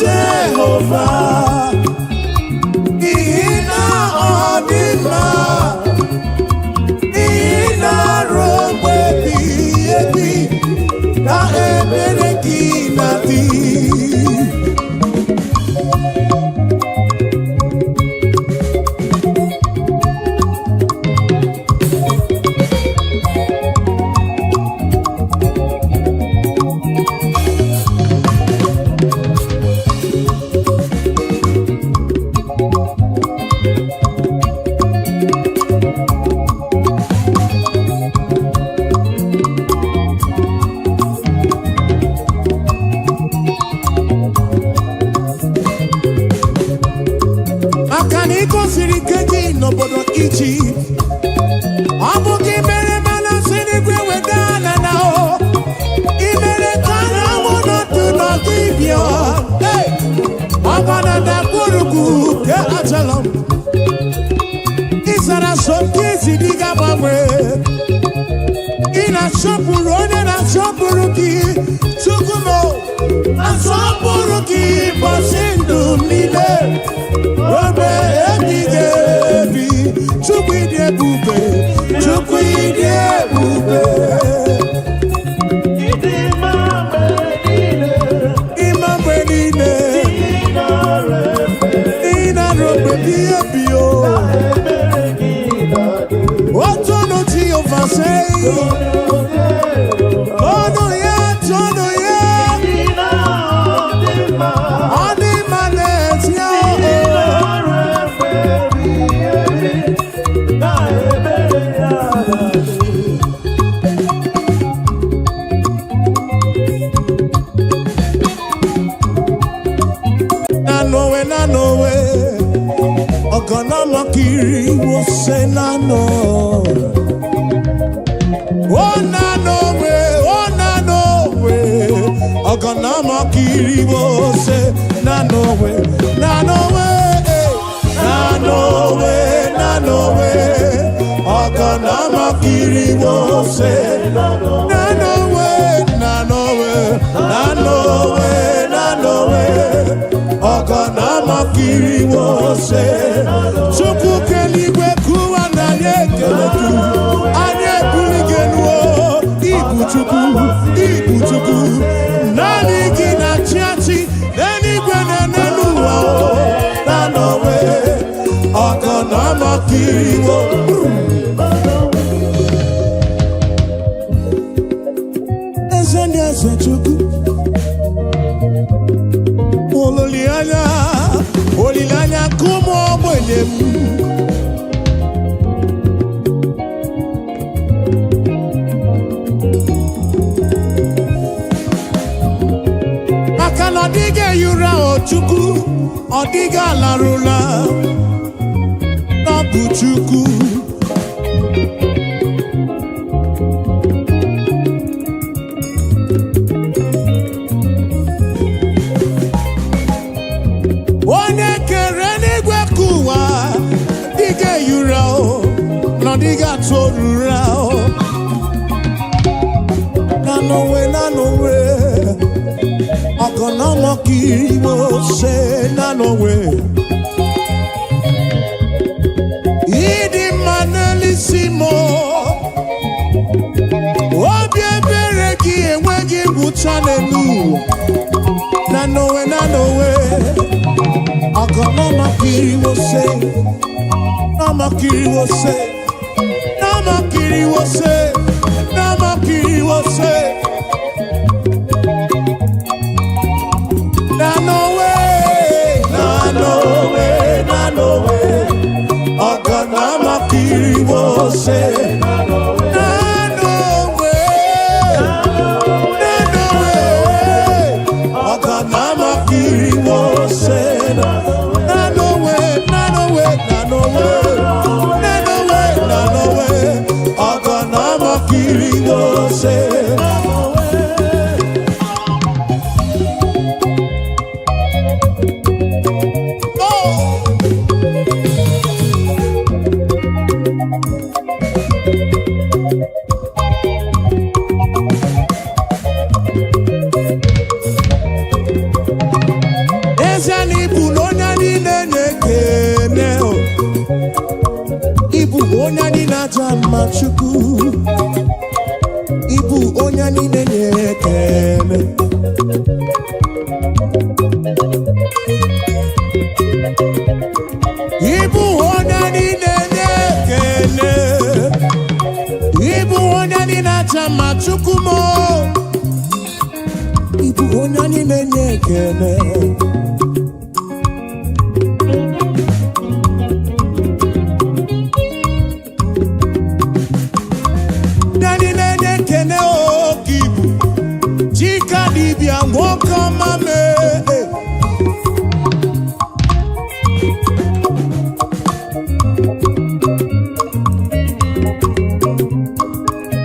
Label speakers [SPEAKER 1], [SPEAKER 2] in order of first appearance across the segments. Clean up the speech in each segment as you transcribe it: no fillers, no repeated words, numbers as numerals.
[SPEAKER 1] Jehovah, Ina Odima, Ina Romwe Biebi, Na Ebereki Nati. Ezani bulonya ni nenekene Ibu onya ni najama chuku Ibu onya ni nenekene Ibu onya ni nenekene Ibu onya ni najama chuku mo Ibu onya ni nenekene Lokogoma me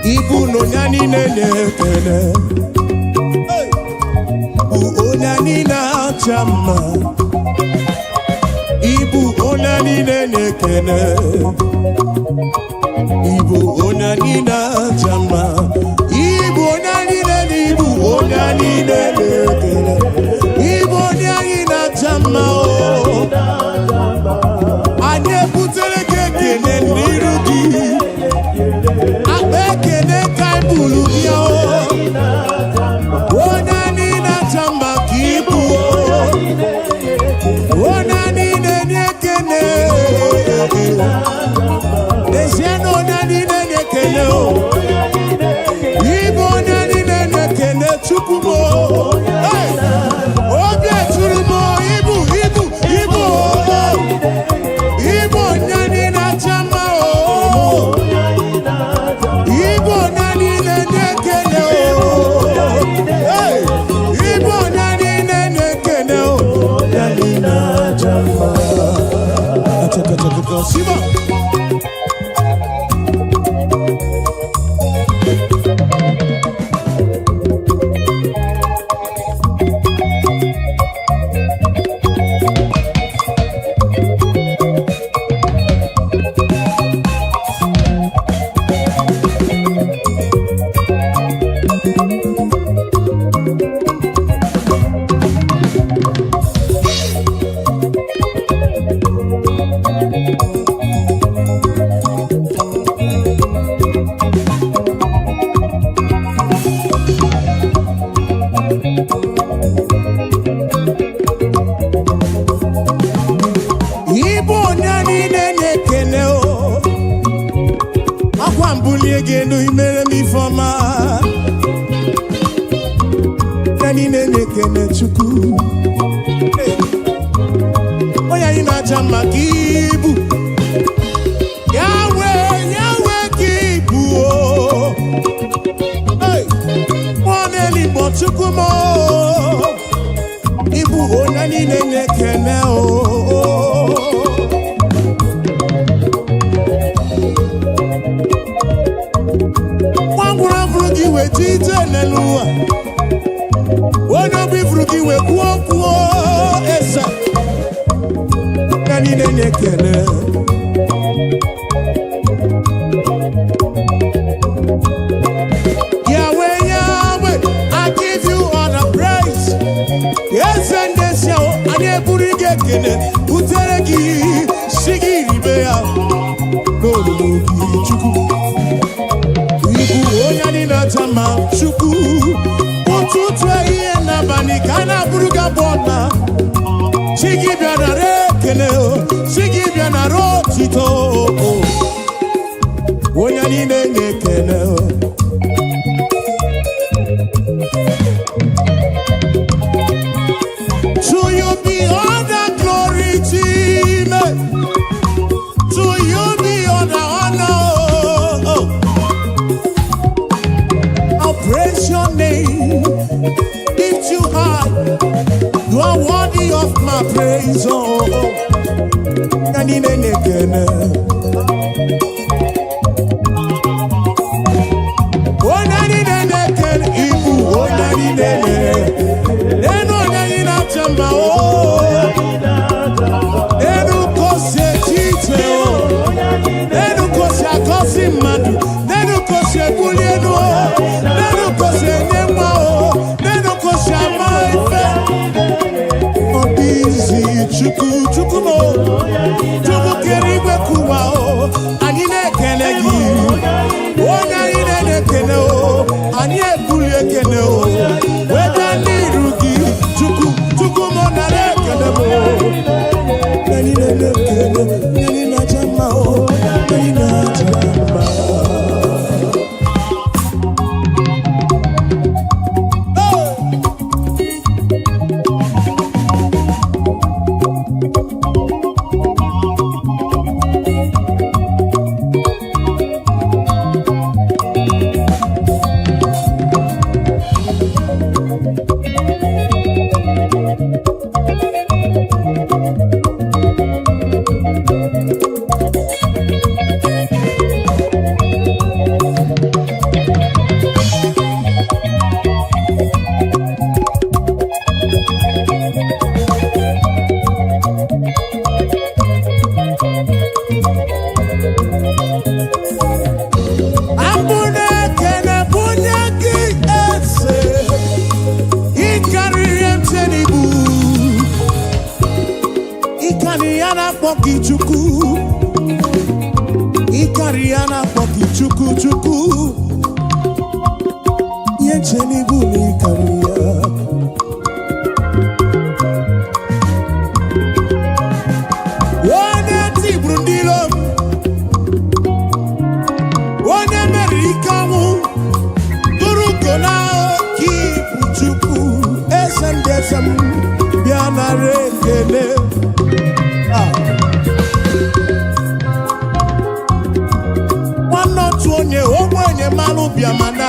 [SPEAKER 1] Ibu no nyani nene kene Ibu onani na chama Ibu onani nene kene Ibu onani na chama Ibu onani nene Ibu onani nene Ibu onani na chama Anye putere kekene nirugi Abekene kai bulu biya Onani na chama kibu Onani nene kene Desiano onani nene kene Ibu onani nene kene chukumo Obye churumo Ibu Ibu onani na chama Ibu onani nene kene Ibu onani nene kene Onani na chama Ataka Siba Gendo imere mi foma Kani nene kene chuku Oya ina chama kibu Yahweh kibu Mwane libo chuku mo Ibu onani nene kene we tite nelua Wono bifruki we kuo esa Nani nene kene Yahweh, I give you all the praise Yes and yes yao ane burige kene Utereki shigiri bea Nolu chuku Onani na chama chuku Ututwe iye na bani kana buruga bona Chigi biana rekene Chigi biana rotito Onani nenge kene To you be all the glory team To you be all the honor Praise your name, lift you high. You are worthy of my praise. Nani nene kene, oh nani nene kene, ibu oh nani nene, eno nani na chamba oh, eno kose tite oh, eno kose akosi madu, eno kose bulieno. Ikariana poki chuku. Ikariana poki chuku chuku. Yencheni buni ikaria. One ti brundilo. One America mu. Turukona ki chuku. Esendesam biana rekele. Onye ogbenye malu biamana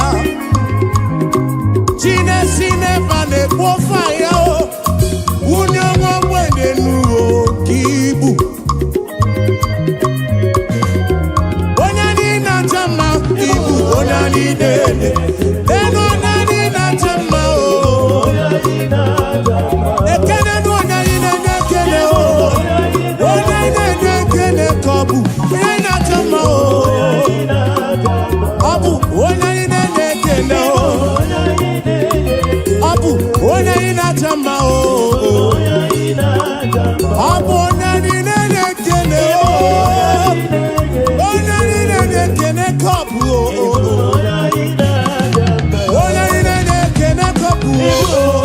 [SPEAKER 1] Chine sine vane pofaya o Unye ogbenye nuo kibu Onyani na jama ibu onyani dede Eno onyani na jama o Ekene nu onyani na nekene o Onyani na nekene kobu Onyani na jama o Abu, onye na nekene o. Abu, onye na jama o. Abu, onye na nekene o. Onye na nekene kabu o. Onye na nekene kabu o.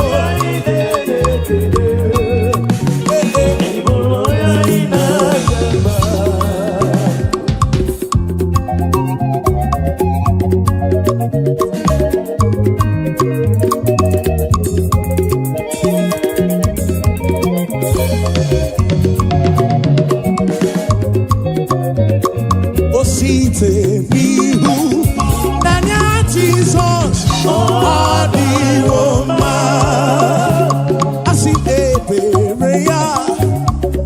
[SPEAKER 1] Bihu Nanya Jesus Adi Roma Asi Ebereya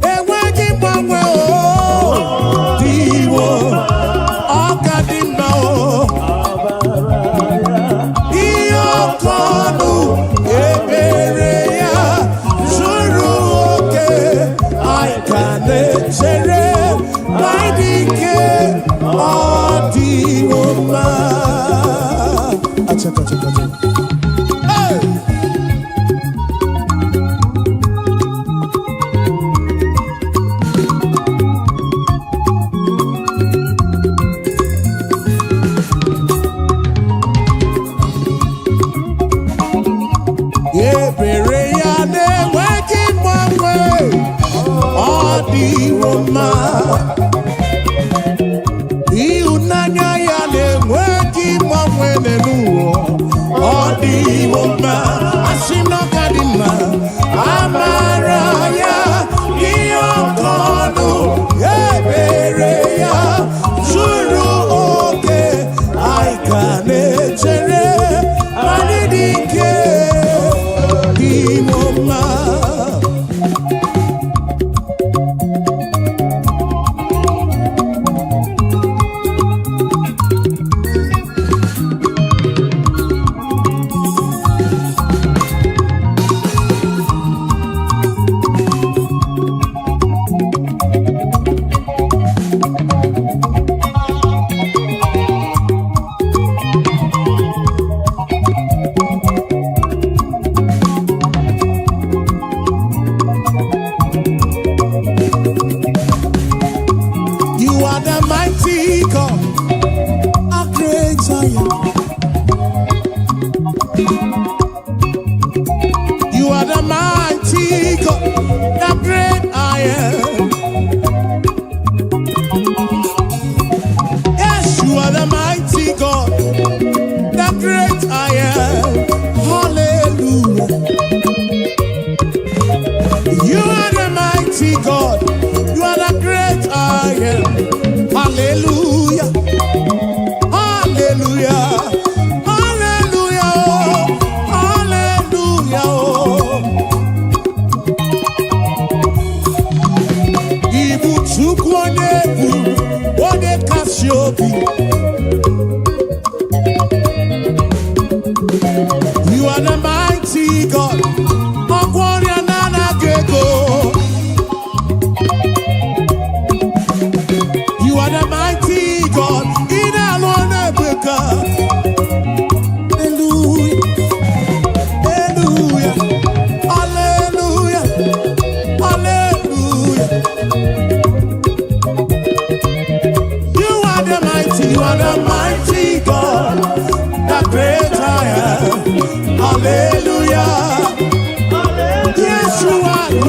[SPEAKER 1] Ewegi Mwe O Diwo Okadimba O Iyokonu Ebereya Zuru Oke Aikane Sere Maidike Adi Roma. Acha. Hey! Ebereya ne weki mwe Adi Roma. Nanya ya ne mweki mwene nuo Odi woma Asino kadima Amara ya Iyokonu Ebere ya Zuru oke Aikane chere Manidike Di woma You are the mighty God.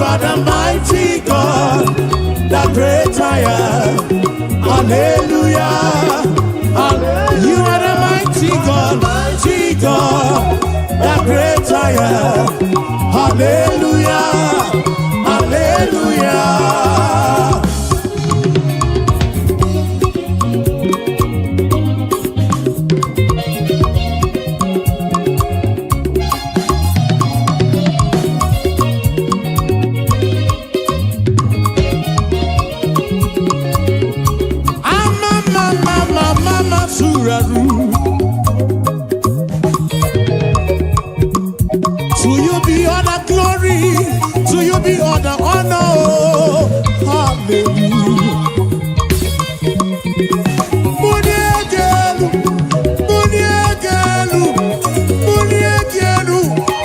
[SPEAKER 1] are the mighty God, the great I am. Hallelujah. You are the mighty God, the great I am. Hallelujah. Hallelujah. To you be all the glory, to you be all the honor. Hallelujah.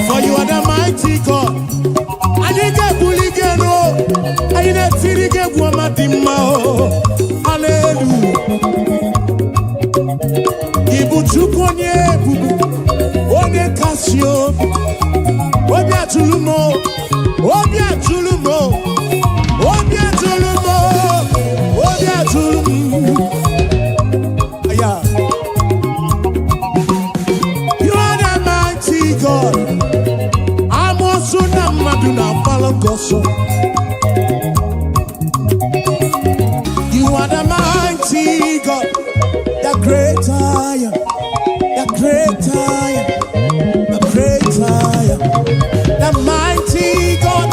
[SPEAKER 1] For you are the mighty God. I need a buligeno, I need a tirige guamadima. Hallelujah. Ibuchukonye bubu, one kasio, obia tulumo, obia tulumo, obia tulumo, obia tulumo. Yeah. You are the mighty God. I'm also not maduna palogoso. You are the mighty God. The great I am, the great I am, the great I am, the mighty God,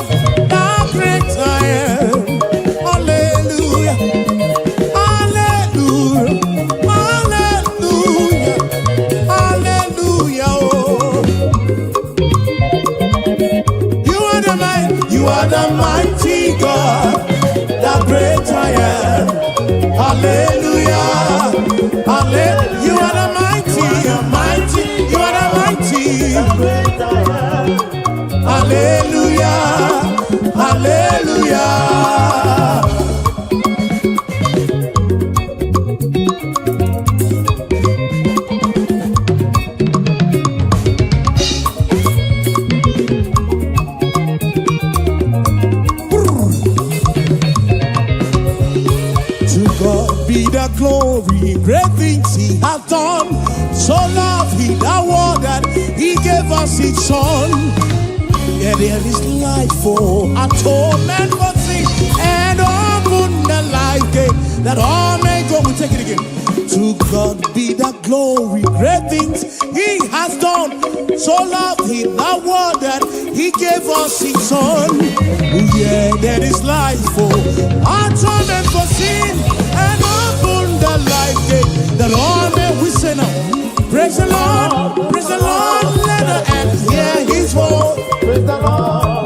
[SPEAKER 1] the great I am. Hallelujah, hallelujah, hallelujah, hallelujah. Oh. You are the mighty God, the great I am. Hallelujah. Hallelujah. You are the mighty, mighty, you are the mighty. Hallelujah. Hallelujah. To God be the glory, great things he has done. So loved he the world that he gave us his son. Yeah, there is life for atonement for sin, and open the life gate that all may go. We take it again. To God be the glory, great things he has done. So loved he the world that he gave us his son. Yeah, there is life for atonement for sin, and open the life gate that all may. We say now, praise the Lord, let the earth hear his voice. Praise the Lord,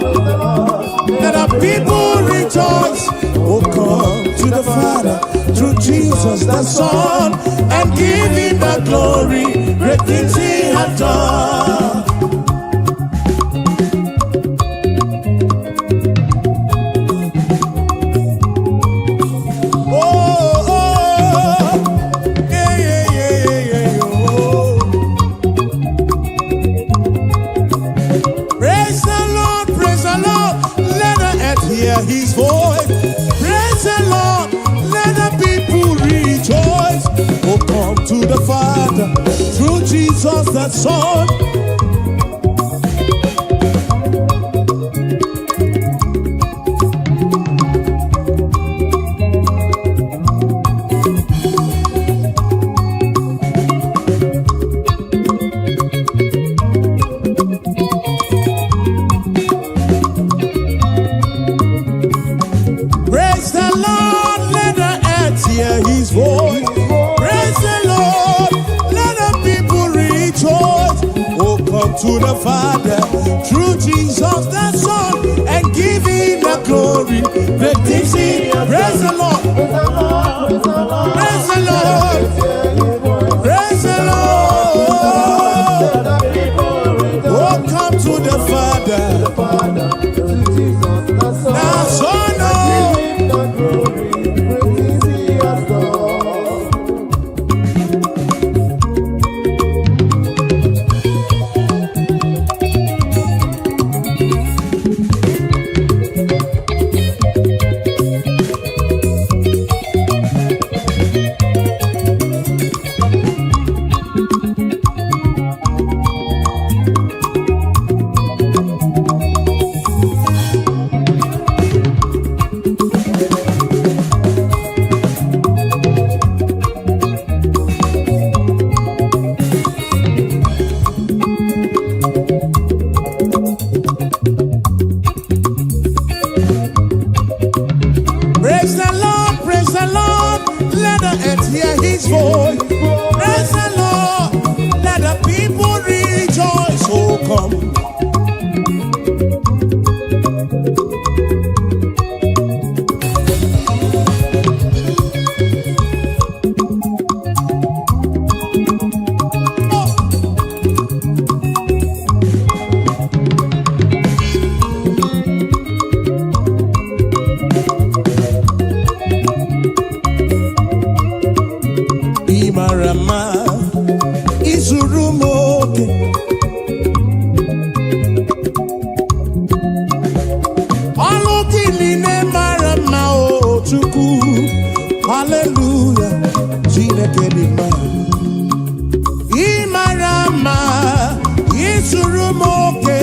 [SPEAKER 1] let the people rejoice. Oh, come to the Father through Jesus the Son, and give him the glory, great things he has done. His voice, praise the Lord, let the people rejoice. Oh, come to the Father through Jesus the Son. His voice, praise the Lord, let the people rejoice. Oh, come to the Father through Jesus the Son, and give him the glory. Great things he, praise the Lord, praise the Lord, praise the Lord. Oh, come to the Father, the Son, oh. Hallelujah, Chineke dị mma. Ị mara mma, ị zuru m oke.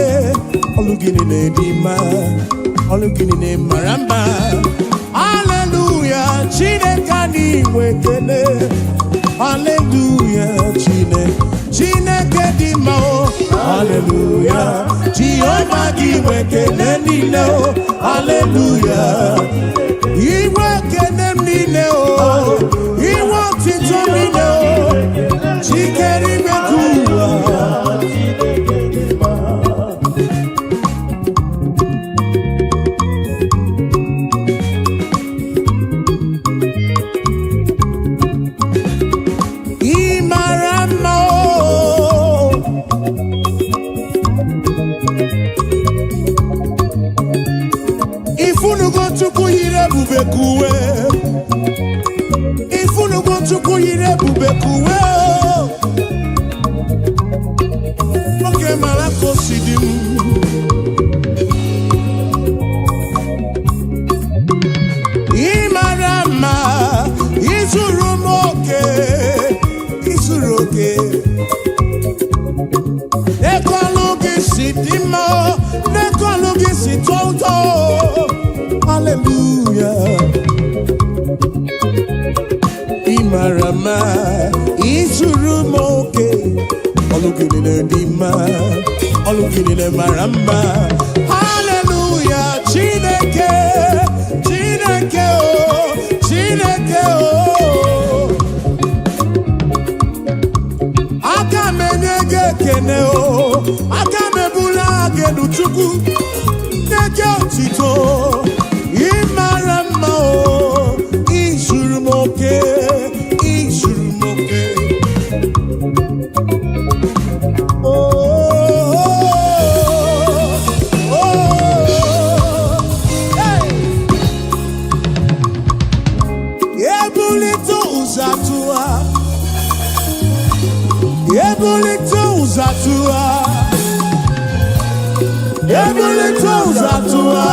[SPEAKER 1] Ọlụ gị niile dị mma, ọlụ gị niile mara mma. Hallelujah, Chineke anyị nwe ekele. Hallelujah, Chineke dị mma o. Hallelujah, Jehova gị nwe ekele niile o. Hallelujah, iwe ekele niile o. Iwe otito niile o. Chikere ime kuwa. Bekuwe, ifunu gonchuku yire bubekuwe. Oke malako sidim. Imarama, isurumoke, isuroke. Nekologi sidimo, nekologi sitonto. Hallelujah. Imarama, isurumoke. Olukinile ndima, olukinile maramba. Hallelujah, Chineke, Chineke oh, Chineke oh. Akamenege kene oh, akamebula genu chuku. Nege otito. Imarama o, isurumoke, isurumoke. Oh, oh, oh, hey. Ebulito uzatua, ebulito uzatua, ebulito uzatua.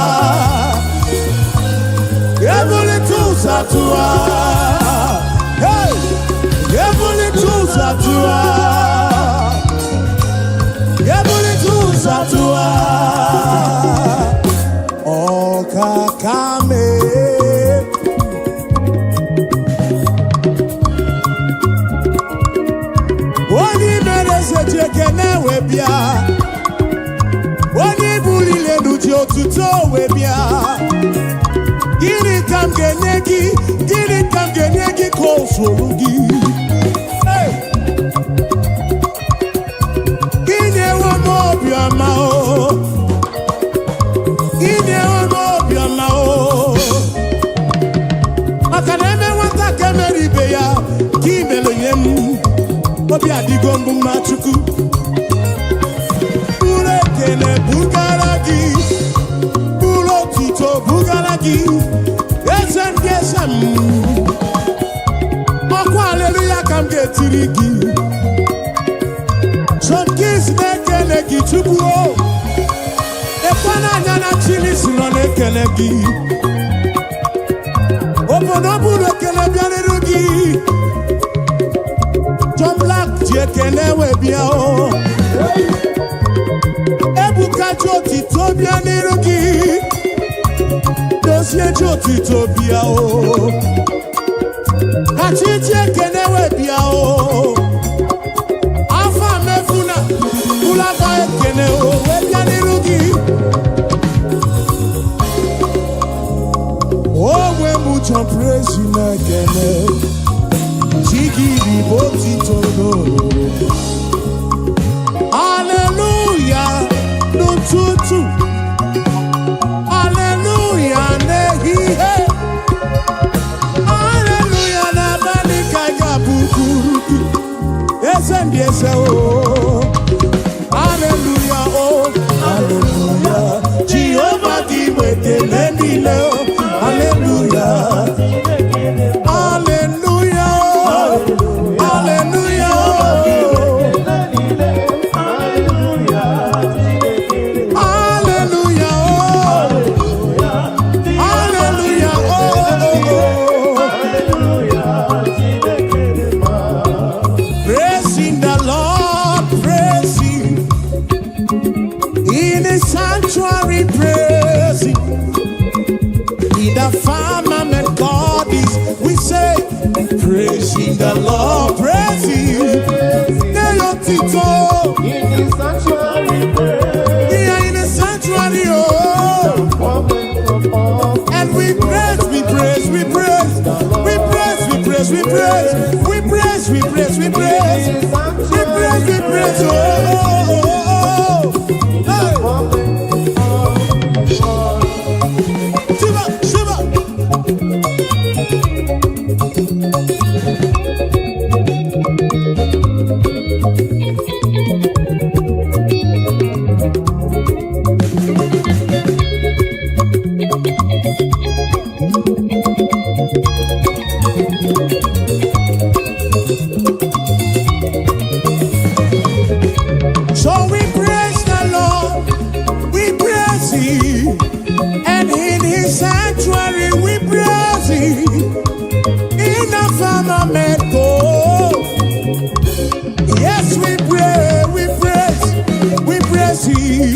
[SPEAKER 1] Satua, hey, Ebuli tu satua, Ebuli tu satua, O kakame, Wani merese jekene webia, Wani bulile nuji otuto webia. Gini kam genegi kosolugi. Hey, Gini wa mobiama o, Gini wa mobiama o. Akaneme wata kemeri beya, Kimelo yemu, Obi adigombu machuku. Ure kele bugaragi, Bulo tito bugaragi. Yes, Moko hallelujah kam getirigi. Some kids nekelegi chubuo. Ekwana nyana chili silo nekelegi. Obonobu nekele bianerugi. John Black jekele webiao. Ebuka joti to bianerugi. Dosie joti to biao. Achije kenewe biao. Afa mefuna ulaba keneo webianirugi. Owe mucho praise na kene. Chigiri boti todo. Hallelujah no tutu. Hallelujah nehi. Yes, oh, hallelujah, oh, hallelujah. Jehovah di wete lendile, hallelujah, hallelujah, hallelujah, hallelujah, hallelujah, hallelujah, oh. sanctuary praising. In the firmament God is, we say, praising the Lord, praising.
[SPEAKER 2] In the sanctuary praise.
[SPEAKER 1] Yeah, in the sanctuary, oh. And we praise, we praise, we praise, we praise, we praise, we praise, we praise, we praise, we praise, we praise, we praise, oh. Shiva, Shiva. So we praise the Lord, we praise Him, and in His sanctuary we praise Him. In the firmament God, yes we pray, we praise Him.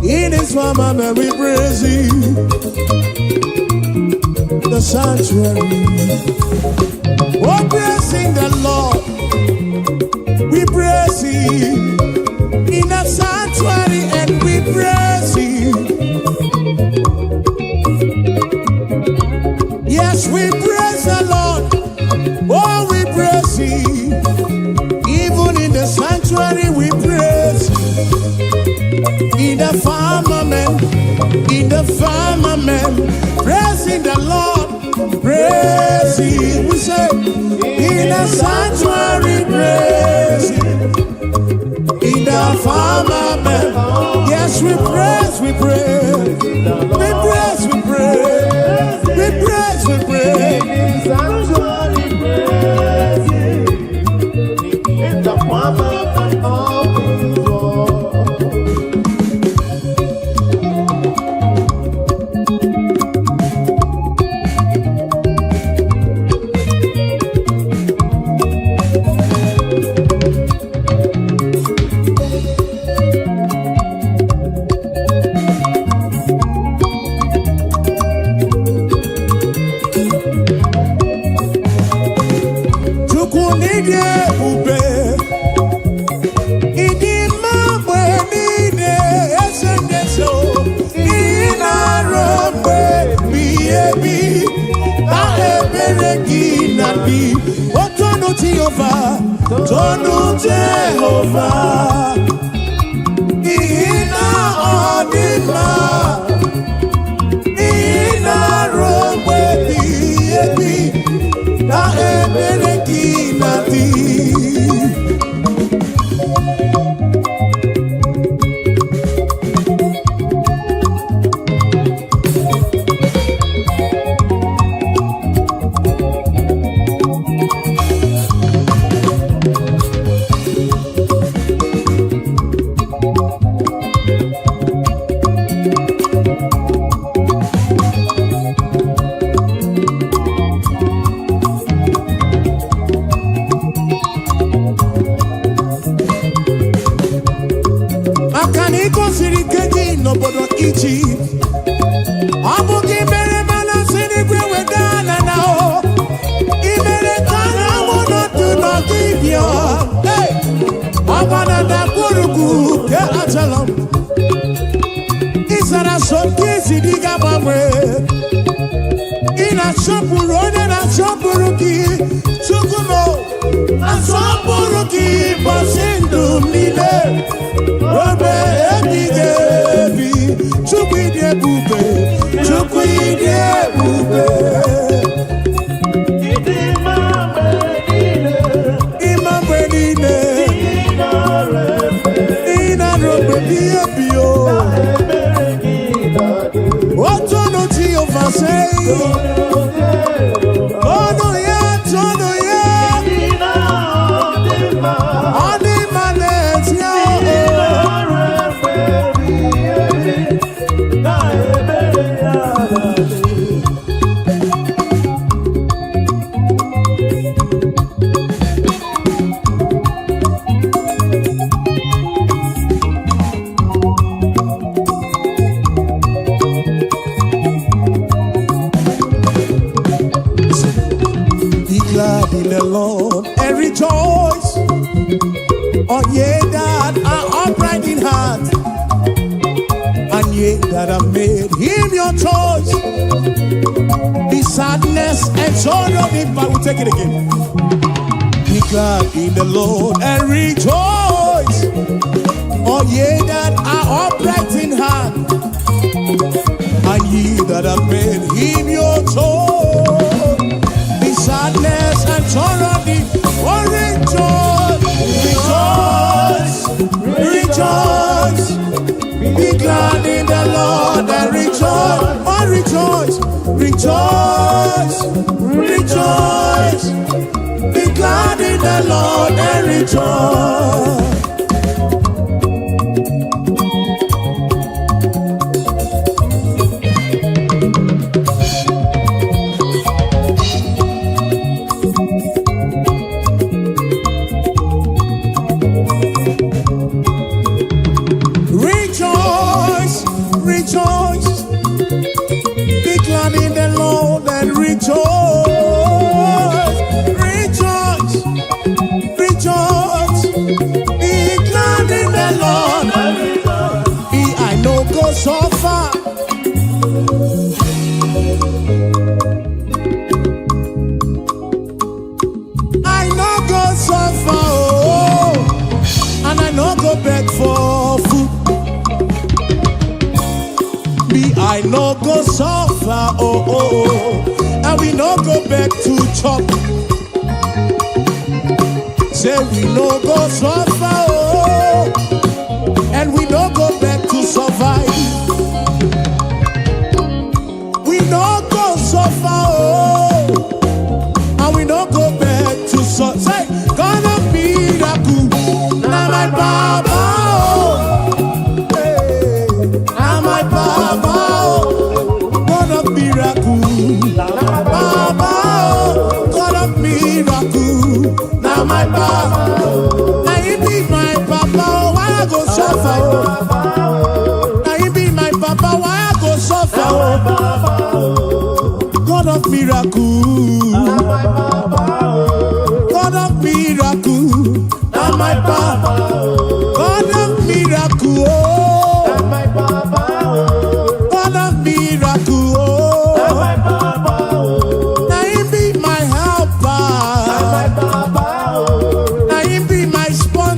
[SPEAKER 1] In His firmament we praise Him. The sanctuary, oh praising the Lord. We praise Him in the sanctuary, and we praise Him. Yes, we praise the Lord. Oh, we praise Him. Even in the sanctuary, we praise Him. In the firmament, praising the Lord, praise Him. We say, in the sanctuary, praise Him. In the firmament, yes, we praise, we praise, we praise, we praise, we praise, we praise.
[SPEAKER 2] In the sanctuary praise. In the firmament of His word.
[SPEAKER 1] Jehovah, Ina Odima, Ina Robe Biebi, Na Ebereki Nati. Egypt, Abuja mere mana sini kwe wedana nao. Imere kana wono tu no kibyo. Hey, abana da kuruku ke achalam. Isara soki sidiga mamwe. Ina shopuro na shopuruki chukumo. Asopuruki basindu mile. Robe ebigebi. Chukwide bube, Chukwide bube. Imambe nine, Ina robe biyo. Otono ti ofasei, Ono ya, Tono ya, Adi manet ya. ye that have made him your choice. The sadness and sorrow, but we'll take it again. Be glad in the Lord and rejoice. All ye that are upright in heart, and ye that have made him your choice. The sadness and sorrow, oh rejoice, rejoice, rejoice. Be glad in the Lord and rejoice. Oh rejoice, rejoice, rejoice. Be glad in the Lord and rejoice. Rejoice, rejoice. Be glad in the Lord and rejoice. Rejoice, rejoice. Be glad in the Lord. I know go so far. I know go so far, oh, and I know go beg for food. I no go suffer, oh, oh, oh, and we no go back to chop. Say we no go suffer, oh, and we no go back to survive. We no go suffer, oh, and we no go back to survive. Say, gonna be the good, now my Baba, oh, hey, now my Baba. Now my Papa, now you be my Papa, why I go suffer? Now you be my Papa, why I go suffer? God of miracle, God of miracle, now my Papa, God of miracle, God of miracle, now you be my helper.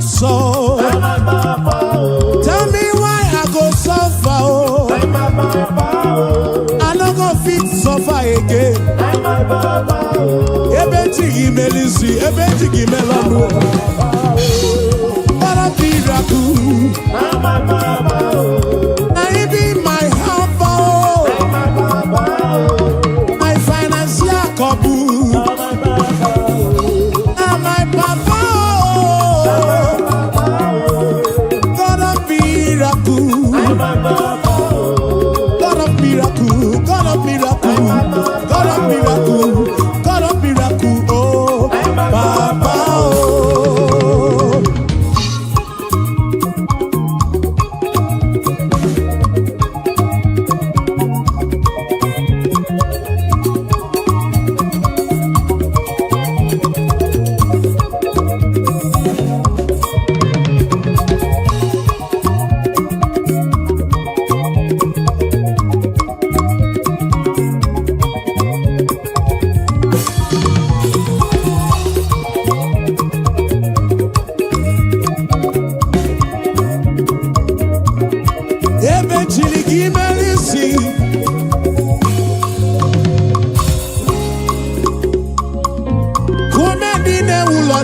[SPEAKER 1] So tell me why I go suffer, oh. I no go fit suffer again. Ebeti gimelisi, ebeti gimelano. What a miracle. Now you be my helper, oh. My financial couple. Now my Papa. God of miracle, God of miracle, God of miracle, God of miracle, God of miracle, oh, Papa, oh.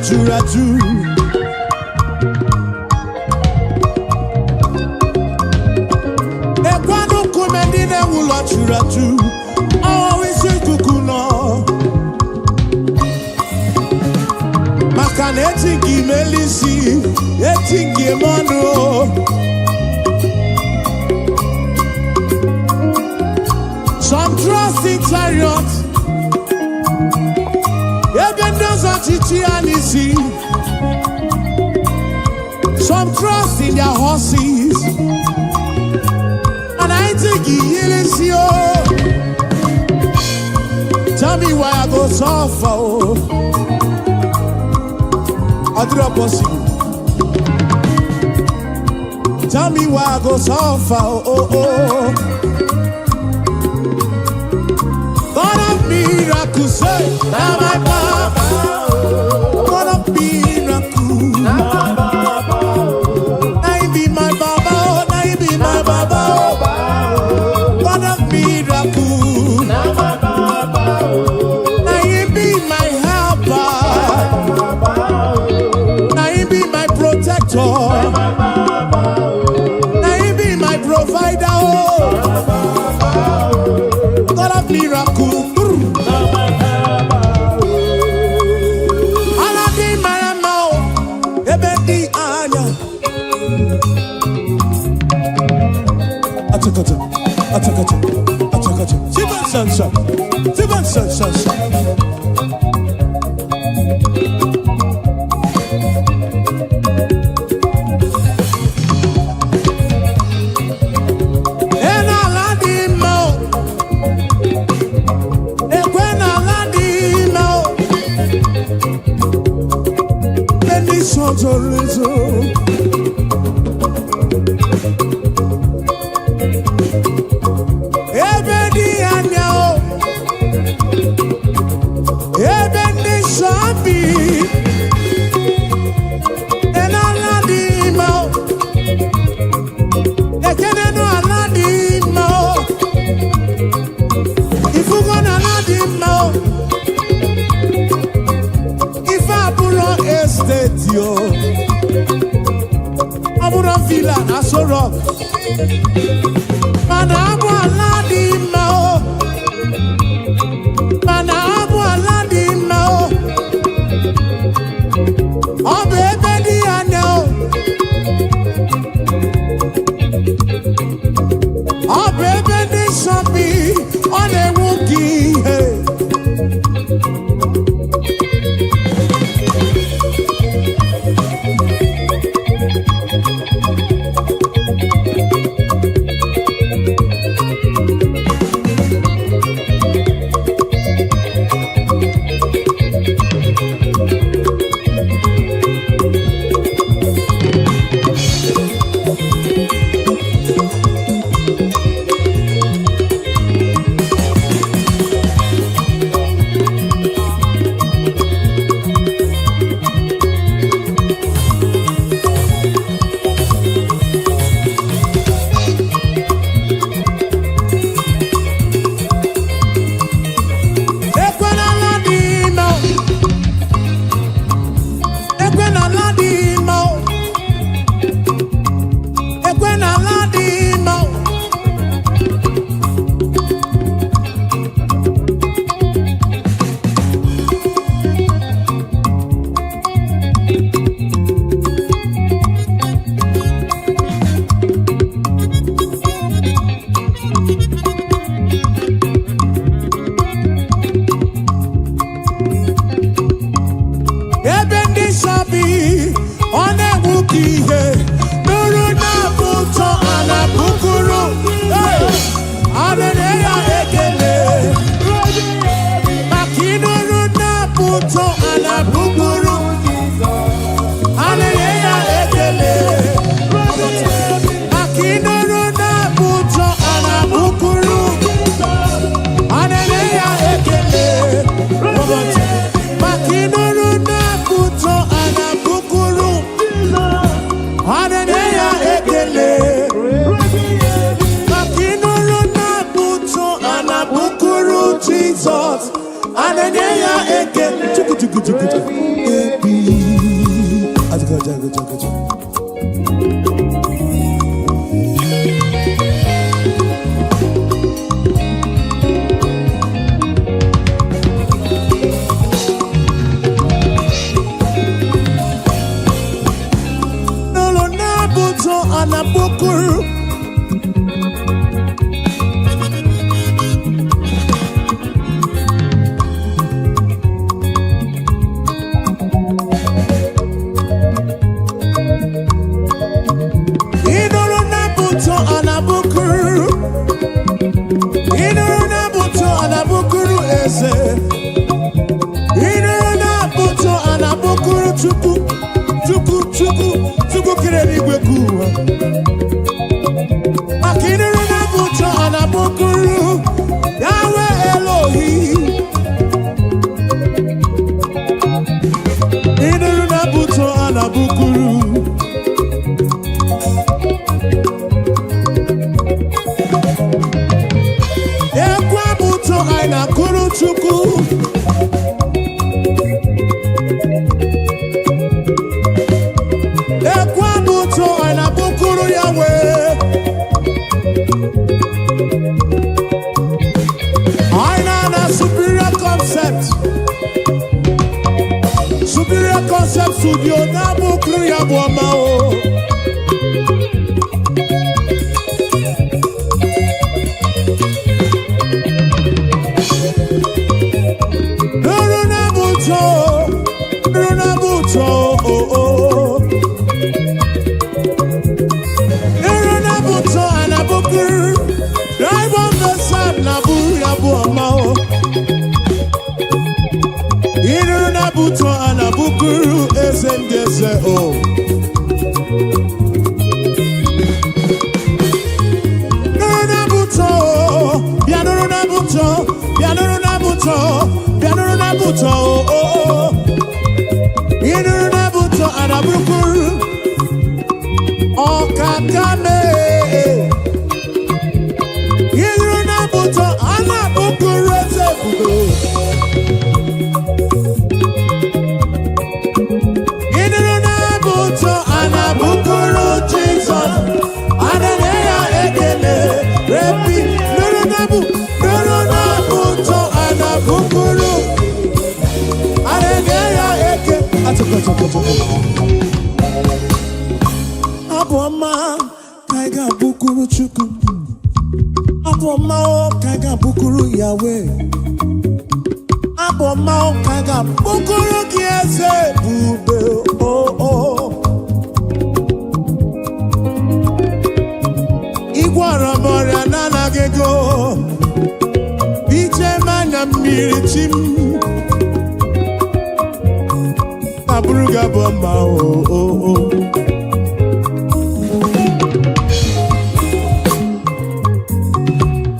[SPEAKER 1] Raju. Ekwano kumendine wula churaju. Always kukuno. Makane etingi melisi, etingi mono. Some trust in chariots. Some trust in their horses, and I think he is you. Tell me why I go suffer. I do not possible. tell me why I go so far. Oh, oh. God of miracles, say, now my Baba. God of miracles, now my Baba. Now he be my Baba, now he be my Baba. God of miracles, now my Baba. Now he be my helper, now he be my protector. Provider, oh, God of miracle. Aladi maramao, ebedi anya. Atakato. Siban sansa. Abuja villa na so rock. Mana abu aladi mao. Mana abu aladi mao. Oh baby di ano. Oh baby di shoppy on a wookie. Hey. Chuku kireni gwe kuwa I know superior concept. Superior concept studio na bukuru ya boma o. Buto anabukuru esendese o. Nuruna buto, bianuruna buto, bianuruna buto, bianuruna buto o. Inuruna buto anabukuru o kakame. Inuruna buto anabukuru esefudo. Anabukuru Jesus, Ananeya Ekele, Repi, Nurunabu, to Anabukuru, Ananeya Ekele, Aboma, Kaiga Bukuru Chuku, Aboma, Kaiga Bukuru Yahweh, Aboma, Kaiga Bukuru Kiese, Bube, oh. Igwara nana gego Biche manya mirichim Aburuga bomba o.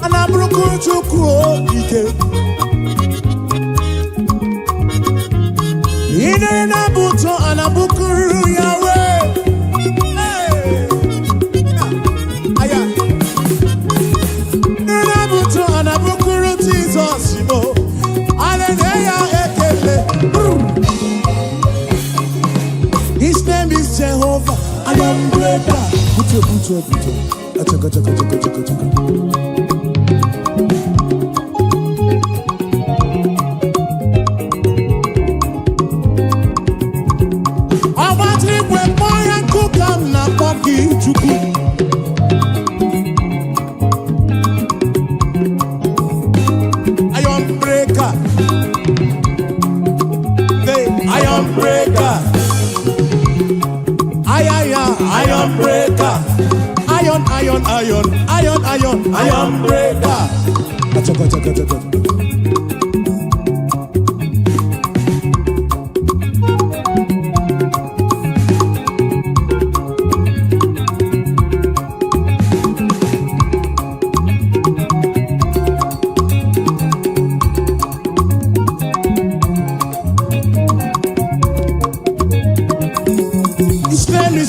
[SPEAKER 1] Anaburuku chuku o ike Ine na buto anabukuru Yahweh. Anabukuru Jesus, Aleluya Ekele. His name is Jehovah. I am breaker. Buto. Achaka. Abatri kwe moya kukam na poki chuku. Iron breaker. Iron breaker. Iron breaker. Achaka.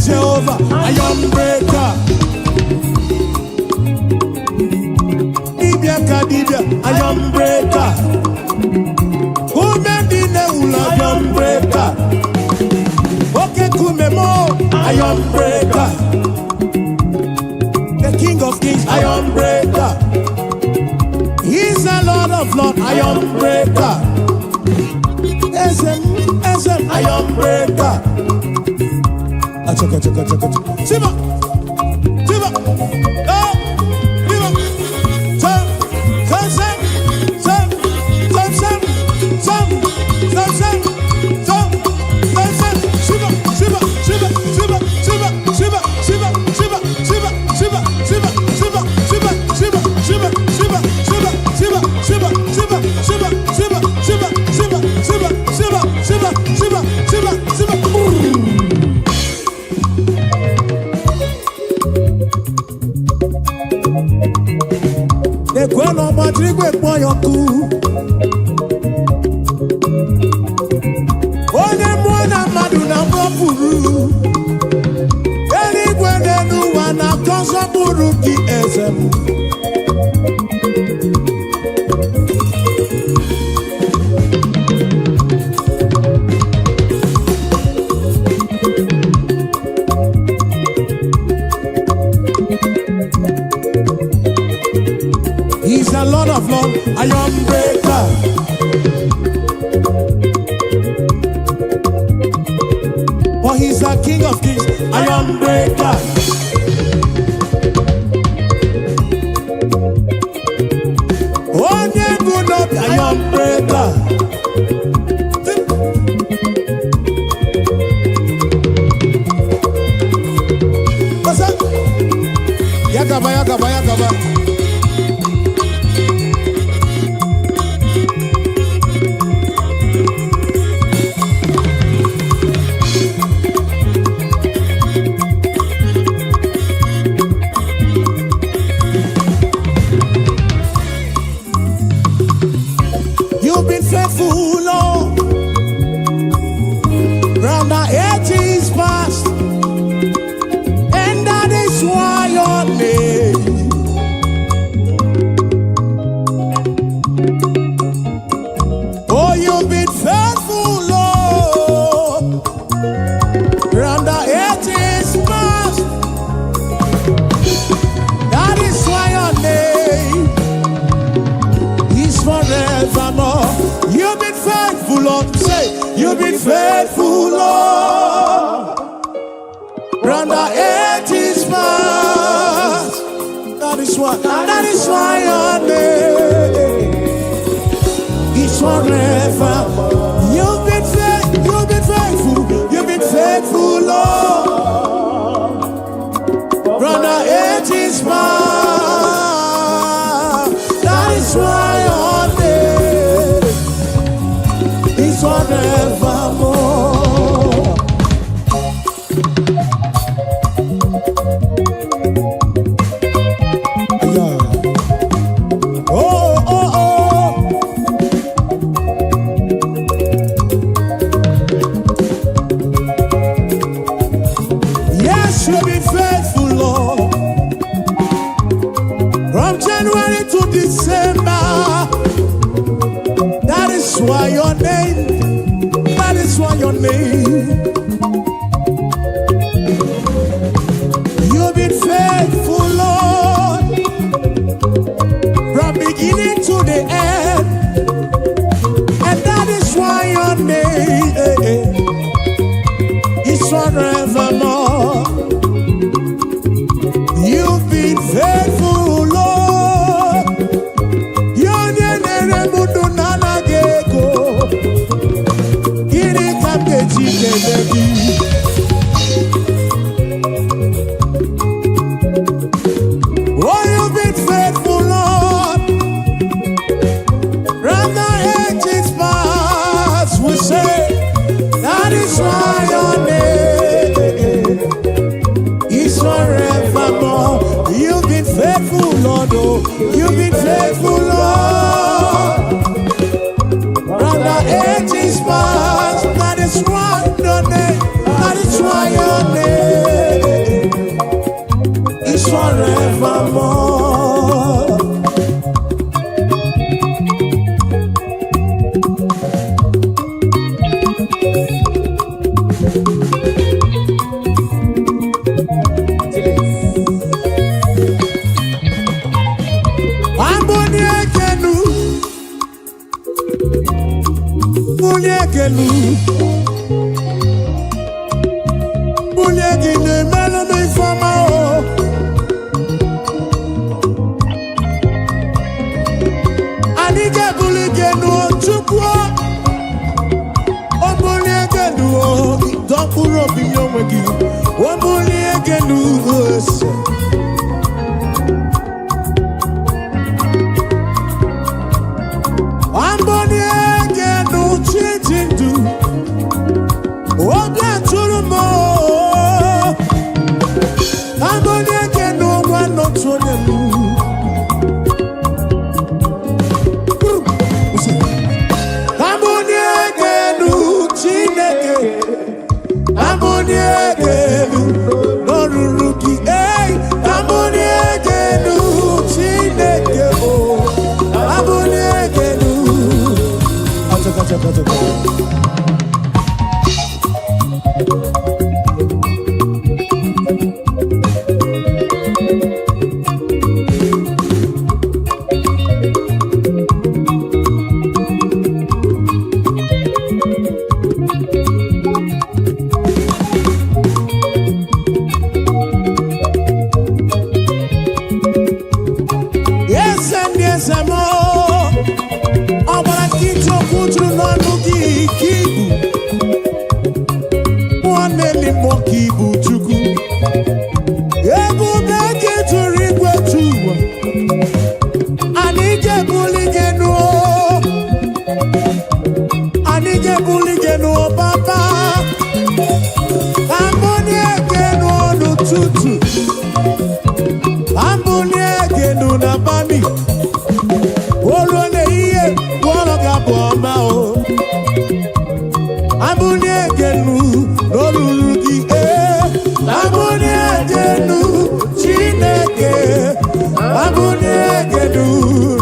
[SPEAKER 1] Jehovah, iron breaker. Dibia, iron breaker. Kumedine ula, iron breaker. Oke kumemo, iron breaker. The King of Kings, iron breaker. He's a Lord of Lords, iron breaker. Esem, iron breaker. Achaka. Siba. Oh, Siba. Kweno matrigwe kwa yoku Onye mwana madu na mwapuru Eli kwenenu wana konsa buru ki ezemu He's a Lord of Lords, iron breaker. Oh, he's a King of Kings, iron breaker. Oh, yeah, good up, iron breaker. What's up? Yakaba, yakaba, yakaba. You've been faithful, Lord. Round the ages past, and that is why your name. Oh, you've been faithful, Lord. Round the ages past, that is why your name is forevermore. You've been faithful, Lord. Say, you've been faithful, Lord. Round the ages past. That is why your name is forever. You've been faithful, Lord. Round the ages past. That is why your name is forevermore. Yeah. Oh, oh, oh. Yes, you've been faithful, Lord. From January to December. That is why your name, that is why your name. You've been faithful, Lord, from beginning to the end. And that is why your name is forevermore. You've been faithful, Lord. Your name oh, you've been faithful, Lord. From the ages past, we say that is why your name is forevermore. You've been faithful, Lord. Oh, you've been faithful, Lord. From the ages past, that is why your name, that is why your name is forevermore.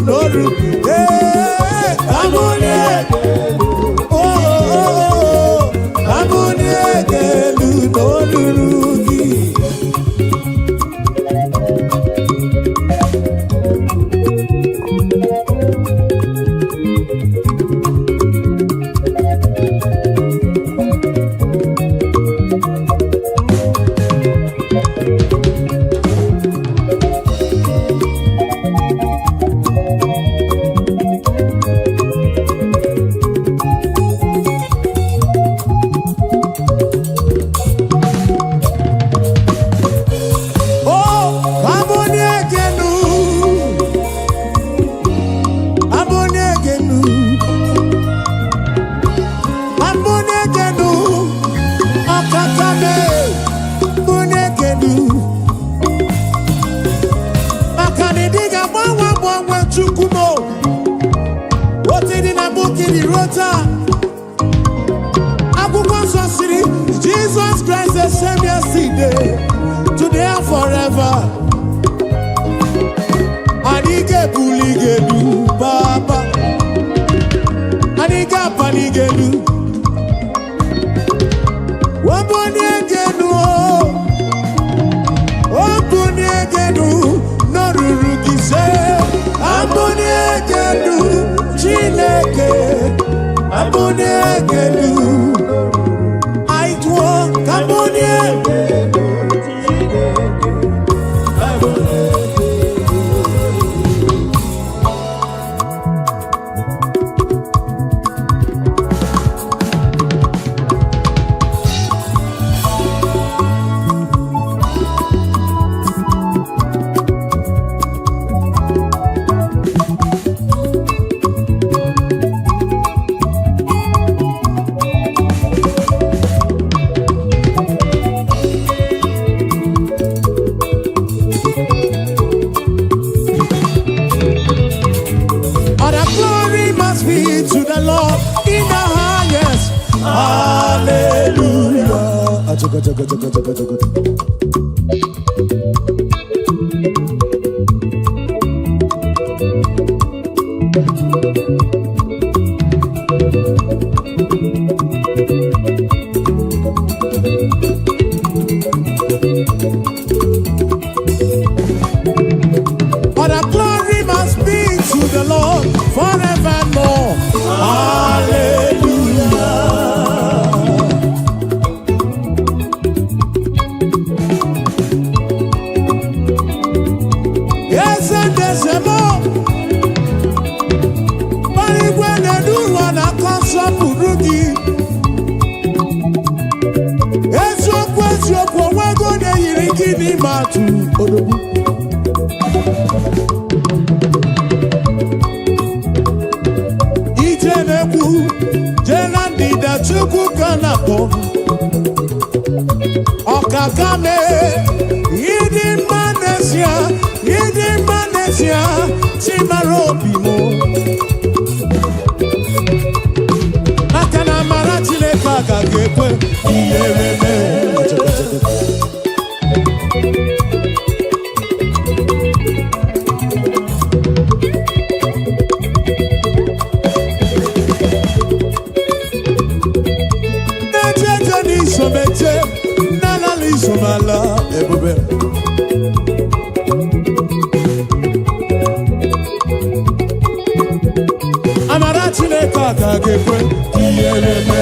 [SPEAKER 1] n'olu. Oh, Amuniegelu n'olu gị. Jesus Christ the same yesterday, today and forever. Anike buligelu baba, anika panigelu. Waboniegenu, waboniegenu, norurugise. Aboniegenu, Chineke, aboniegenu. Okakame, yidi manesia, chimarobimo. Akana marachile kaka gekwe, iyereme. Somala ebube amara Chineke aka gekwe iyereme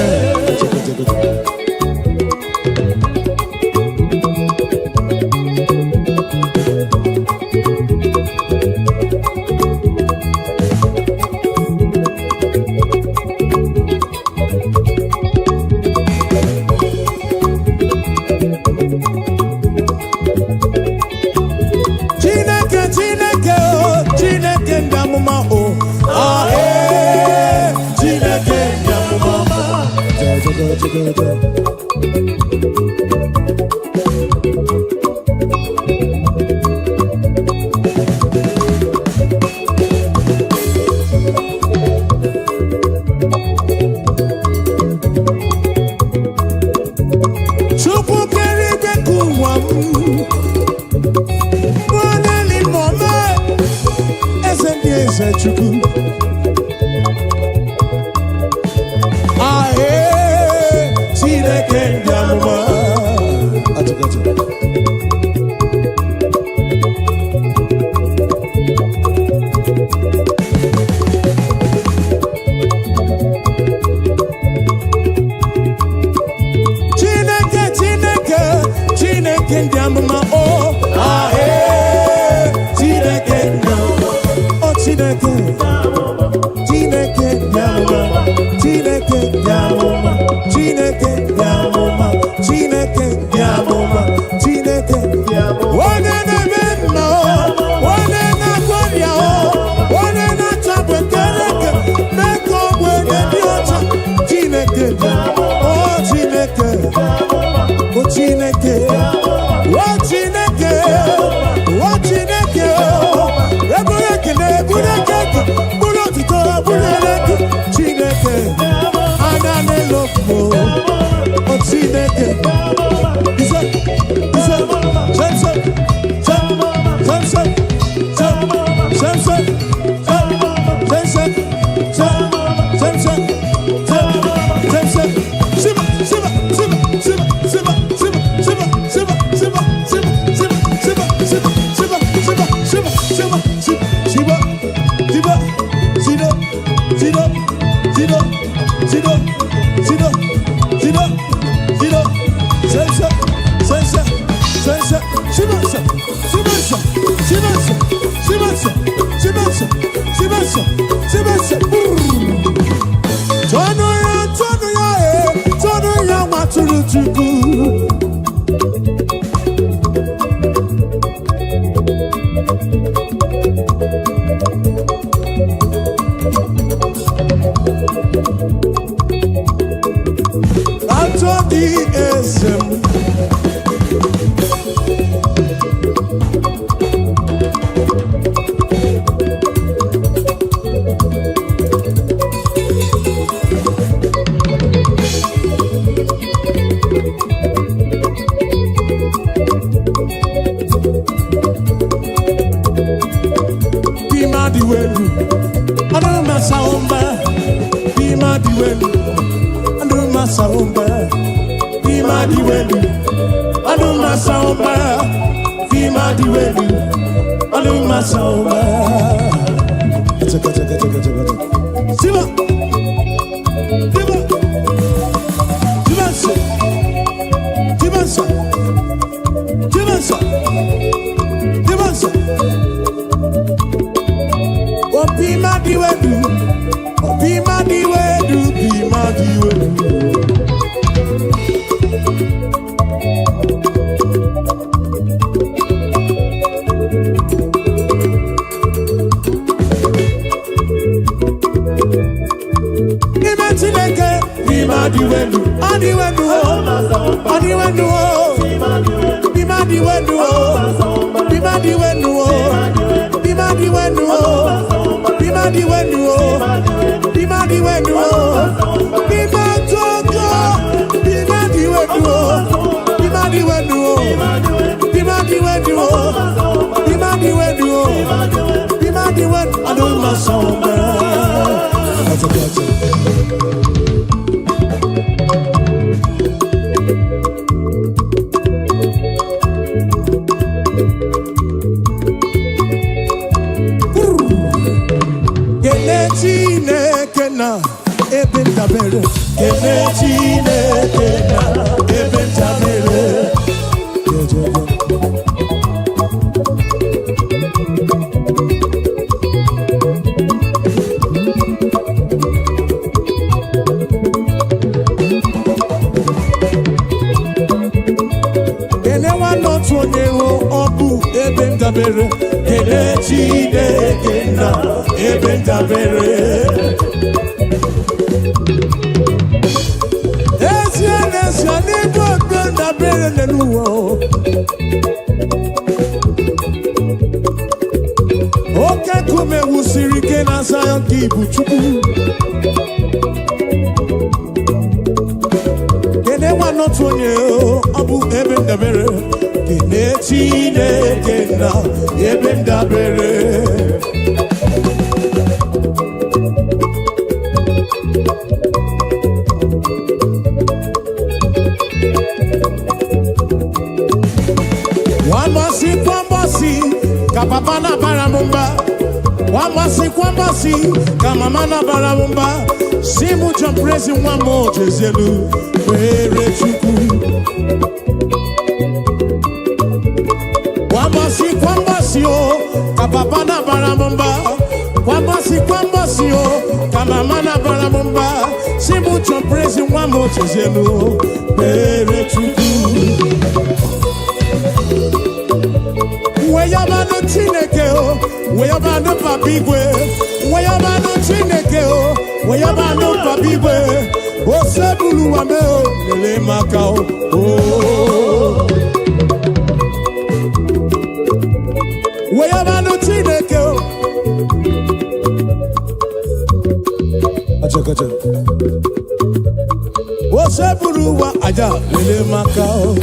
[SPEAKER 1] Eze eze chukwu ahe Chineke ndị amụma atụkọtụ Chineke ndị amụma o ahe Chineke ndị amụma o Chineke ndị amụma Chineke ndị amụma Chineke ndị amụma Chineke ndị amụma Chineke ndị amụma onye na-eme mma o onye na-agwọrịa o onye na-achapụ ekereke mee ka ogbenye dị ọcha Chineke ndị amụma o Chineke o Chineke Kwambasi, kama mana barabumba, simu champrezi wamo jezelu, were chuku. Kwambasi o, kapapana barabumba, kwambasi o, kama mana barabumba, simu champrezi wamo jezelu, were chuku. Weyabano Chineke o, weyabano papigwe, weyabano Chineke o, weyabano papigwe, o sebulu wame o, lele makao o. Weyabano Chineke o, acha, o sebulu wa aja, lele makao.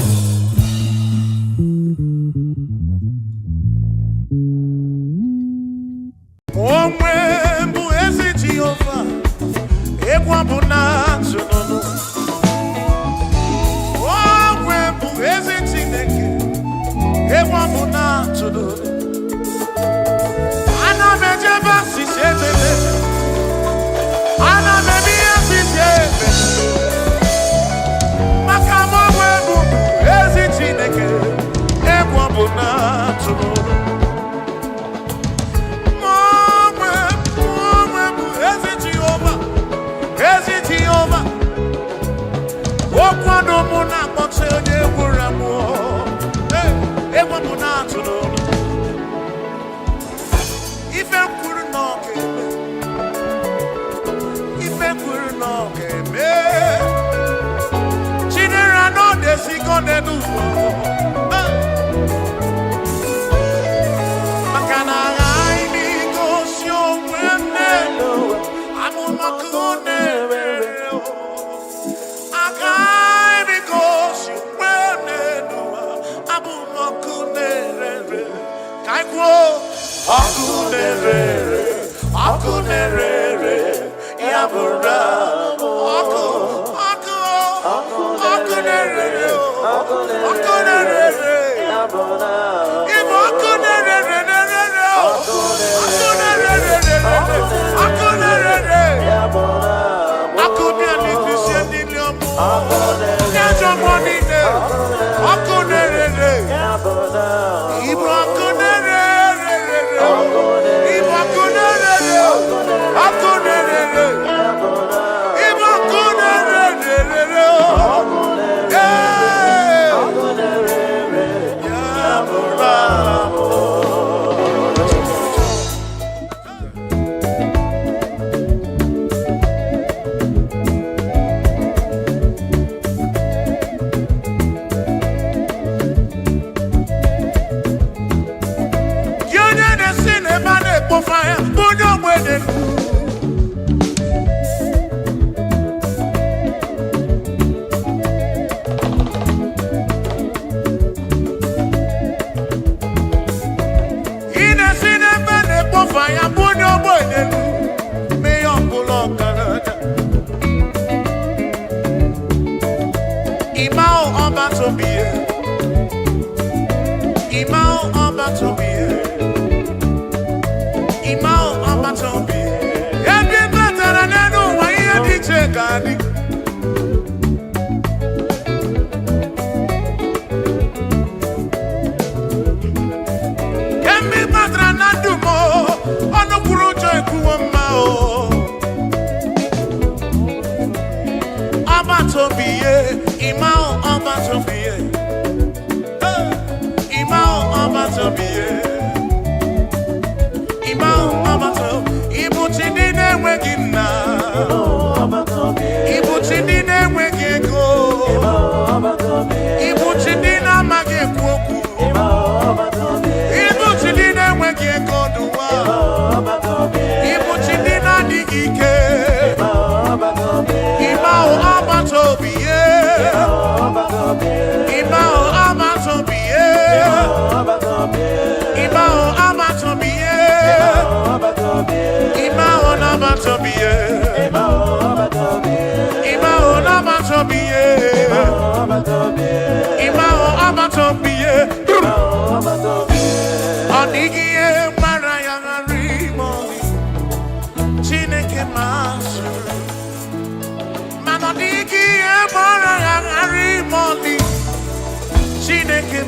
[SPEAKER 3] Onigie mara ya ngarimo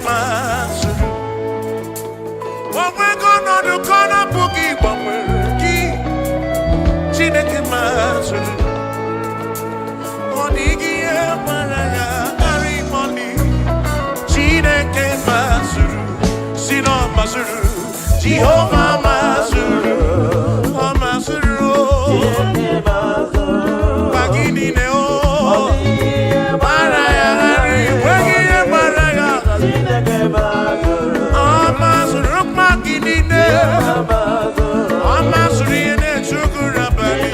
[SPEAKER 1] masuru. Onwe kono do kono bugi bamwergi. Chineke masuru. Onigi e maraya arimoni. Chineke masuru. Sino masuru. Jehovah masuru. Masuru. Chineke masuru. Bagini neo. Maraya arimoni. Maraya. Chineke masuru. Masuru magini ne. Masuru yene chukura bani.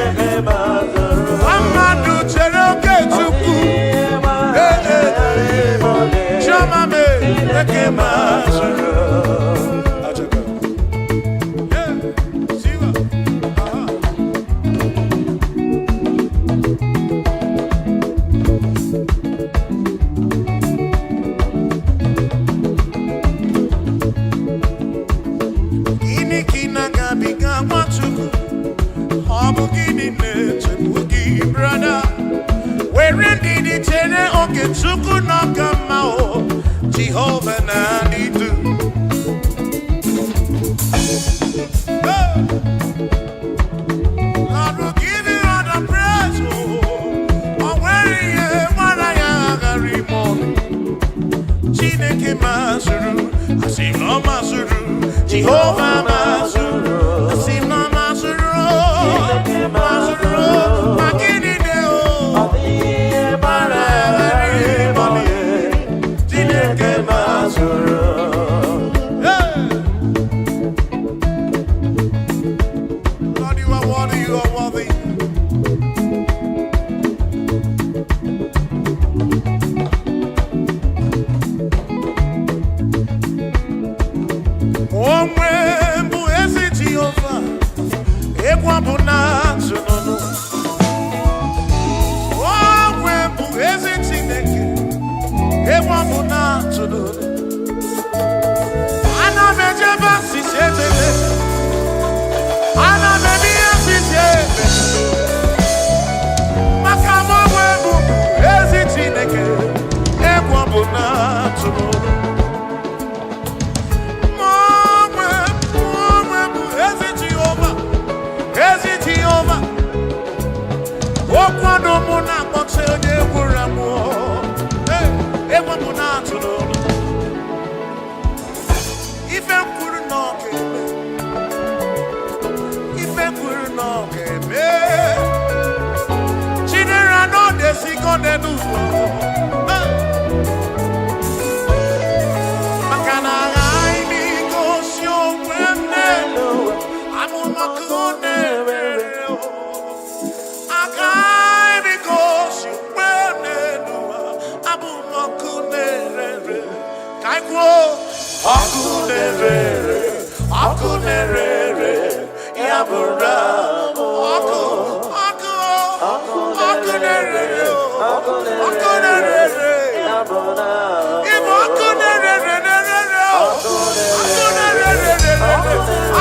[SPEAKER 1] Amadu cheroke chuku. Chama me eke masuru. Jehovah Nanidu. Lord will give you all the praise. Oh, where you Maraya Chineke Masuru. Asim no Masuru. Jehovah Masuru. Asim no Masuru. Masuru. Magini Deo. Lord, you are worthy, you are worthy. Omwe mbu ezi Jehovah, ekwa mbuna tsunono. Omwe mbu ezi Chineke, ekwa mbuna tsunono. Ana mejeba sisebebe. Ana mebia sisebebe. Makama webu ezi Chineke, ekwa mbuna tsunono. Okwado muna kpọtụ onye gwuru amụọ. Egwu mụ na-atụrụ ụlọ. Ife kwuru na ọ ga-eme. Ife kwuru na ọ ga-eme. Chinere na ọ na-esigo n'ụwa. Maka na aghaghị m igosi onwe m n'elu. Amụmakụ na-ere. Akunerere, yabura, akunerere, yabura, ibo akunerere,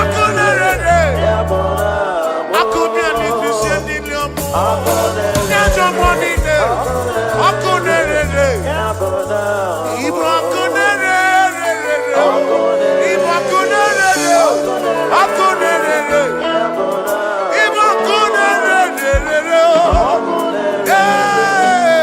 [SPEAKER 1] akunerere, yabura, akubia ni fisieni liomu, nyajo monine, akunerere, yabura, ibo akunerere. Hey!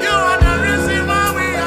[SPEAKER 1] You are the reason why we are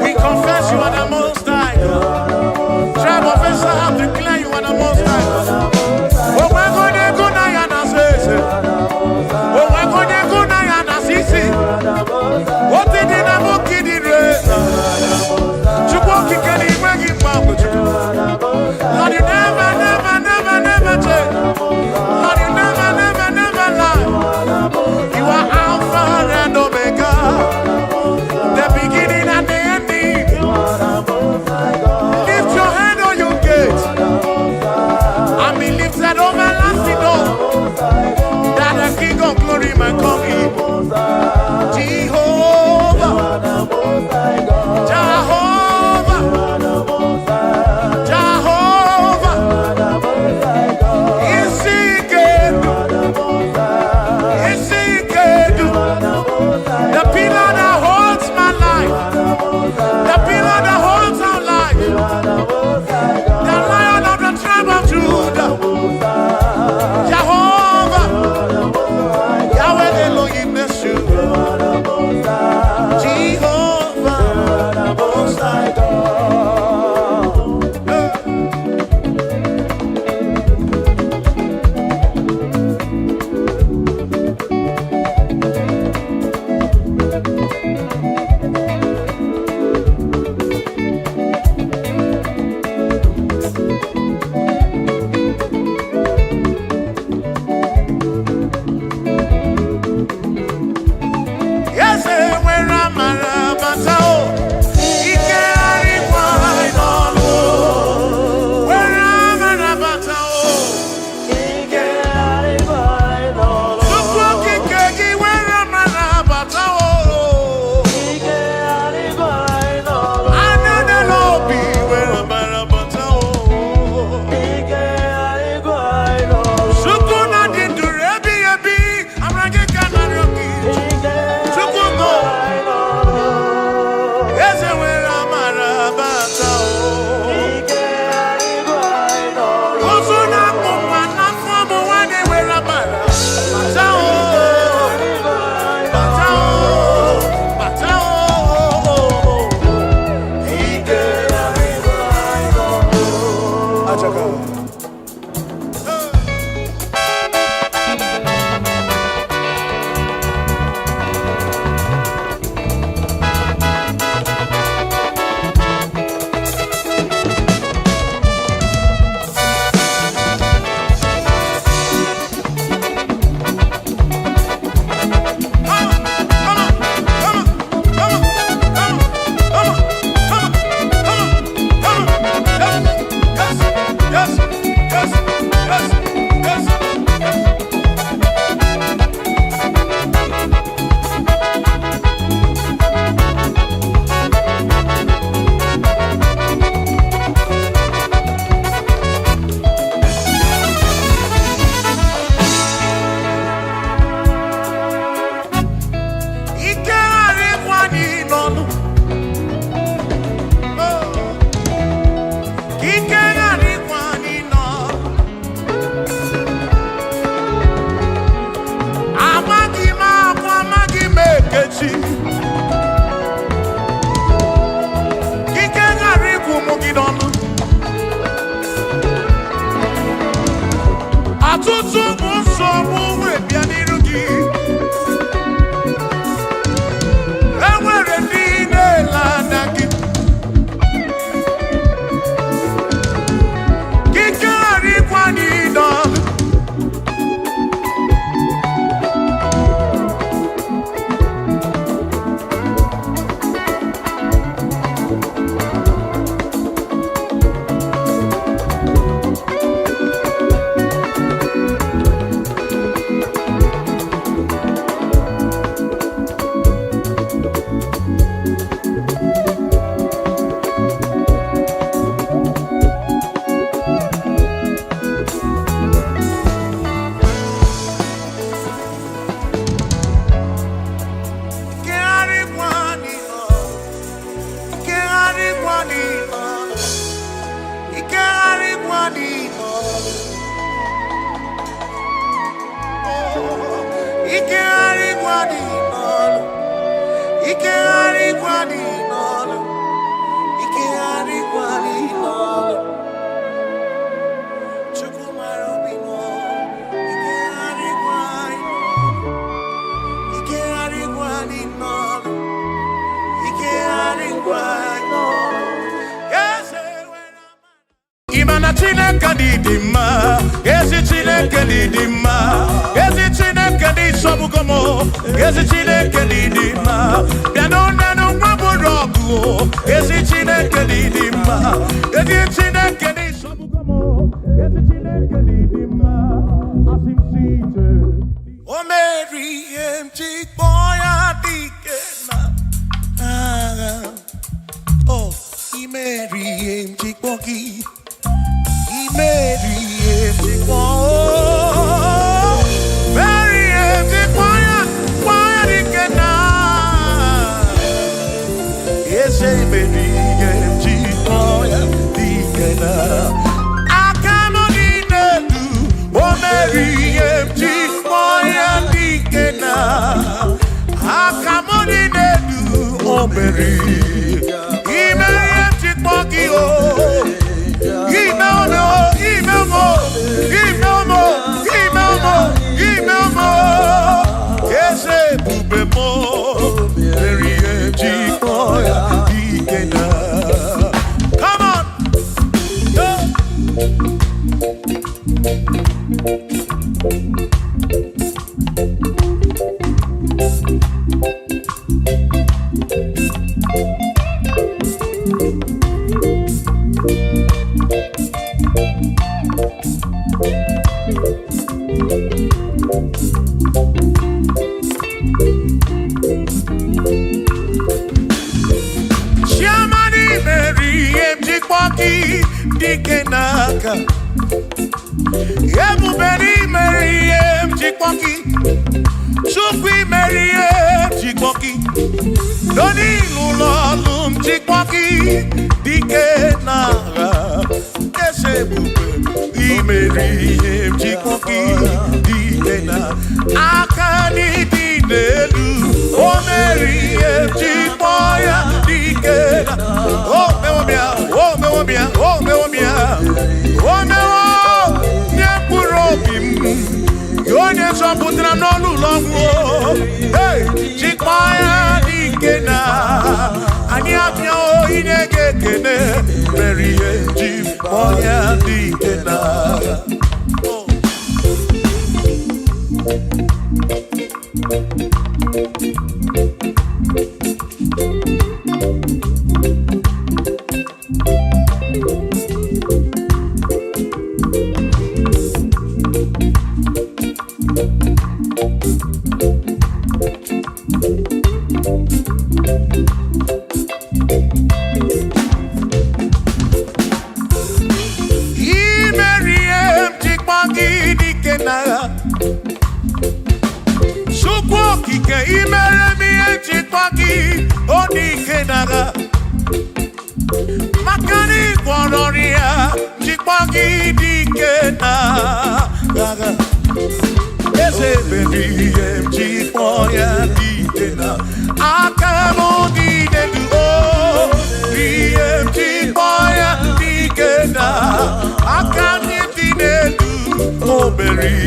[SPEAKER 1] We confess you are the most high God. Tribe of Israel declare you are the most high God. Oh, we're going to go now and say, oh, we're going to go now and see. What did you never get in race? You walk in can you bring him back with you? Lord, you never change. Lord, you never lie. You are Alpha and Omega, the beginning and the ending. Lift your hand on your gate and be lifted over lasting door, that the King of glory might come in. Jehovah, Jehovah, Jehovah, the pillar that holds my life, the pillar that holds our life, the Lion of the tribe of Judah, Jehovah, Yahweh Elohim Yeshua, Jehovah. Berry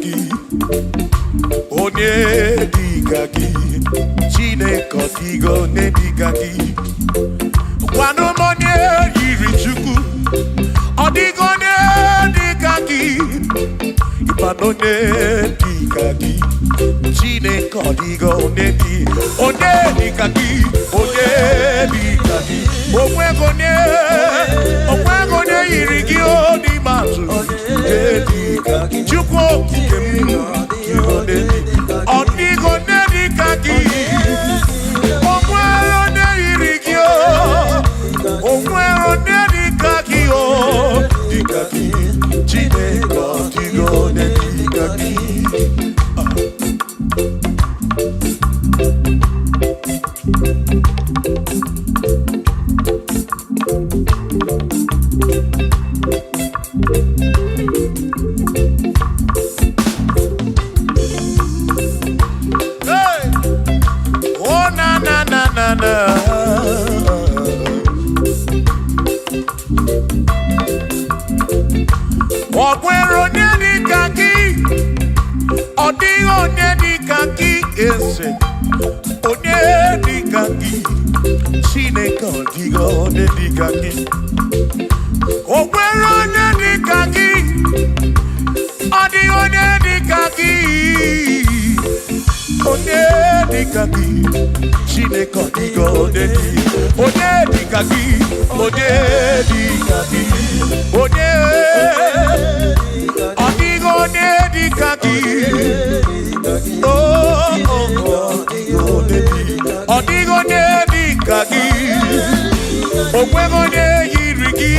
[SPEAKER 1] gị onye dịka gị Chineke ọdịgo onye dịka gị gwanụ m onye yiri Chukwu ọdịgo onye dịka gị ịmanụ onye dịka gị Chineke ọdịgo onye dịka gị onye dịka gị onwego onye yiri gị n'ime atụ Chukwu okike m ọdịgo onye dịka gị onwere onye yiri gị onwere onye dịka gị dịka gị Chineke ọdịgo onye dịka gị Chineke ọdịgo onye dịka gị onwere onye dịka gị ọdịgo onye dịka gị onye dịka gị Chineke ọdịgo onye dịka gị onye dịka gị onye ọdịgo onye dịka gị ọdịgo onye dịka gị onwego onye yiri gị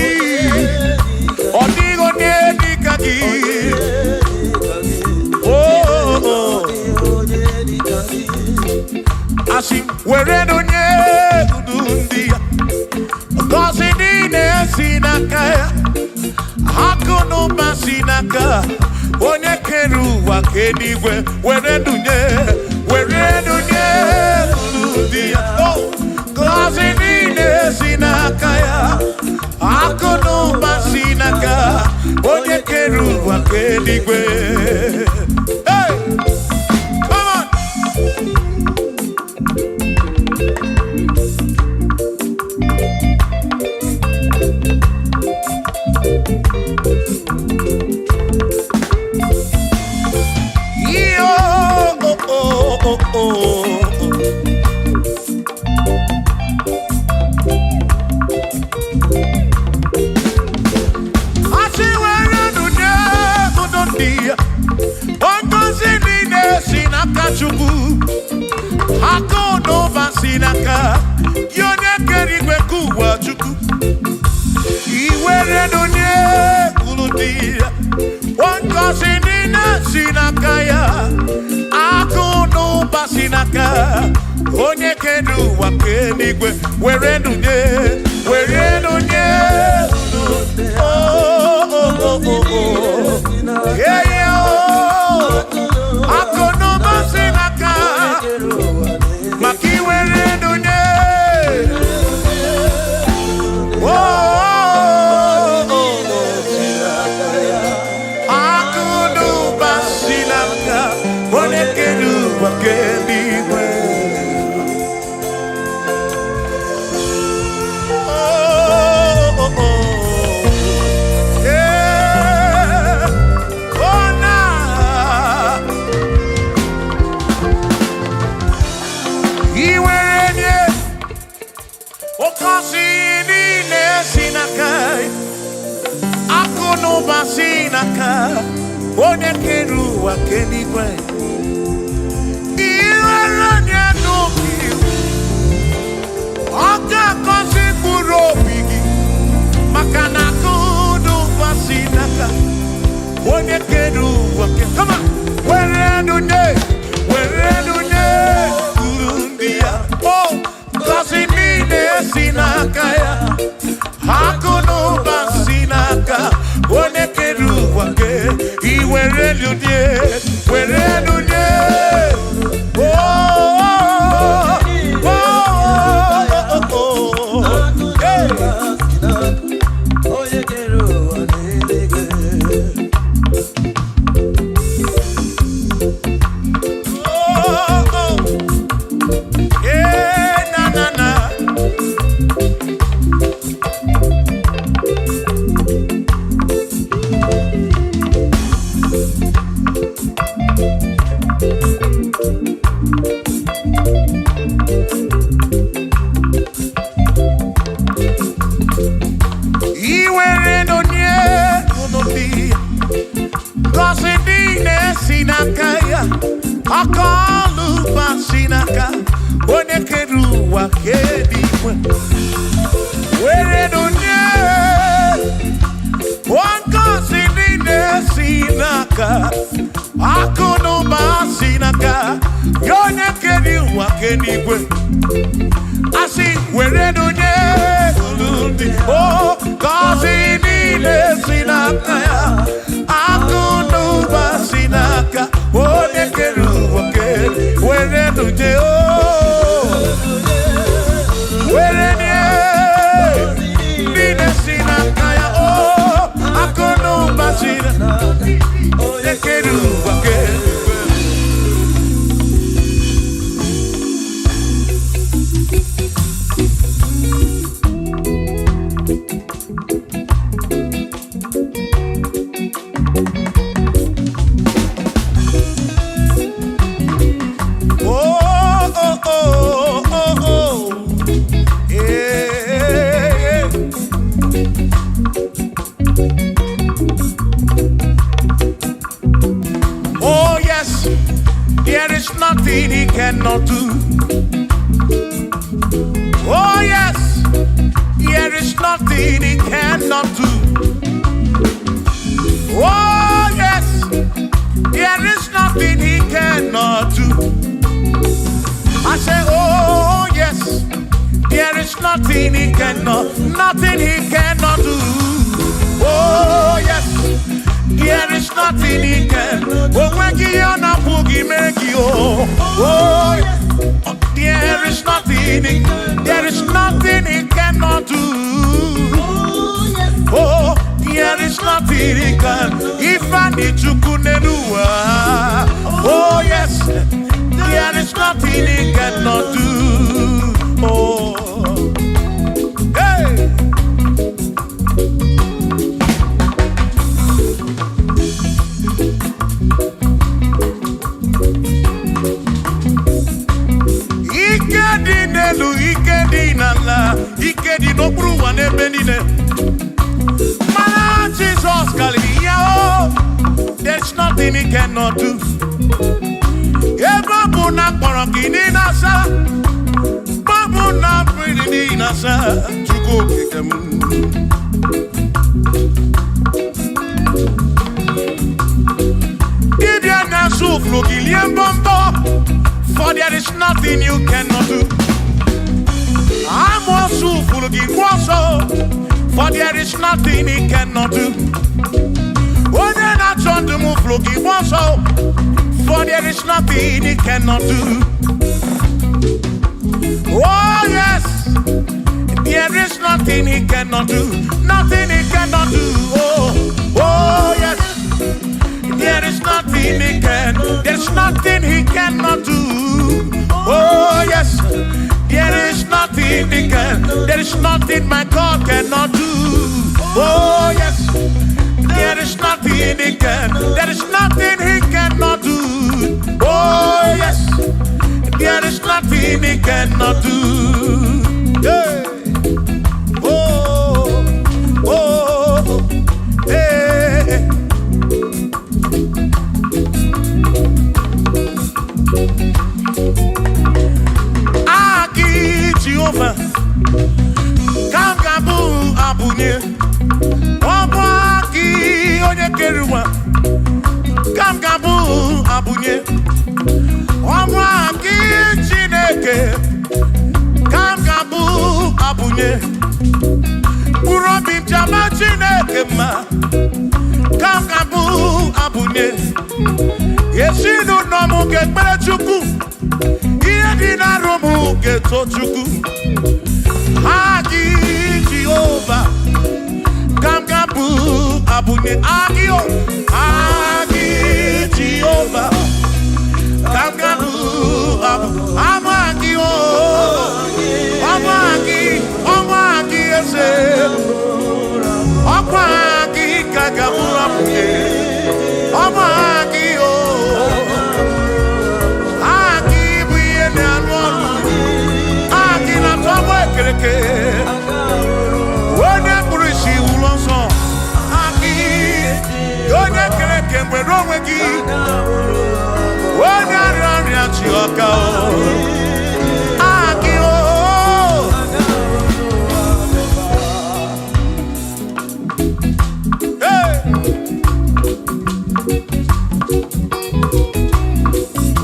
[SPEAKER 1] ọdịgo onye dịka gị asị were onye udu ndị ya ngọzi niile si n'aka ya akụ na ụba si n'aka onye kere ụwa ka eluigwe were dunye ndị ya ngọzi niile si n'aka ya akụ na ụba si n'aka onye kere ụwa ka eluigwe Chukwu akụ n'ụba si n'aka ya onye kere igwe ka ụwa Chukwu iwere n'onye kwuru dị ya ngọzi niile si n'aka ya akụ n'ụba si n'aka onye kere ụwa ka eluigwe were n'onye onye kere ụwa ka eluigwe iwere onye n'obi ọ ga-akọzi mkpụrụ obi gị maka na akụ n'ụba si n'aka onye kere ụwa kama were nune uru ndị ya ngọzi niile si n'aka ya akụ n'ụba si n'aka onye kere ụwa ke iwere nune Akalu basinaka one keru wakedi where dunye wanka sinine sinaka akunu basinaka yone keru wakedi asi where dunye oh kasinine sinaka akunu basinaka one keru wakedi where dunye where he cannot do. Oh yes, there is nothing he cannot do. Oh yes, there is nothing he cannot do. I say, oh yes, there is nothing he cannot do. Oh yes, there is nothing he can. Oh, when you are not boogie, make you. Oh, there is nothing he cannot do. Oh, there is nothing he can. If I need to kunenua. Oh yes, there is nothing he cannot do. Oh, hey. Ikedi no bruwa ne benine. Man, Jesus Galileo, there's nothing he cannot do. Babu na korokini nasa, babu na pretty nasa, chuko kikemu. Ibya na suflo giliem bombo, for there is nothing you cannot do. I'm also full of for there is nothing he cannot do. When they're not trying to move, for there is nothing he cannot do. Oh yes, there is nothing he cannot do. Nothing he cannot do. Oh yes, there is nothing he can. There's nothing he cannot do. Oh yes. There is nothing he can. There is nothing my God cannot do. Oh yes. There is nothing he can. There is nothing he cannot do. Oh yes. There is nothing he cannot do. Hey. Oh. Oh. Hey. Jehovah, Kangabu Abunye, Obaki Onyekeruwa, Kangabu Abunye, Obaki Chineke, Kangabu Abunye, Urobi Jama Chineke ma, Kangabu Abunye, Yesinu Nomu Gekbele Chukwu. Dina romu geto chuku Agi Jehovah Kamgabu Abunye Agio Agi Jehovah Kamgabu Amagio Amagi ese Amagi Kagabu Abunye Amagio When I push you along, I give you the wrong again. When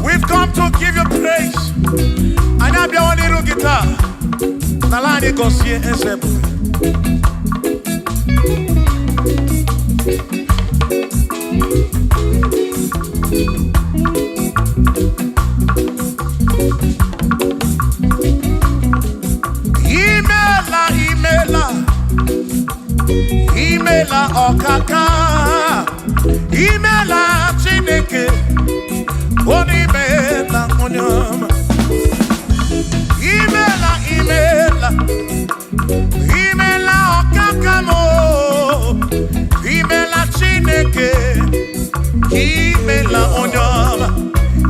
[SPEAKER 1] We've come to give you praise. And I be one little guitar. Na line go see ensemble. Imela okaka, imela chineke, onimela onyama. Imela okaka mo, imela chineke, imela onyama.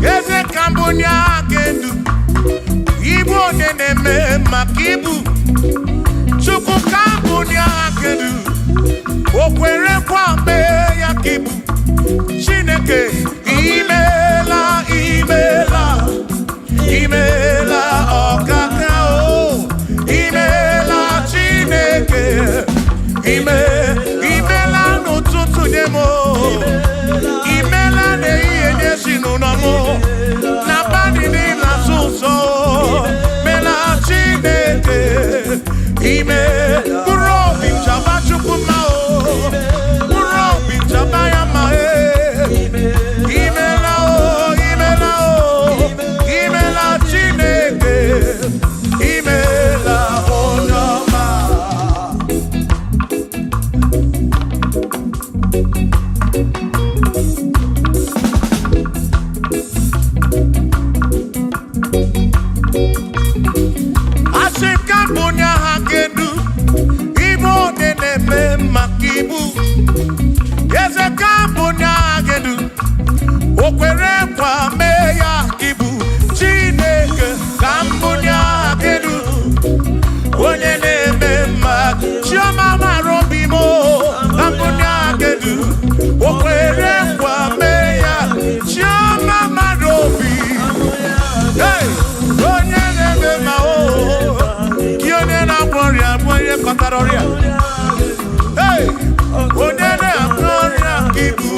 [SPEAKER 1] Eze kambunya gendu, ibu neneme makibu, chuku kambunya gendu. Okwere kwame ya kibu Chineke imela okaka o imela Chineke imela n'ụtụtụ nyemo imela n'ihe n'ezinụlọ m n'abalị niile asụsụ mela Chineke mkpụrụ obi chaba Chukwu mma o mkpụrụ obi chaba ya mma imela Chineke imela onye ọma. Asị ka mbụ nye ha kedu ibu na-eme maka ibu eze ka mbụ nye ha kedu o kwere kwa mee ya ibu Chineke ka mbụ nye ha kedu onye na-eme maka chioma mara obi m ka mbụ nye ha kedu o kwere kwa mee ya chioma mara obi onye na-eme ma gị onye na-agwọ ọrịa bụ onye kọtara ọrịa onye na-agwọ ọrịa ka ibu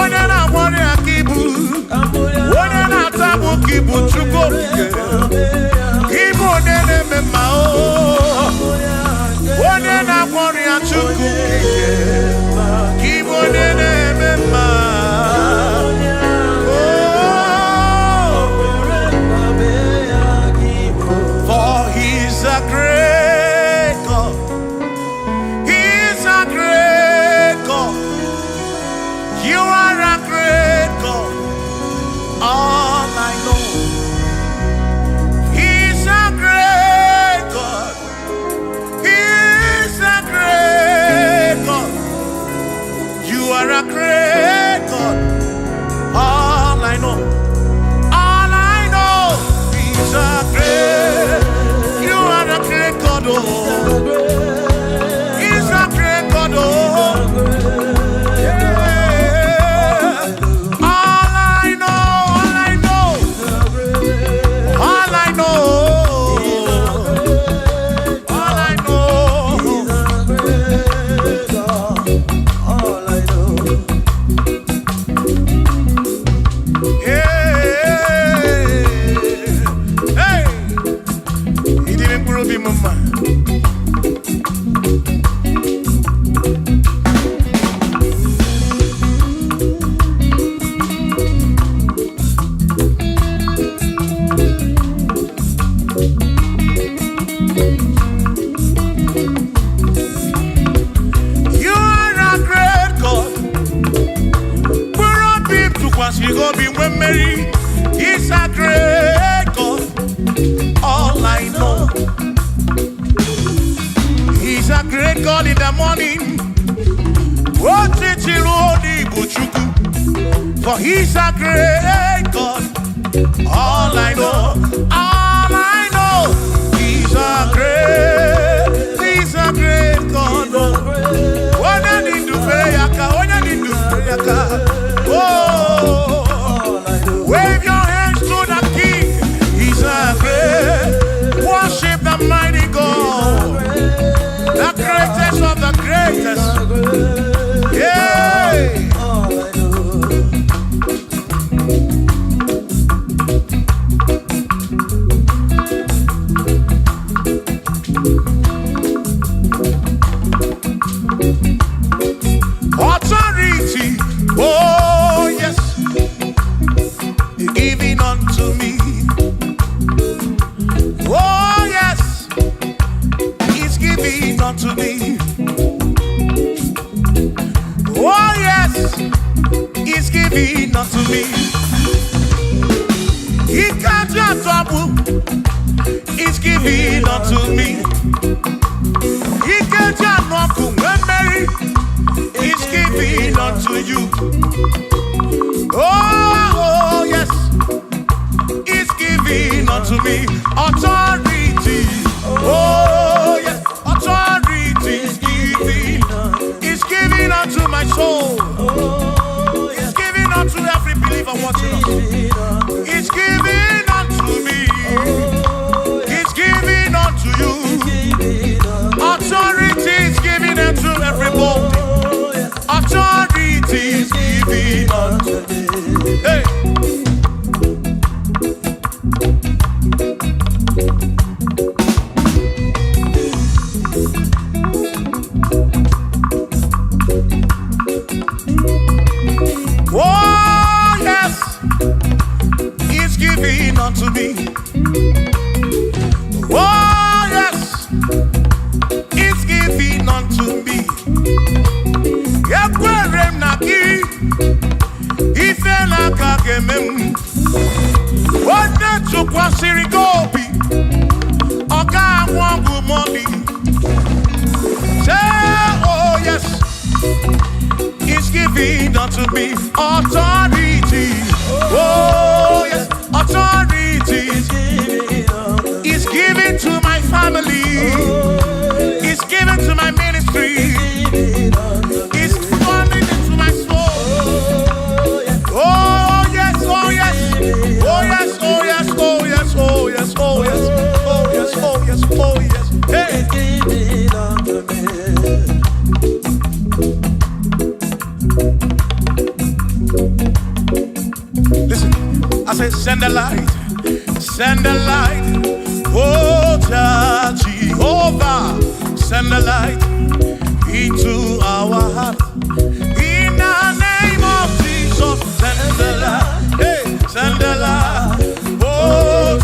[SPEAKER 1] onye na-agwọ ọrịa ka ibu onye na-atabụ ka ibu Chukwu okike ibu onye na-eme mma onye na-agwọ ọrịa Chukwu okike ibu onye na-eme mma for he's a great God. He's a great God. You are a great God, all I know. He's a great God. He's a great God. You are a great God, all I know. All I know. He's a great. You are a great be mama. You are a great God. We're all people to once you go be when Mary. He's a great God. All I know, He's a great God in the morning. For He's a great God. All I know, He's a great God. When I need to pray, oh, wave your hands to the King. He's a great. Worship the mighty God, the greatest of the greatest. Yeah. Authority, oh yes, giving unto me. Oh yes, He's giving unto me. Oh yes, He's giving unto me. He can't just trouble. He's giving unto me. He can't just knock when Mary. He's giving unto you. Oh yes, He's giving unto me. Authority. Oh yes, authority is giving. He's giving unto my soul. He's giving unto every believer watching us. He's giving unto me. He's giving unto you. Authority is giving unto everybody. Authority is giving unto me. Hey. Oh yes, He's giving unto me. Oh yes, He's giving unto me. Yakwere naki, ife na kakemem. Ode chukwa sirigobi, oka wangu money. Say oh yes, He's giving unto me authority. Oh yes, authority. He's giving to my family. He's giving to my ministry. He's falling into my soul. Oh yes, oh yes, oh yes, oh yes, oh yes, oh yes, oh yes, oh yes, oh yes, oh yes. Hey. Listen, I say send the light, send the light. Oh Jehovah, send the light into our heart. In the name of Jesus, send the light. Hey, send the light. Oh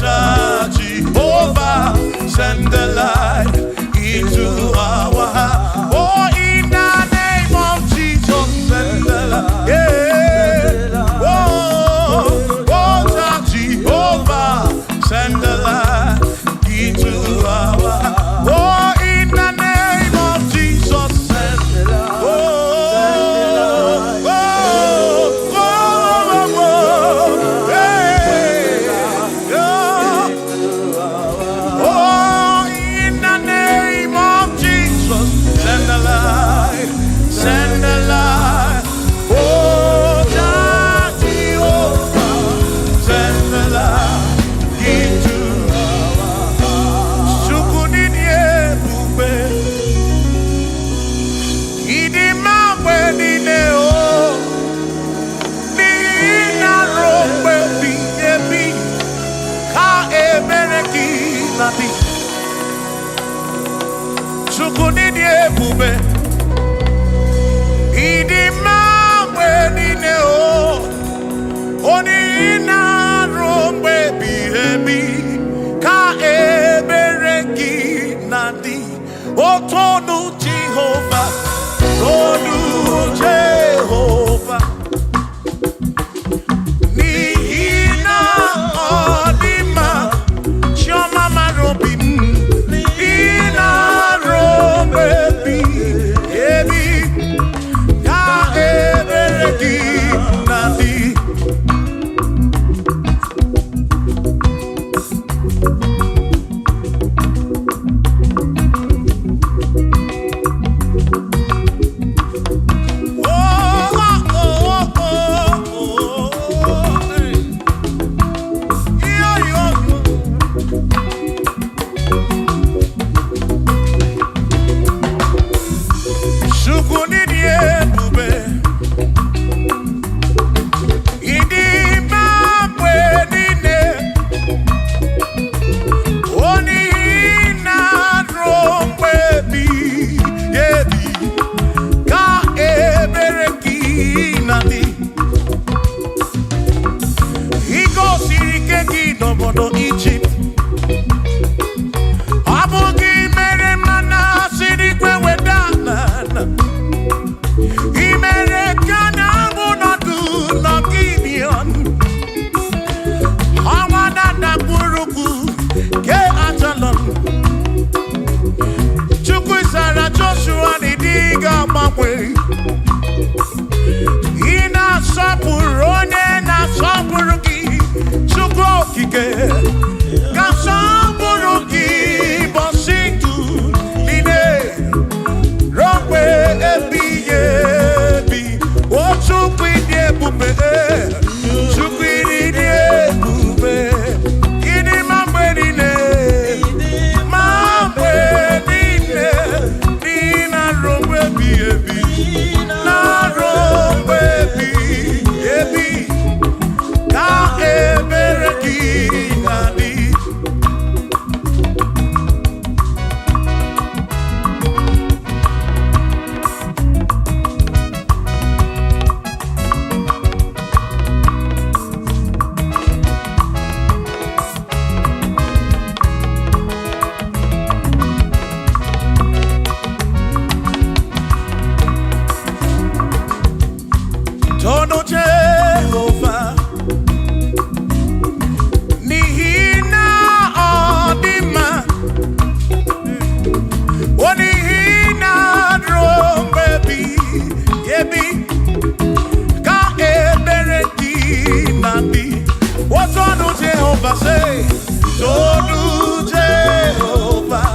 [SPEAKER 1] Jehovah, send the light into our heart. Oh, in the name of Jesus, send the light. Yeah. Send the light into our heart. Oh, in the name of Jesus, send the light. Oh, oh, oh, oh, oh, hey, oh, Chukunini ebube. Idi mamwe nine o. Oni ina rombe bihebi. Ka ebereki nandi. Otonu Jehovah. Tonu Jehovah. Nihina odima. Shoma marobin. Nihina rombebi. Ebi. Ka ebereki nandi. Egypt. Abugi mere mana siri kwe wedana. Imere kana bunodu no Gideon. Awana na buruku ke atalon. Chukwu Sara Joshua ni diga mamwe. Ina sapurone na sapuruki. Chukwu okike. Kasaburuki bositu line rompe ebi ochukwidi ebube chukwidi ebube ini mambe nine nina rompe ebi na rompe ebi ka ebereki nadi. Tono Jehovah, Nihina odima, Onihina drombebi, yebi, ka ebereki nandi. What Tono Jehovah say? Tono Jehovah,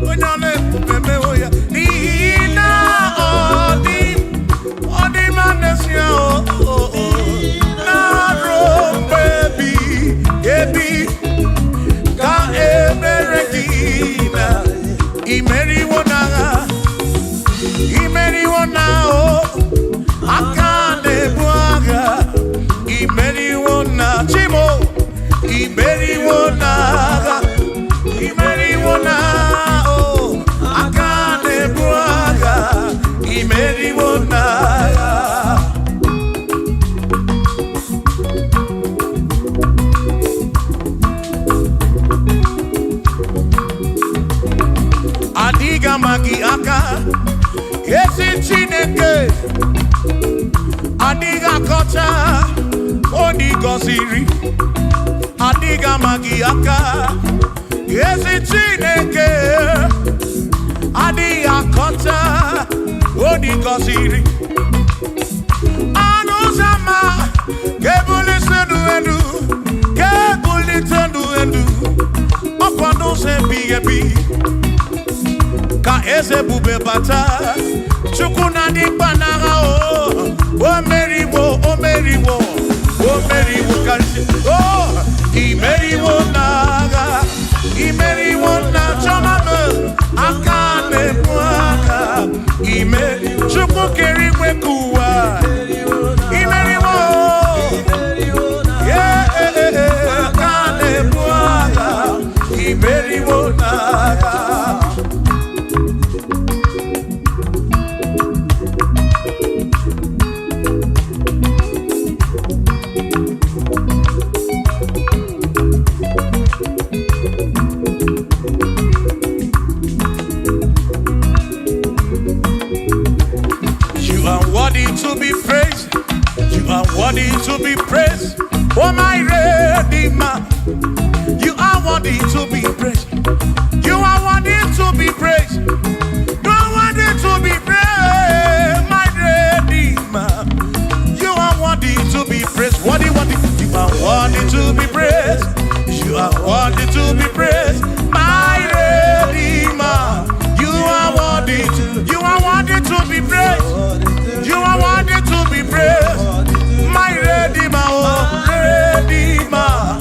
[SPEAKER 1] Onale pupeme oya, Nihina odima nesia na rombebi ebi ka eberekina imeri wona o akane buaga imeri wona chimo imeri wona o akane buaga imeri wona. Adiga magi aka esi Chineke adiga kocha oni goziri adiga magi aka esi Chineke adiga kocha oni goziri anuzama kebuli tendu endu opano se biyebi ka eze bube bata chukuna di panaga o meriwo kansi imeriwo na chomame akane mwaka chukwu kerigwe kuwa imeriwo akane mwaka imeriwo na worthy to be praised. Oh my Redeemer, you are worthy to be praised. You are worthy to be praised. You are worthy to be praised, my Redeemer. You are worthy to be praised. Worthy, worthy. You are worthy to be praised. You are worthy to be praised, my Redeemer. You are worthy to. You are worthy to be praised. You are worthy to be praised, my Redeemer, oh Redeemer.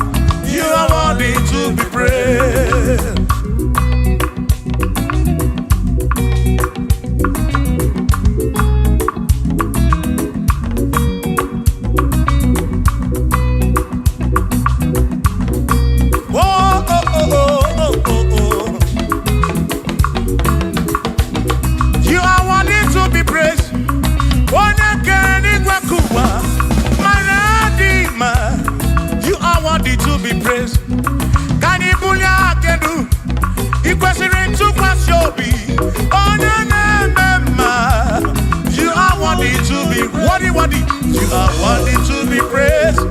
[SPEAKER 1] You are worthy to be praised. Oh, oh, oh, oh, oh, oh, oh. You are worthy to be praised. My Redeemer, you are worthy to be praised. Can you pull your canoe? Equation to pass your be. Oh, you are worthy to be worthy. You are worthy to be praised.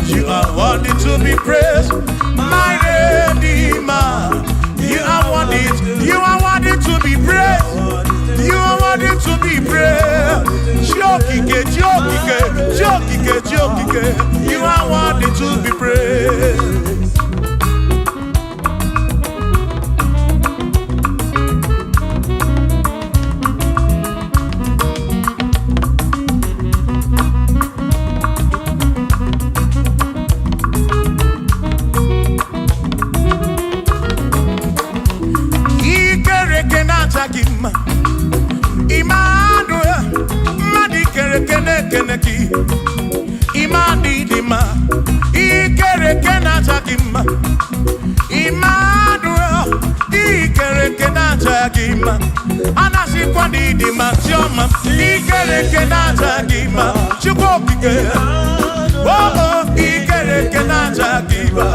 [SPEAKER 1] You are worthy to be praised. My Redeemer, you are worthy. You are worthy to be praised. You are worthy to be praised. Jokike. You are worthy to be praised. Imadidima, Ikerekenatagima, Immanuel, Ikerekenatagima, Anasiquadidima, Tioma, Ikerekenatagima, Chukokike, oh, Ikerekenatagima,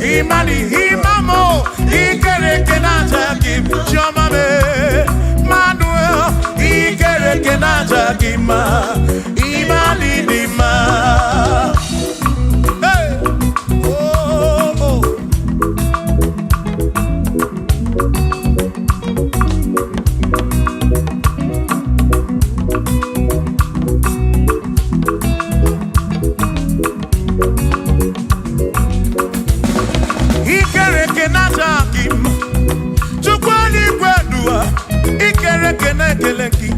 [SPEAKER 1] Imani, Imamo, Ikerekenatagima, Tioma, Manuel, Ikerekenatagima, Imadidima. Hey. Oh, oh. Ikerekenatagima, Chukwani Kwadua, Ikerekenekeleki.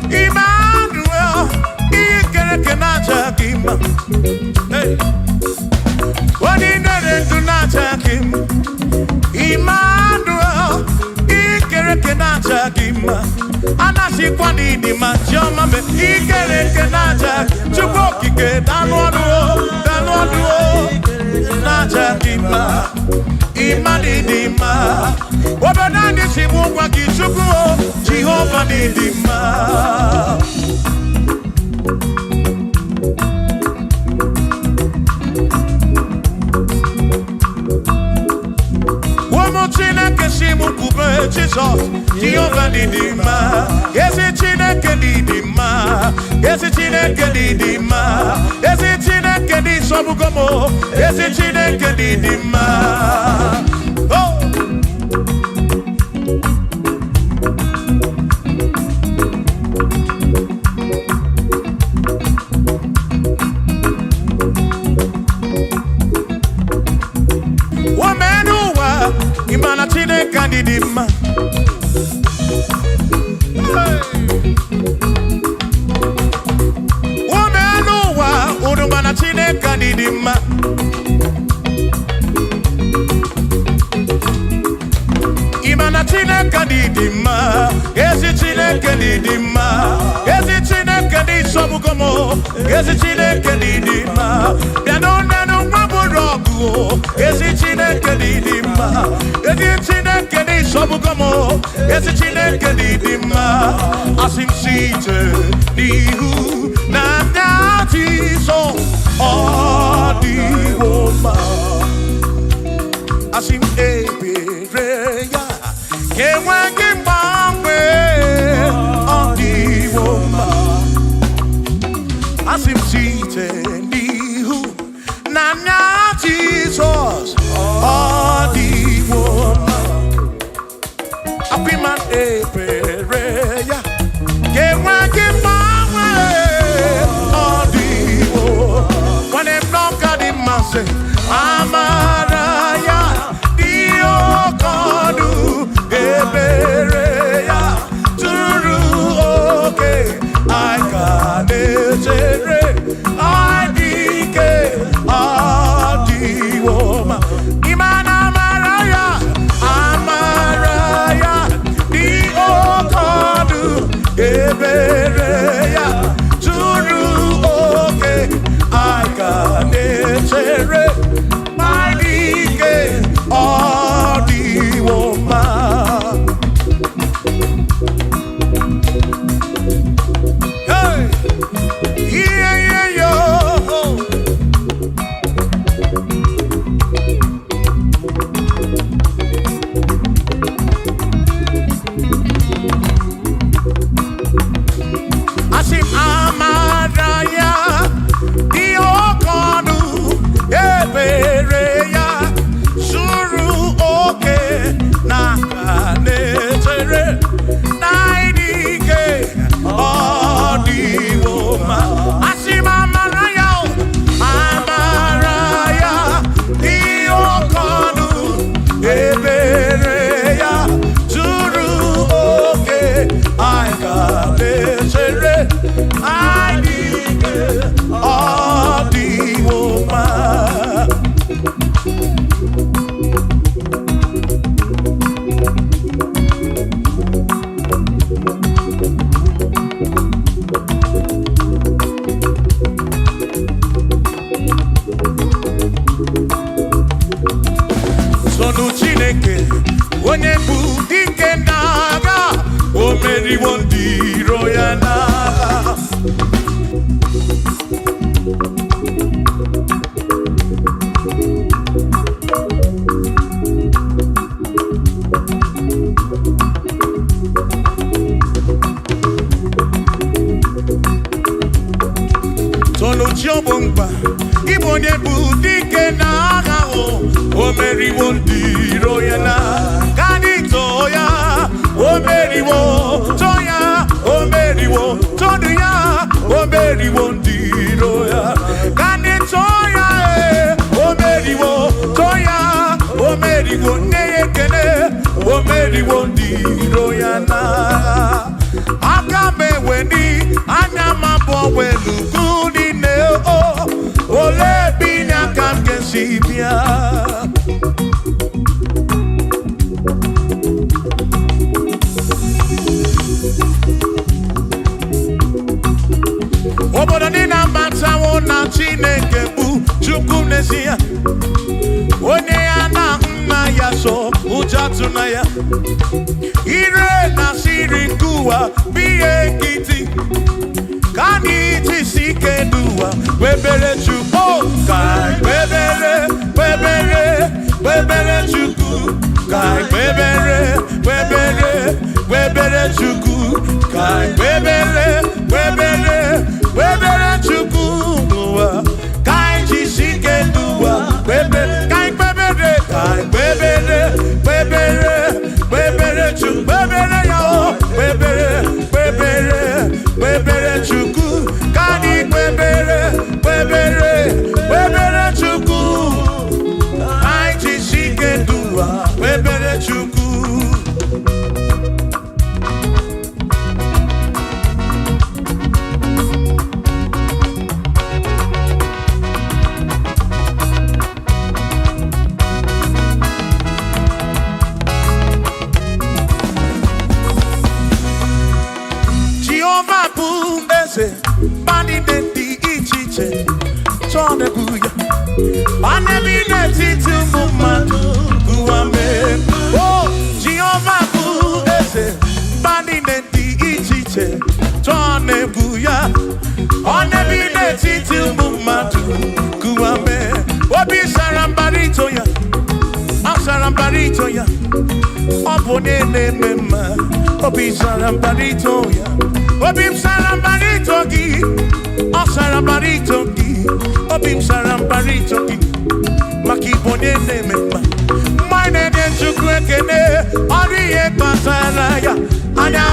[SPEAKER 1] Emmanuel, Ikerekenatagima. Hey, what in the do not attack him? Emmanuel, Ikerekenatagima. Anasiquadidima, Tioma, Ikerekenatagima. Chukokike, Danoduo, Natagima. Imadidima. Obanani Simukwa Kishukuo, Jehovah Didima. Womochina Kesimukuba, Jesus, Jehovah Didima. Yes, it's in a Kedidima. Yes, it's in a Kedidima. Yes, it's in a Kedisobugomo. Yes, it's in a Kedidima. Oh. Imana chine kandidima. Womenuwa udumana chine kandidima. Imana chine kandidima. Esi chine kandidima. Esi chine kandisobugomo. Esi chine kandidima. Bianonanu maburogu. Esi chine kandidima. Esi chine kandisobugomo. Esi chine kandidima. Asim site nihu na dati so odi woma. Asim ebereya. Kewa kimbangwe. Jesus, all the woman. Happy man, prayer. Get one, get my way. All the woman. When them not got him, I say, Amaraya, Dio Kodu, Ebereya, Turu, okay, I got it, I dike, Adi woman, Imana Amaraya, Amaraya, Dio Kodu, Ebereya, Turu, okay, I got it, all the woman. Hey, yeah, yo. Asim Amadaya, the Okonu, Ebereya. Onye bụ dike n'agha, o meriwo ndị iro ya n'agha. Toluchi Obongba, ịbụ onye bụ dike n'agha, o meriwo ndị iro ya n'agha. Toya, o meriwo, toya, o meriwo, toya, o meriwo ndiro ya. Kani toya, o meriwo, toya, o meriwo neyekene, o meriwo ndiro ya na. Akame weni, anyama bo welu kudi ne o, ole binya kanke sibia. Obodo dị na matawo na Chineke bụ Chukwu n'ezie. Onye ya na nna ya so ụjọ atụna ya. Ire na siri nke ụwa bụ ihe nkịtị. Ka anyị jisi ike n'ụwa kpebere Chukwu. Ka anyị kpebere Chukwu. Ka anyị kpebere Chukwu. Ka anyị kpebere Chukwu n'ụwa. Ka anyị jisi ike n'ụwa kpebere. Ka anyị kpebere Chukwu. Kpebere ya o. Kpebere Chukwu. Ka anyị kpebere Chukwu. Anyị jisi ike n'ụwa kpebere Chukwu. Bani denti ichiche, chone buya. Bani bineti tumumadu kuame. Oh, Jehovah bu ese. Bani denti ichiche, chone buya. Bani bineti tumumadu kuame. Obi sarambarito ya, sarambarito ya. Obone ne mema, obi sarambarito ya. Obim sarambarito gi, o sarambarito gi, obim sarambarito gi. ya anya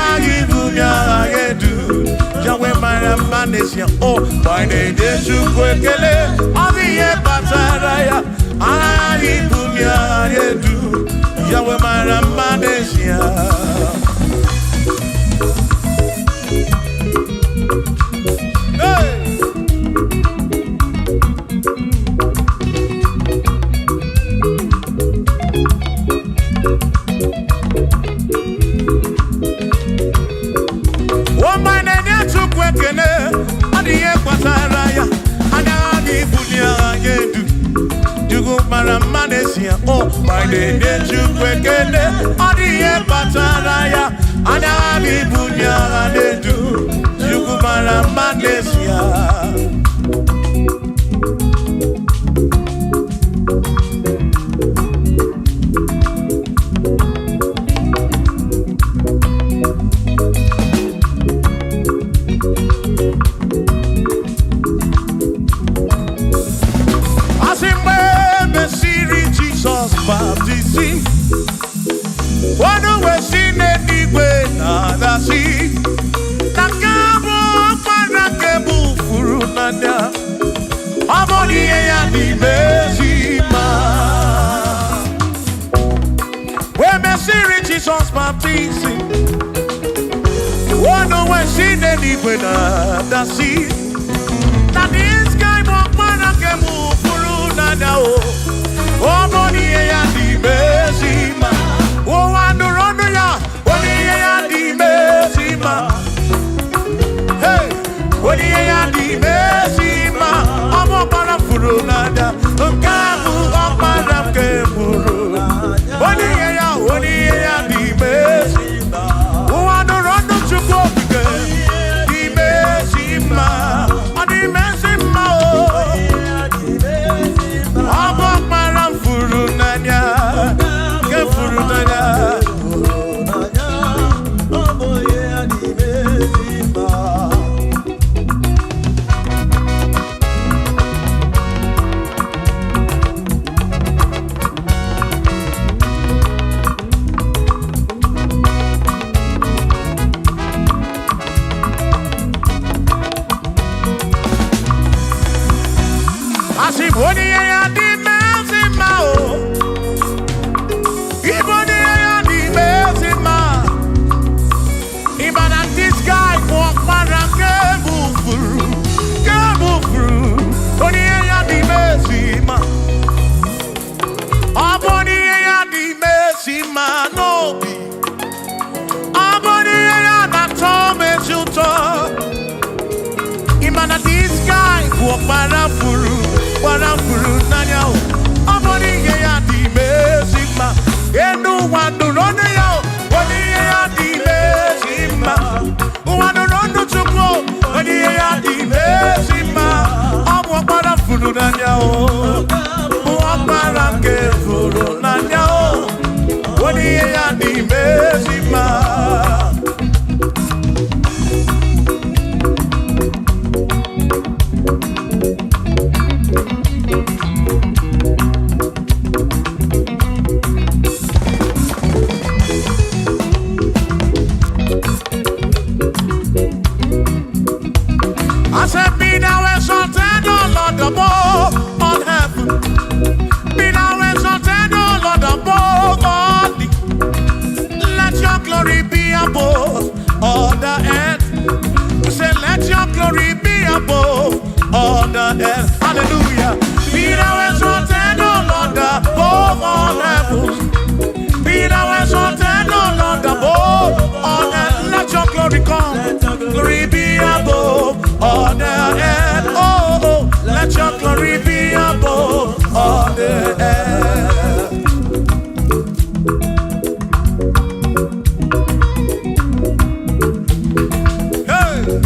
[SPEAKER 1] ibu ya yedu Jawe mara manesia oh by the Jesu kwekele Aviye batara ya anya ibu ya yedu Jawe mara manesia oh by the day you kwekele odiye pataraya ana bibunya anedu yugumara manesia Jesus baptizing. One when she did it with the sea. That this guy walk man and can move through now. Oh, Monie and the Messima. Oh, and the run ya. Monie and the Messima. Hey, Monie and the Messima. I'm up on a furu nada. Kamu up on a kemuru. Monie and the Messima. Oh, and the run to go again. The Messima. The Messima. I'm up on a furu nada. Kemuru nada. Warafuru nanyao Amoni ya di mesima Enu wandu rone yao Wani ya di mesima Wandu rondo chukwo Wani ya di mesima Amu warafuru nanyao Waparake furu nanyao Wani ya di mesima Hallelujah. Be thou exalted, O Lord, above all heavens. Be thou exalted, O Lord, above all earth. Let your glory come. Glory be above all the earth. Oh, oh, let your glory be above all the earth. Hey.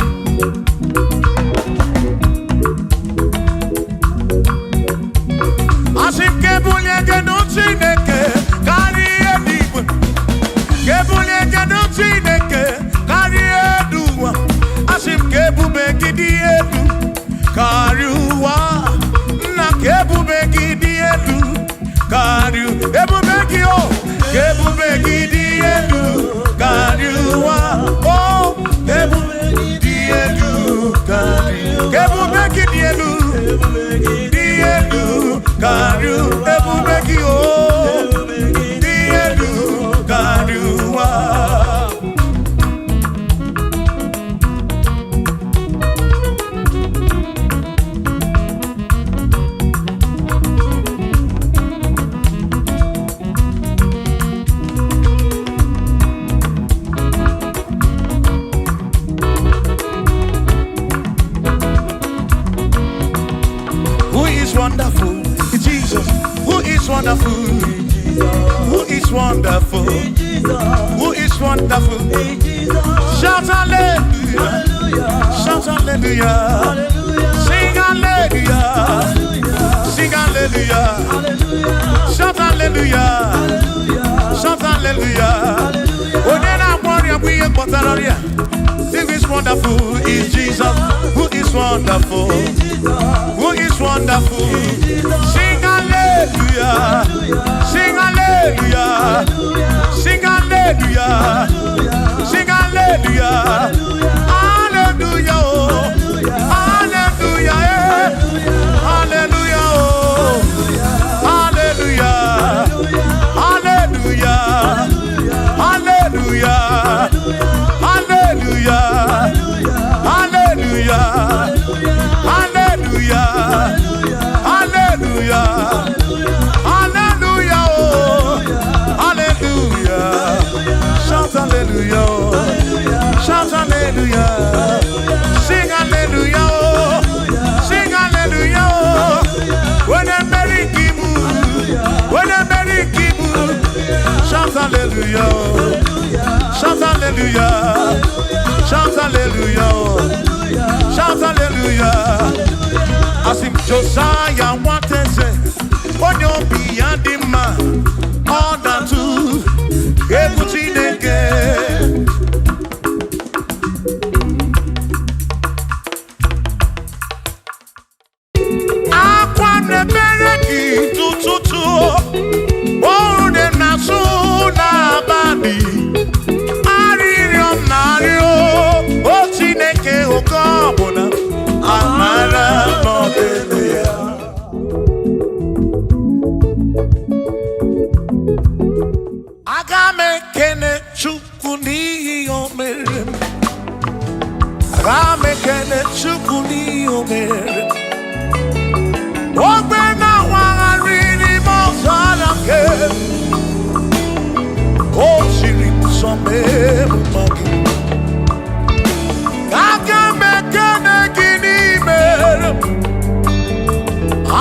[SPEAKER 1] wonderful? Jesus. Who is wonderful? Who is wonderful? Who is wonderful? Shout hallelujah! Shout hallelujah! Sing hallelujah! Sing hallelujah! Shout hallelujah! Shout hallelujah! Who is wonderful is Jesus. Who is wonderful? Who is wonderful? Sing hallelujah! Sing hallelujah! Sing hallelujah! Sing hallelujah! Hallelujah! Hallelujah! Hallelujah! Hallelujah! Hallelujah! Hallelujah! Hallelujah! Hallelujah! Hallelujah! Hallelujah! Hallelujah! Hallelujah! Shout hallelujah! Shout hallelujah! Sing hallelujah! Sing hallelujah! When I'm very kibu, when I'm very kibu, shout hallelujah! Shout hallelujah! Shout hallelujah! Shout hallelujah! As if Josiah wanted to say, on your beyond the man, all that too, everything again. Aquane bereki tututu, oh de nasuna badi. Agame kene chukuni omere. Agame kene chukuni omere. Ogbe na wangari mozalake. O shiri musome mumagi. Agame kene gini mere.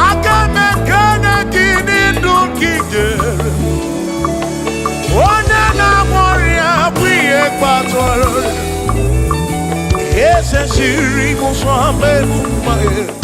[SPEAKER 1] Agame kene gini dukijere. One na moria bwiye patoro. Ese shiri musome mumagi.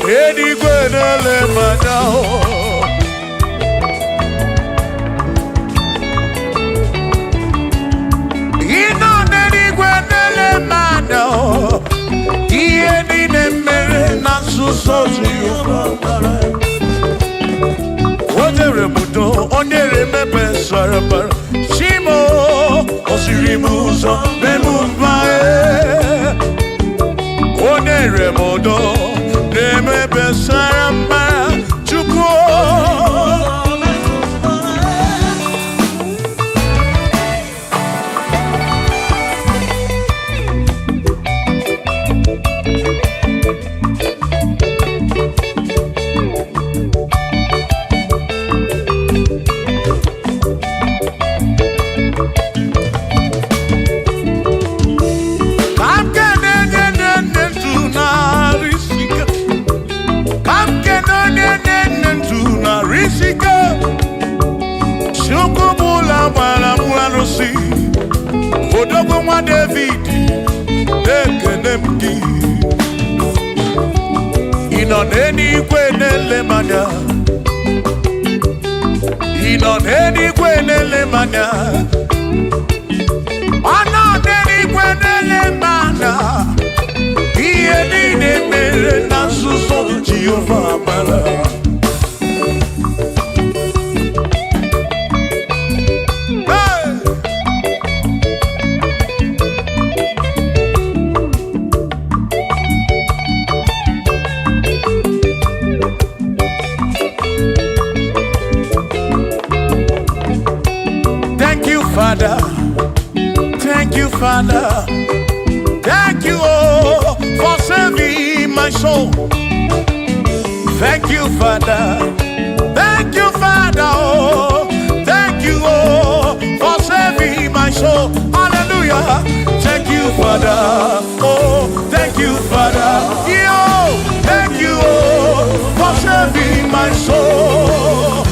[SPEAKER 1] Enigwe nele manao. Ino enigwe nele manao. Iye ni nemere na susoji yobara. Odere mudo, onere mepe sarabara. Shimo, osirimuzo, bemubae. Onere mudo, nemepe sarabara. Chuko. Odogoma David, Ekenemdi. Inoneni kwenele manya. Inoneni kwenele manya. Anoneni kwenele manya. Iye nine mere na suso Jehovah mala. Father, thank you, Father, thank you, oh, for saving my soul. Thank you, Father, oh, thank you, oh, for saving my soul. Hallelujah. Thank you, Father, oh, thank you, Father, yo, thank you, oh, for saving my soul.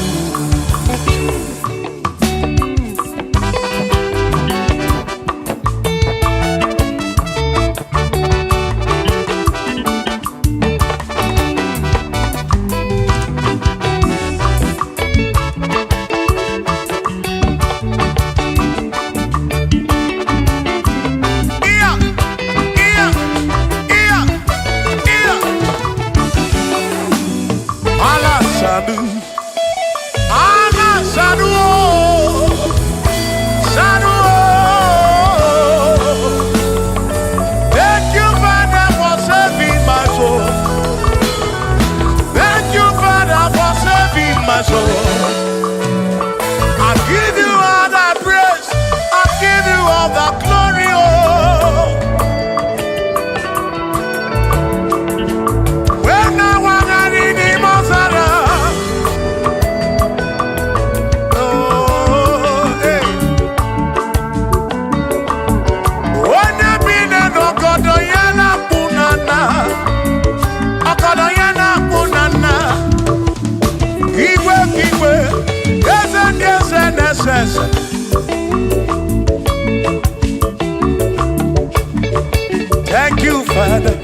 [SPEAKER 1] Thank you, Father.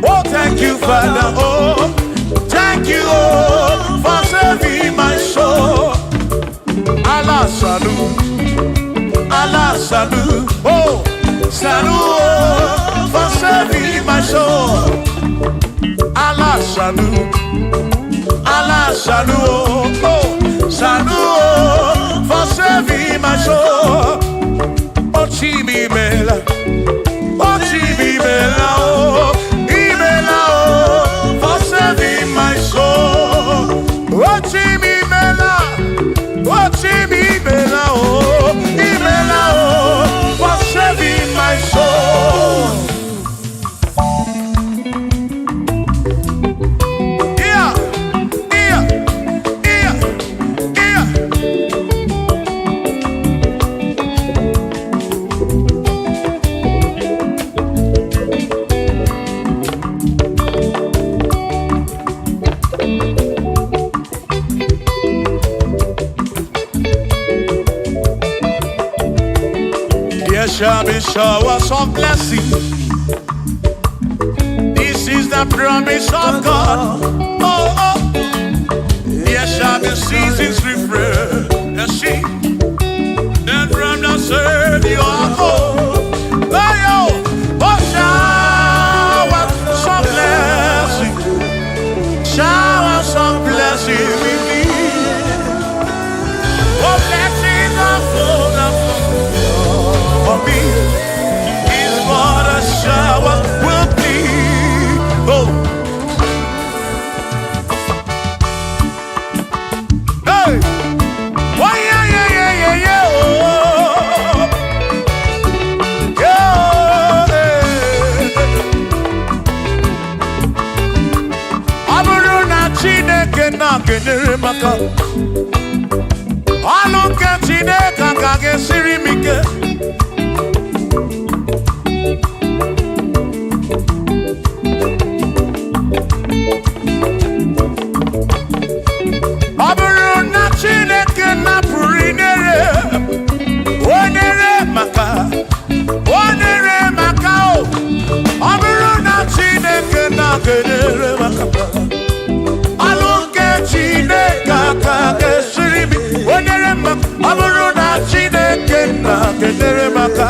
[SPEAKER 1] Oh, thank you, Father. Oh, thank you, oh, for saving my soul. Allah salut, oh, salut, oh, for saving my soul. Allah salut, oh, salut, oh, for saving my soul. Oh, Chimimela. Oh, Imela, oh, for saving my soul. Oh, Chimimela, oh, Imela, oh, for saving my soul. There shall be showers of blessing. This is the the promise of God. Oh, oh. There shall be seasons refresh. See, then from the sun you are home. Oh, shower some blessing. Shower some blessing with me. Oh, blessings are full for me. Is what a shower will be. Oh, hey, oh yeah, yeah, yeah, yeah, yeah. Oh, yeah. Aburuna Chineke na kenere maka. Aluke Chineke kage sirimike. Aburuna Chineke na purinere. Onere maka. Onere maka o. Aburuna Chineke na kenere maka. Aluke Chineke kage sirimi. Onere maka. Aburuna Chineke na kenere maka.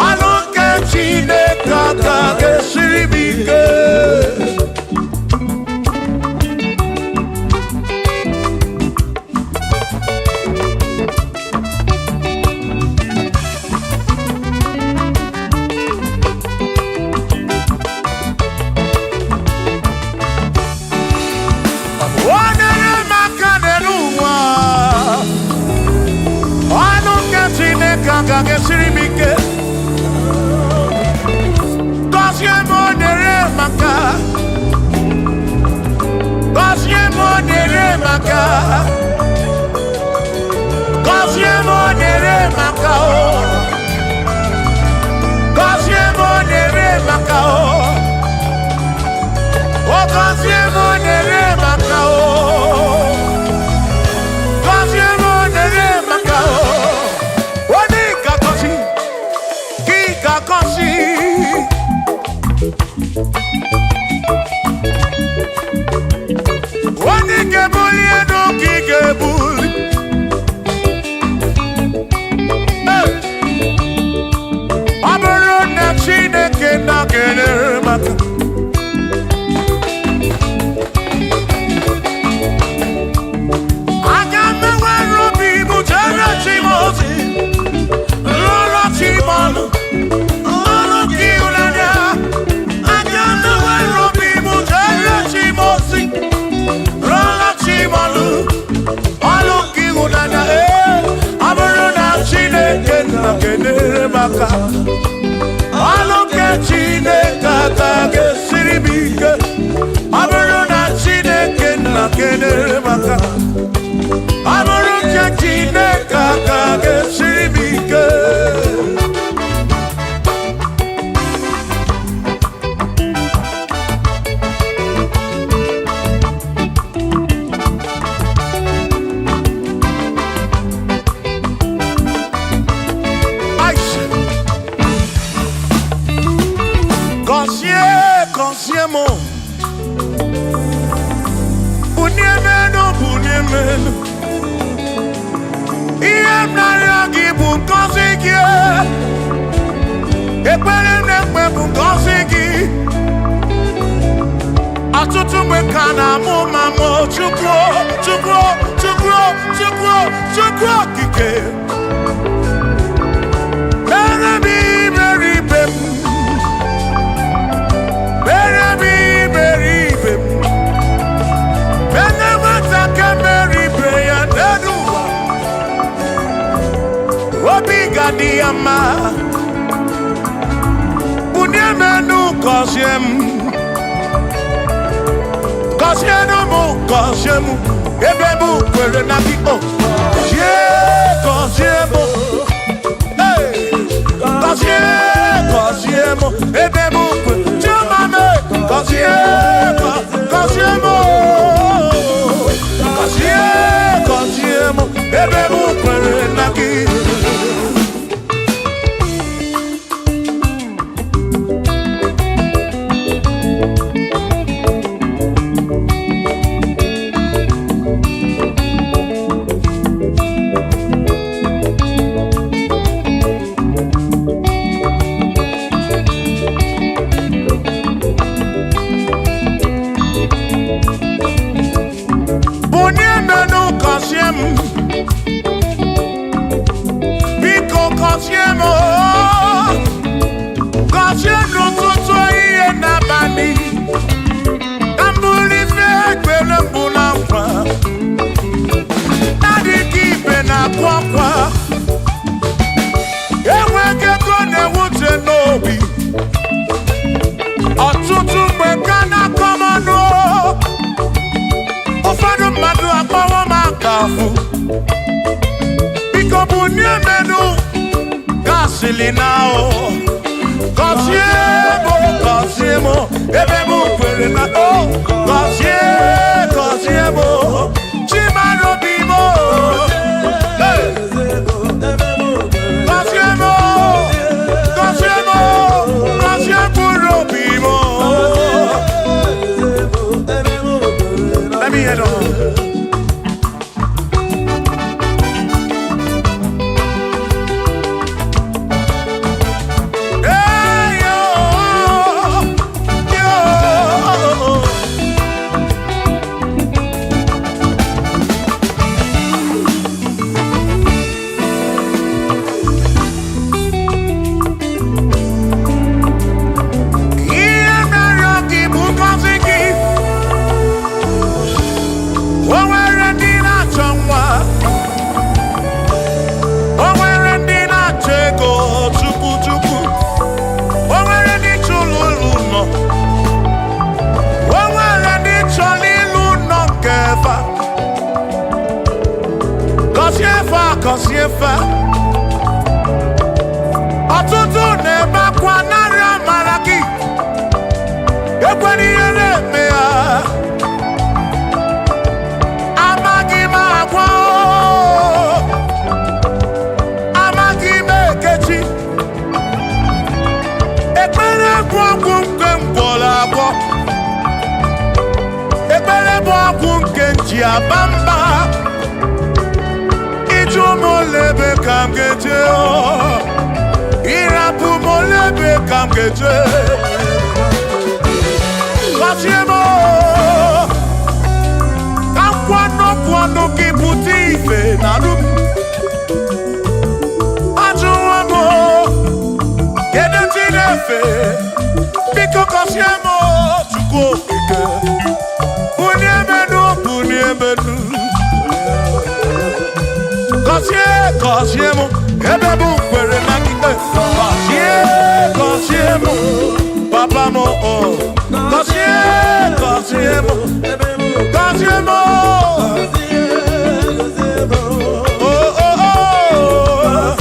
[SPEAKER 1] Aluke Chineke kage sirimi. Onere maka denuwa. Aluke Chineke kage sirimi. Cause monere maka. Cause monere maka. Cause monere maka. Cause monere maka. Oh, cause monere maka. Cause monere maka. Onika kosi. Kika kosi. Onikebuli eno kikebuli. Aburuna Chineke na kenere maka. Agamewe robi mujere chimosi. Lolo chimolu. Lolo kiulanya. Agamewe robi mujere chimosi. Lolo chimolu. Lolo kiulanya. Aburuna Chineke na kenere maka. Aluke Chineke kage siribike. Aburuna Chineke na kenere maka. Aluke Chineke kage siribike. Consiemo Uniemeno Uniemeno Iemnaragi Bunkosiki Ekpelemekwe Bunkosiki Atutu Mekana Mumamo Chukwo Chukwo Chukwo Chukwo Chukwo Kike Berebi Beribem Diama Uniemenu Kosiemu Kosiemu Ebebu Kwere Naki O Kosiemu Hey Kosiemu Ebebu Kwere Chumame Kosiemu Kosiemu Ebebu Kwere Naki now. Cosiemo, ebemu perena oh. Cosiemo, chimano bimo. Cosiemo bimo. Let me hear on. Kosiefa ọtụtụ na-ebe akwa narị amara gị ekwere ihe na-eme ya amaghị m agwa amaghị m ekechi ekpere bụ ọgwụ nke mgbọrọ agwọ ekpere bụ ọgwụ nke nji aba mba molebe kam geje irapu molebe kam geje Kosiemo kam kwano kiputi ife nalu ajuwamo kedu tinefe biko Kosiemo chuko ike uniemenu Kosiemo, ebebu kwere na kike. Kosiemo, papa mo oh. Kosiemo, oh oh oh.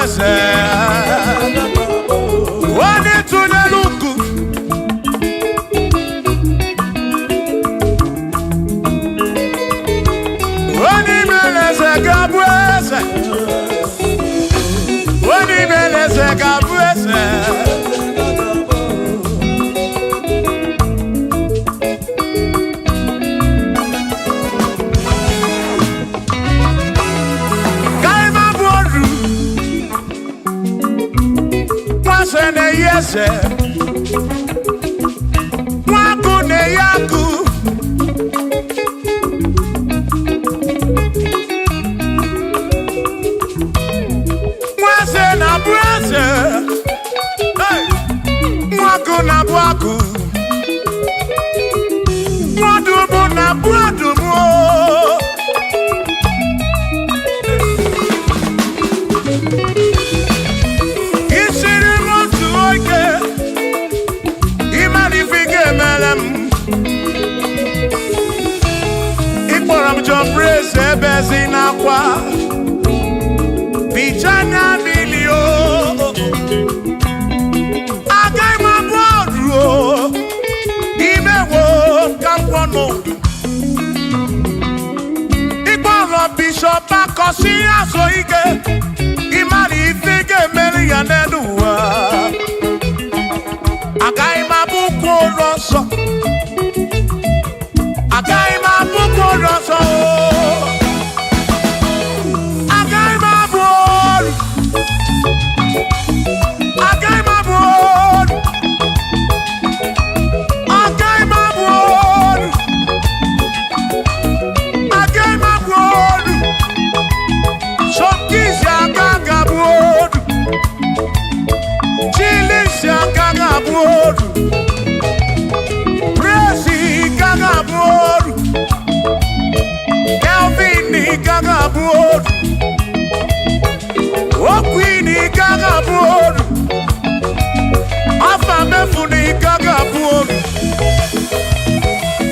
[SPEAKER 1] ese wani tuneluku wani meleze gabu ese wani meleze gabu ese ne yese waku ne yaku mwase na brase hey waku na bwaku wadumu na bwadumu Jombrese bezina kwa Bijana milio Agai mabodro Imewo kampono Igboro bishop akosi aso ike Imani ifige meli ya neduwa Agai mabuko roso Agai mabuko roso Agai mabur Agai mabur Agai mabur Agai mabur Shokisha kagabur Chilisha kagabur Presi kagabur Gagabur, oh Queenie Gagabur, Afamefuni Gagabur,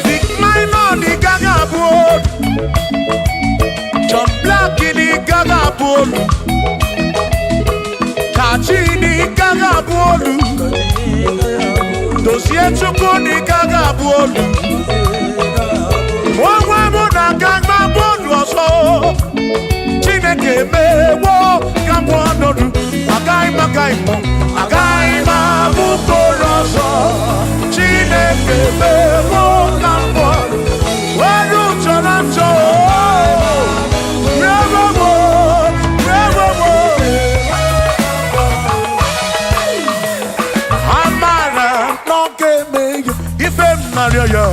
[SPEAKER 1] Big Minor Gagabur, John Blackini Gagabur, Kachini Gagabur, Dossier Chukuni Gagabur, Wamona Gagabur. Chineke mewo kamwonodu agaima bukoroso Chineke mewo kamwonodu Waru chorancho Rewowo Amara noke meyo Ife Maria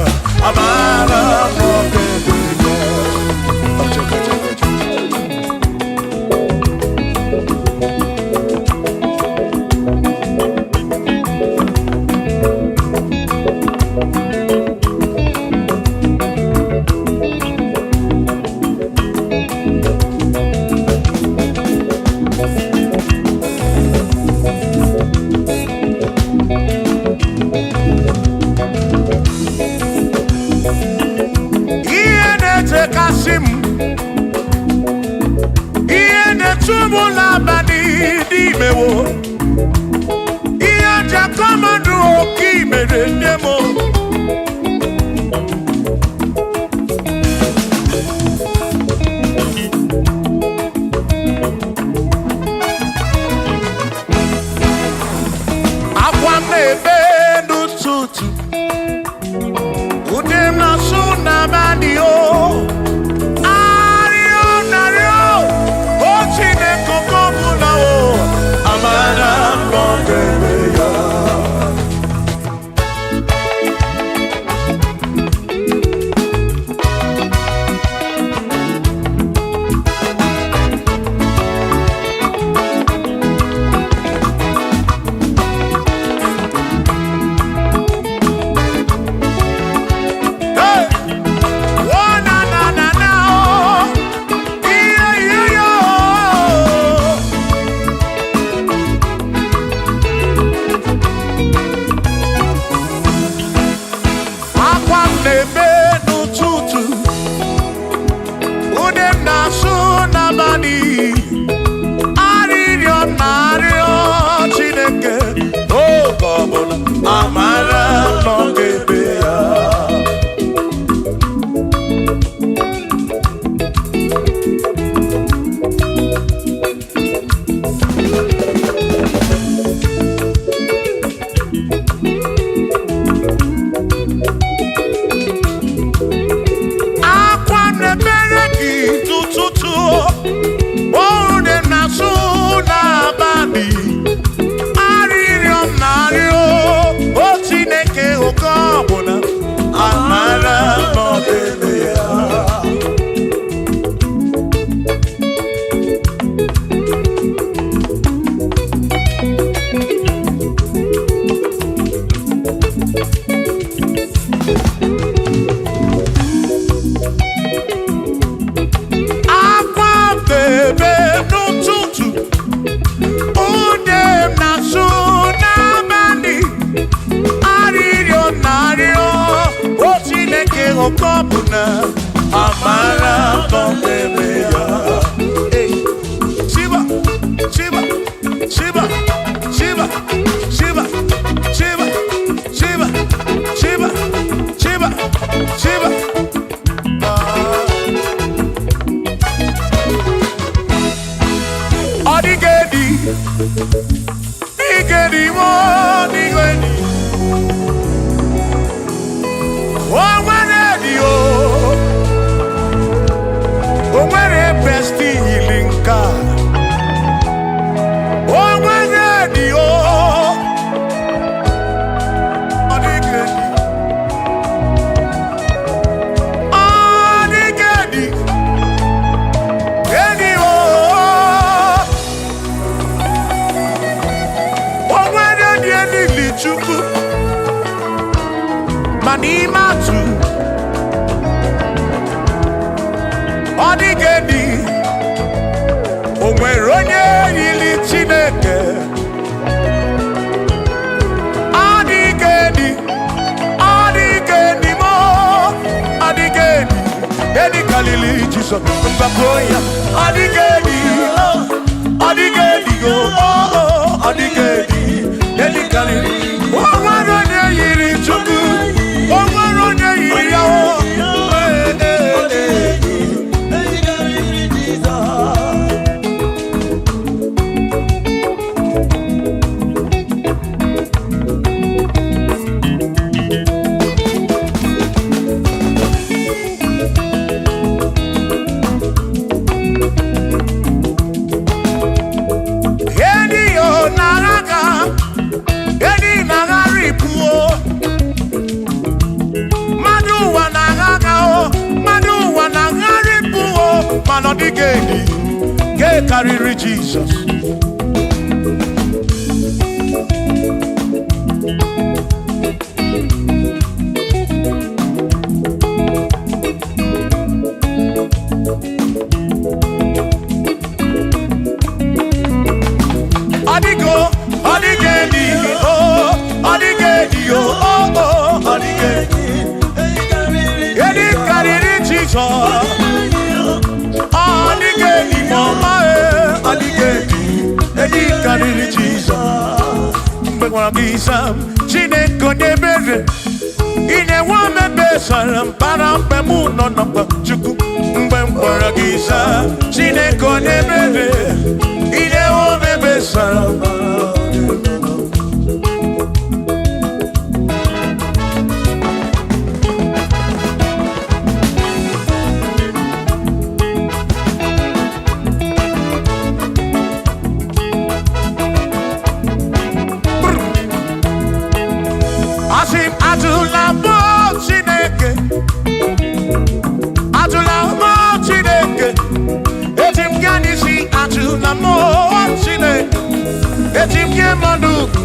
[SPEAKER 1] Amara noke meyo okobuna amara kondebeya. Shiba, Shiba, Shiba, Shiba, Shiba, Shiba, Shiba, Shiba, Shiba, Shiba. Odigedi, Igedi mo, Igedi. Oh, when oh, oh, when besti ilinka. Oh, when oh, Odigedi, Odigedi, Edi oh. Chukwu manime atụ ọ dịgedi o nwere onye yiri Chineke ọ dịgedi mo ọ dịgedi edi kalili Jizọs mgbakọ ya ọ dịgedi ọ dịgedi ọ dịgedi edi kalili. Oh, what on yiri Chukwu, oh, what on yiri ya oh, Get carry Jesus. Adigo, adigedi, oh, adigedi, oh, adigedi. Get carry Jesus. Adigedi mama adigedi edi kariri Jesus mbegwa gisa Chineke nebere ine wa mebe salam para mpemu no no Chukwu mbegwa gisa Chineke nebere ine wa mebe salam.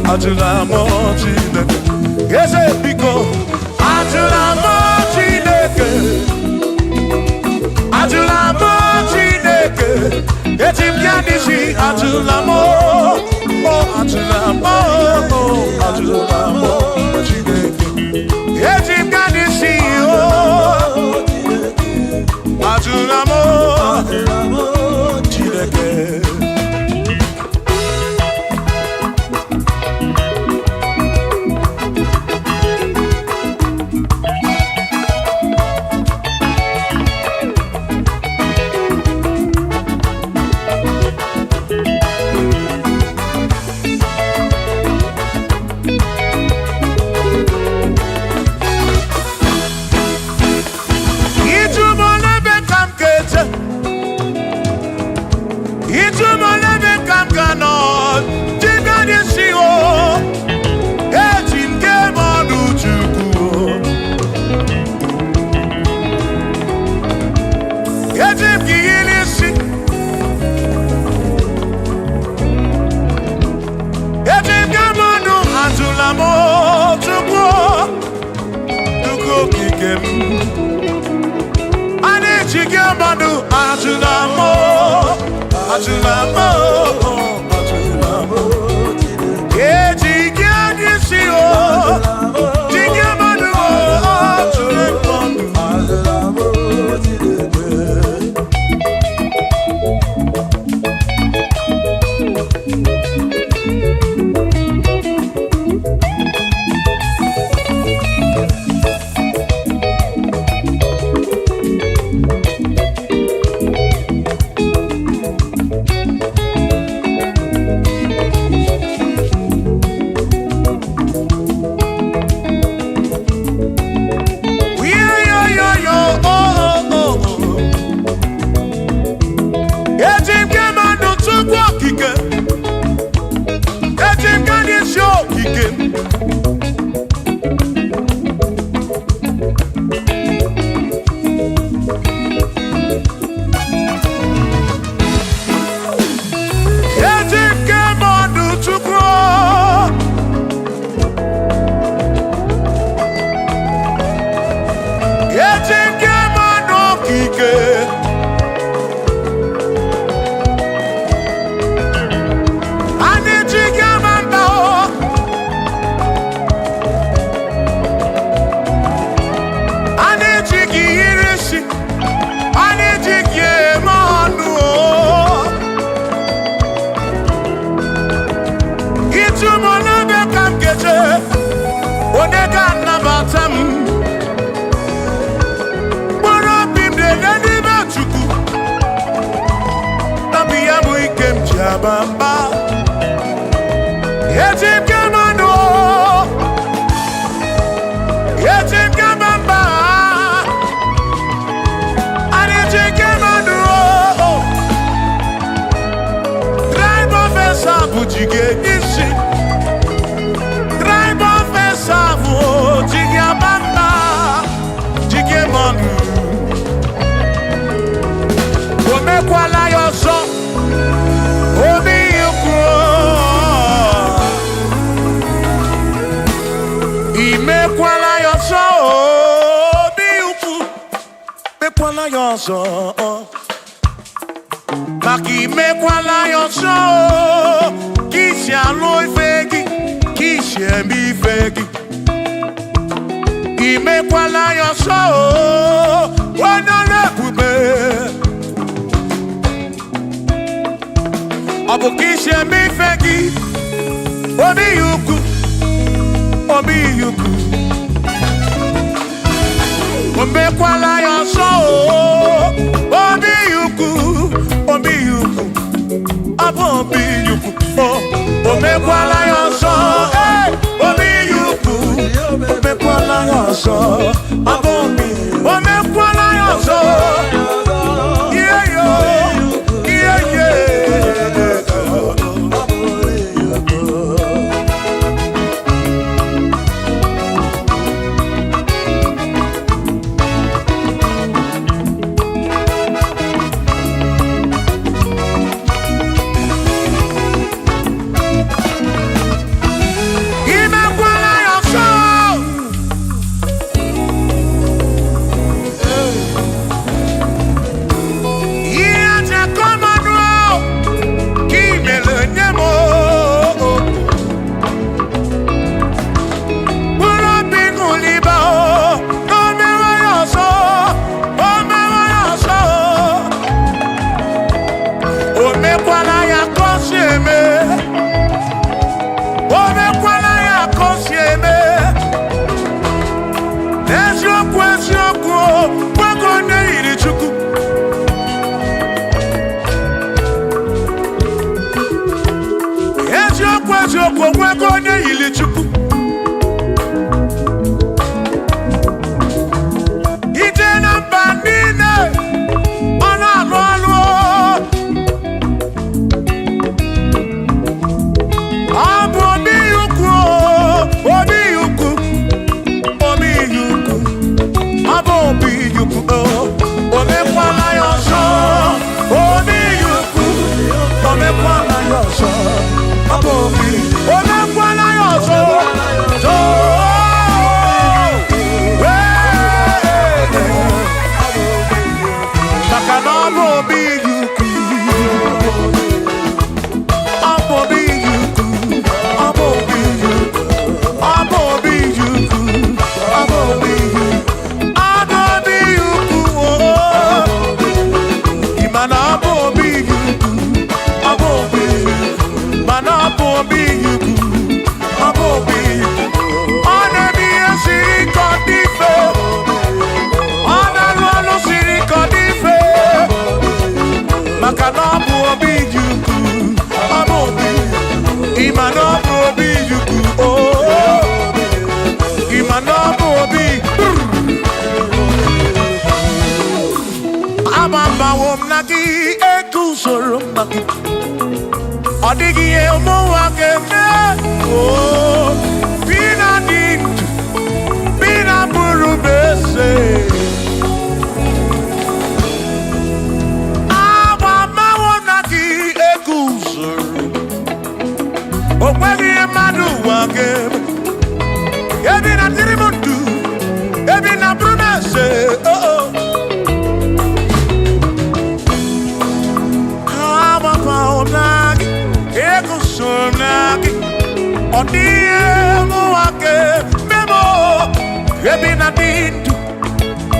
[SPEAKER 1] Atula mo Chineke, ese biko. Atula mo Chineke, atula mo Chineke. Etim kanisi atula mo, oh atula mo, oh atula mo Chineke. Etim kanisi oh, atula mo Chineke. bamba. Yetim kamano. Yetim kamamba. Yetim kamano. Drive officer bujige nisi. Drive officer bujige bamba. Jige manu. Omekwala yoso. Obi yukro. Imekwala yoso. Obi yukro. Mekwala yoso. Maki mekwala yoso. Kishi aloi fegi. Kishi embi fegi. Imekwala yoso. Wanole pube. Abu kishi embi fegi. Obi yuku. Obi yuku. Omekwala yoso. Obi yuku. Obi yuku. Abu obi yuku. Omekwala yoso. Obi yuku. Omekwala yoso. Abu obi. Omekwala yoso. Yeah yo. Yeah yeah.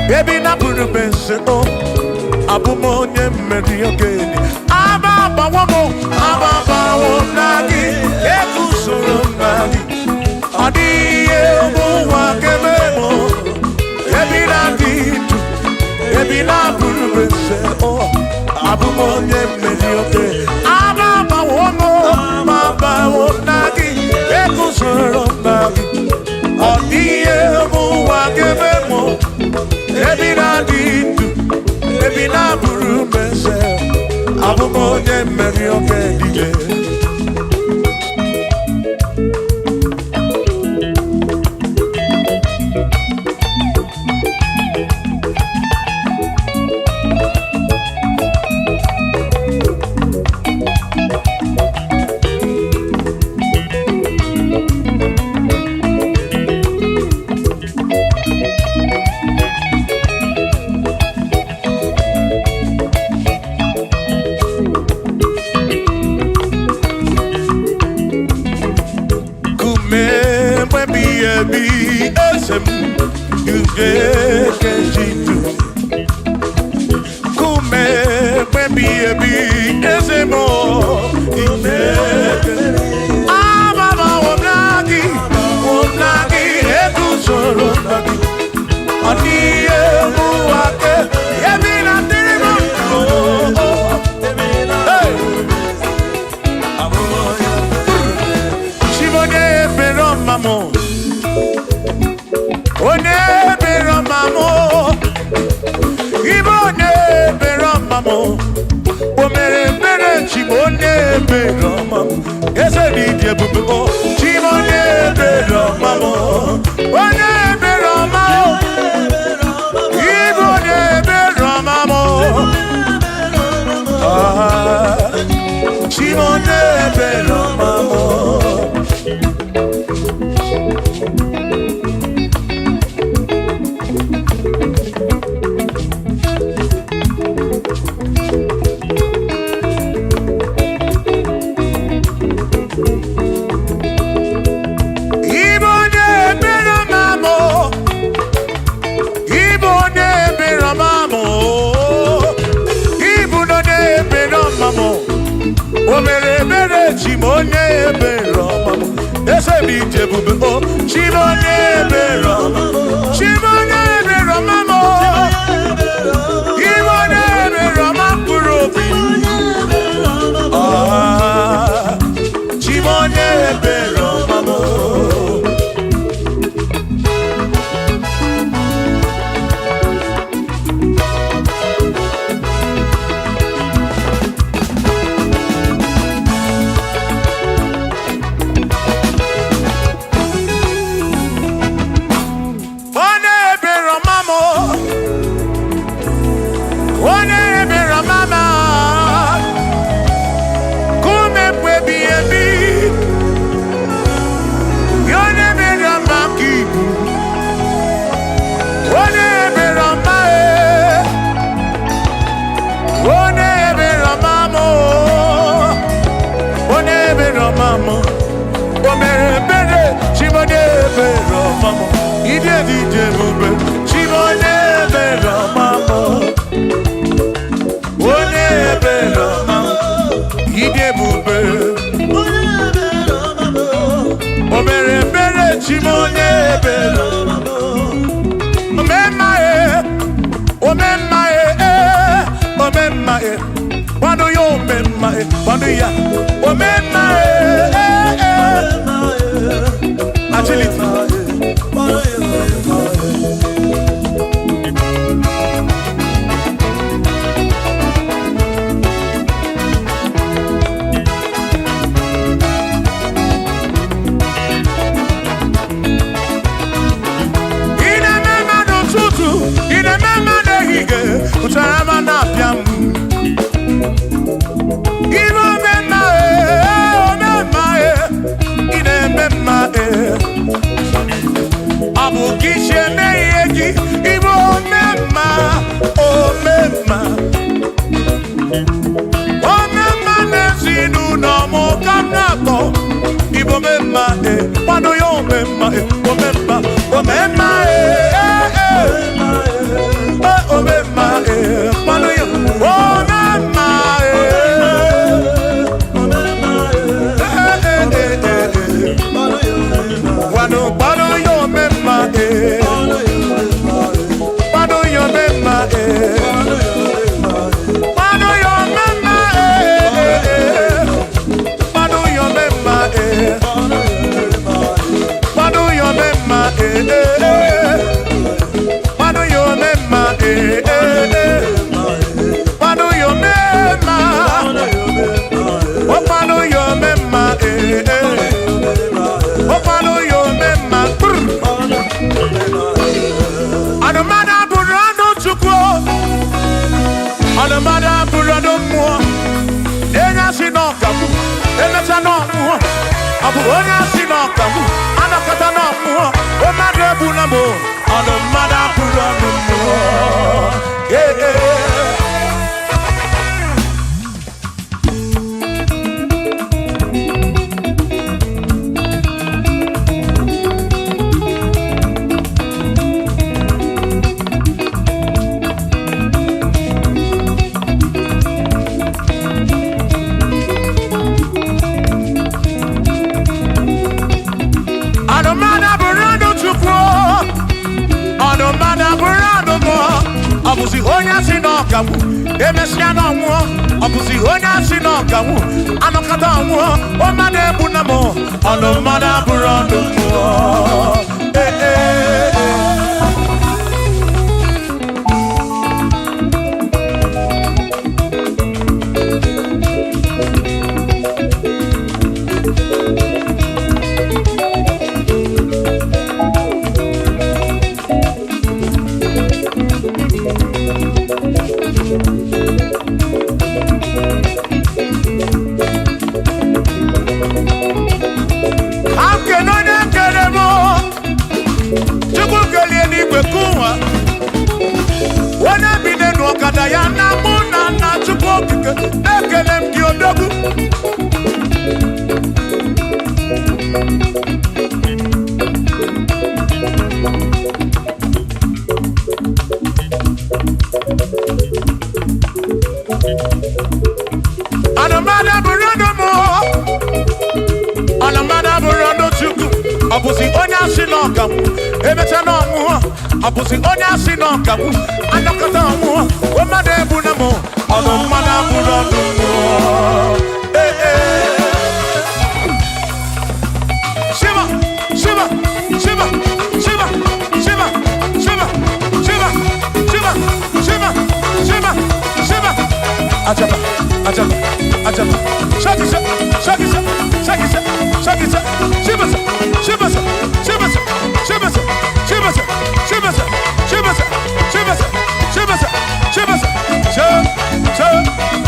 [SPEAKER 2] Baby na puru bense o abumo nye medi ogeni ababa wo nagi ekusoro nagi adiye mo wa kememo baby na ditu baby na puru bense o abumo nye medi ogeni ababa wo Ebi na dindu, ebi na buru mese. Abumonye mmeri oke dije. onye si n'ọkamu anọkọta n'ọmụọ o mmadụ ebula m ọnụ mmadụ abụrụ ọnụ mmụọ ọbụzi onye asị n'ọkanwụ emesịa n'ọnwụọ ọbụzi onye asị n'ọkanwụ anọkọta ọnwụọ o mmadụ ebu na m ọnụ mmadụ abụrụ ọnụ mmụọ ọbụzi onye asị n'ọkanwụ emecha n'ọnwụọ ọbụzi onye asị n'ọkanwụ anọkọta ọnwụọ o mmadụ ebu na m ọnụ mmadụ abụrụ ọnụ mmụọ shiva shiva shiva shiva shiva shiva shiva shiva shiva shiva shiva ajaba ajaba ajaba shakisa shakisa shakisa shakisa shivasa shivasa shivasa shivasa shivasa shivasa shivasa shivasa shivasa shivasa sha sha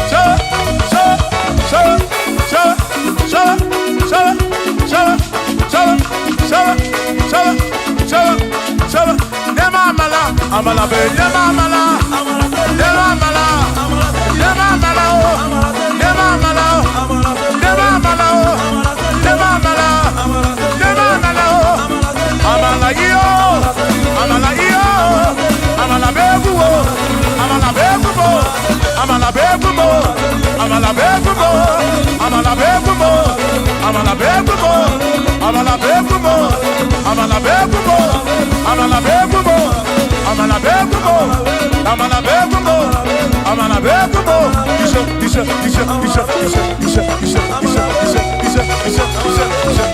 [SPEAKER 2] sha sha sha sha sha sha sha sha sha sha sha sha nema amala amala be nema amala nema amala nema amala nema amala nema amala nema amala amala yo amala yo amala begumo amala begumo amala begumo amala begumo amala begumo amala begumo amala begumo amala begumo amala begumo amala begumo amala begumo amala begumo isha isha isha isha isha isha isha isha isha isha isha isha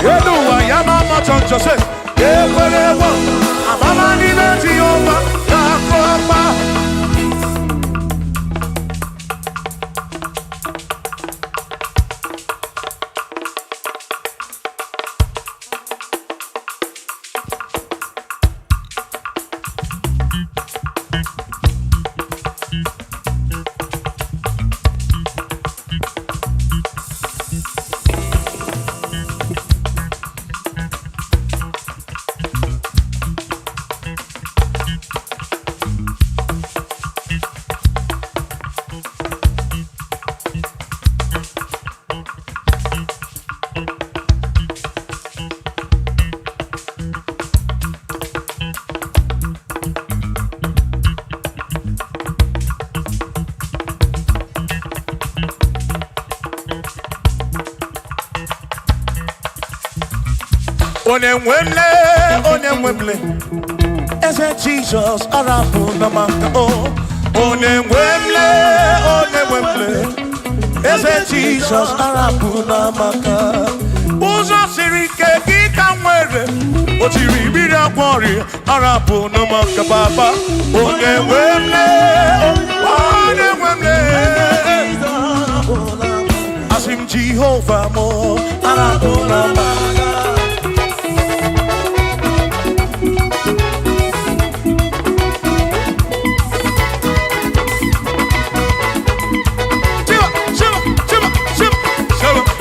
[SPEAKER 2] Yeduwa yamama chonjose Ekwerewa Amama nileti yoma Nakopa Onemwemle Eze Jesus arapu na maka Onemwemle Eze Jesus arapu na maka Uzo sirike kika mwere Otiri bira kwari arapu na maka baba Onemwemle Asim Jehovah mo arapu na maka Shiva,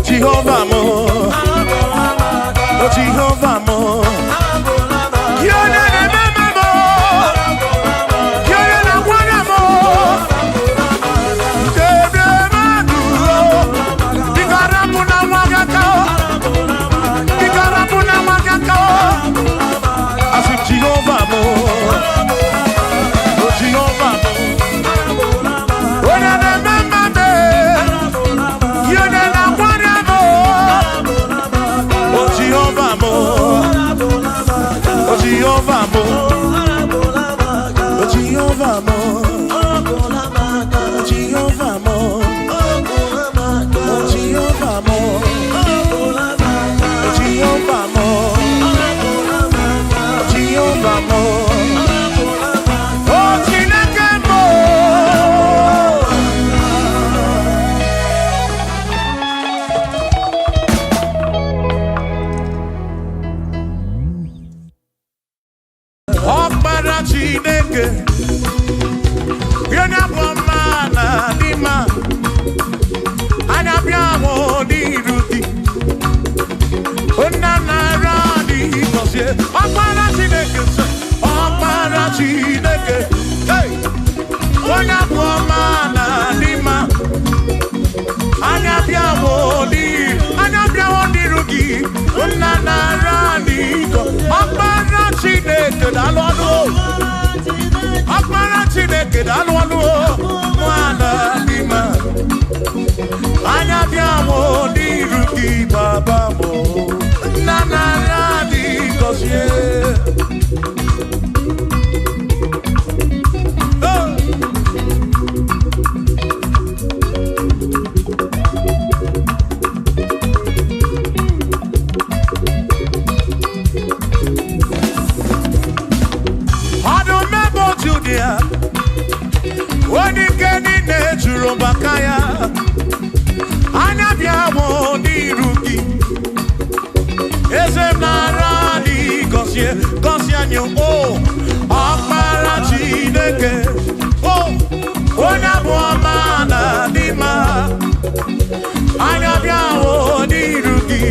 [SPEAKER 2] Jehovah mo, oh Jehovah mo, you're the remember mo, you're the one mo, Dede Maduro, Ikarapuna Wagakao, Ikarapuna Wagakao, I said Jehovah mo, oh Jehovah mo, oh the remember me, you're the Jehovah mo, oh Jehovah mo, oh Jehovah mo, oh Jehovah mo, oh Jehovah mo, oh Jehovah mo, oh Jehovah mo, oh Chineke mo. Chineke, yona boma na dima, anya biawo di ruti, ona na radi kosie, opara Chineke, hey, yona boma na dima, anya biawo di ruti, ona na radi kosie, opara Chineke da lodo. Akpara Chineke dalụọlụ nwana n'ime anya bịawo n'iru gị baba mo nna nara dị gọzie Oni keni ne juro bakaya anya biawo di ruki ezem na radi gosie anyo o akpara Chineke o ona bo mana dima anya biawo di ruki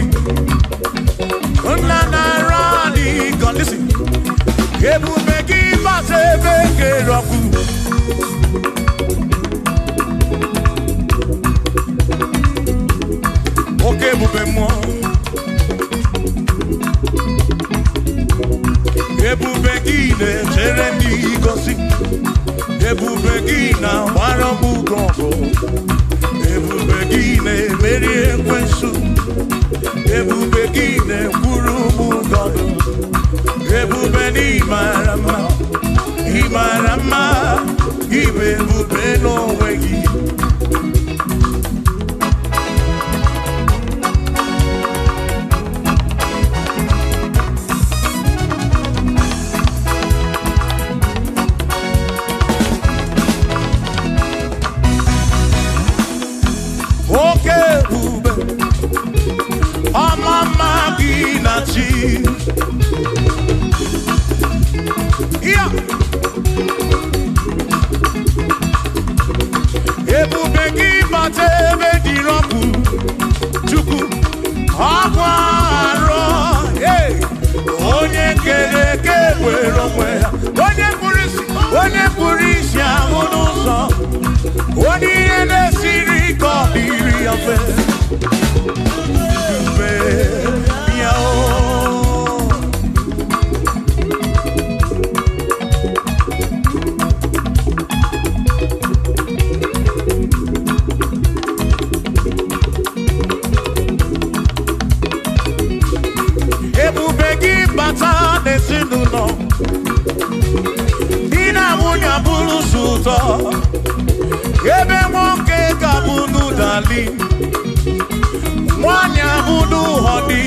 [SPEAKER 2] ona na radi go listen ebu begi base bege roku oke ebube mmụọ ebube gị na-echere ndị gosi ebube gị na-agbara m ugo ọgụ ebube gị na-emeri ekwensu ebube gị na-ekwuru m ụgọdụ ebube n'ịmara mma ịmara mma ịbụ ebube n'onwe gị Yeah. Ebube gị bata ebe dị rọpụ Chukwu ọgwụ arọ onye kere eke were onwe ya onye kpụrụ isi ahụ n'ụzọ onye ihe na-esiri ka ọ dịrị ya mfe dube ya ụtọ ebe nwoke ga-abụnụ dali nwanyị abụnụ họdị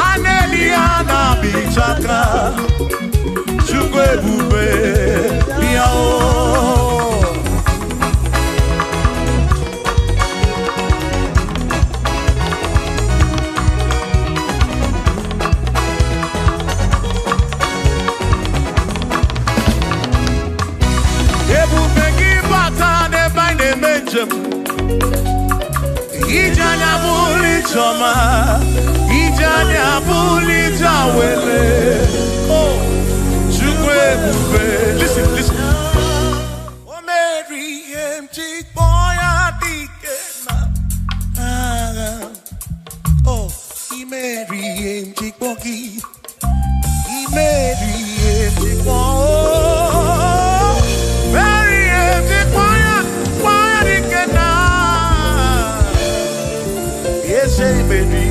[SPEAKER 2] a na-eli ya na-abịchaka Chukwu ebube ya Ijanya buli choma, ijanya buli jawele. Oh, Chukwe bube. Listen, listen. Oh, Mary, empty boy, adikena. Oh, Mary, empty boy, Mary, empty boy, Mary, empty boy, adikena. Say baby,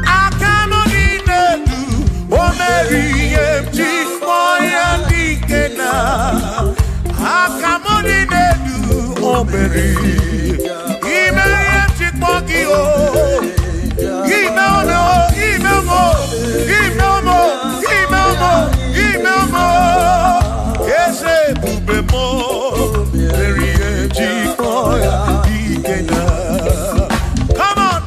[SPEAKER 2] I cannot do. Oh, Mary, I cannot do. Oh, Mary, come on.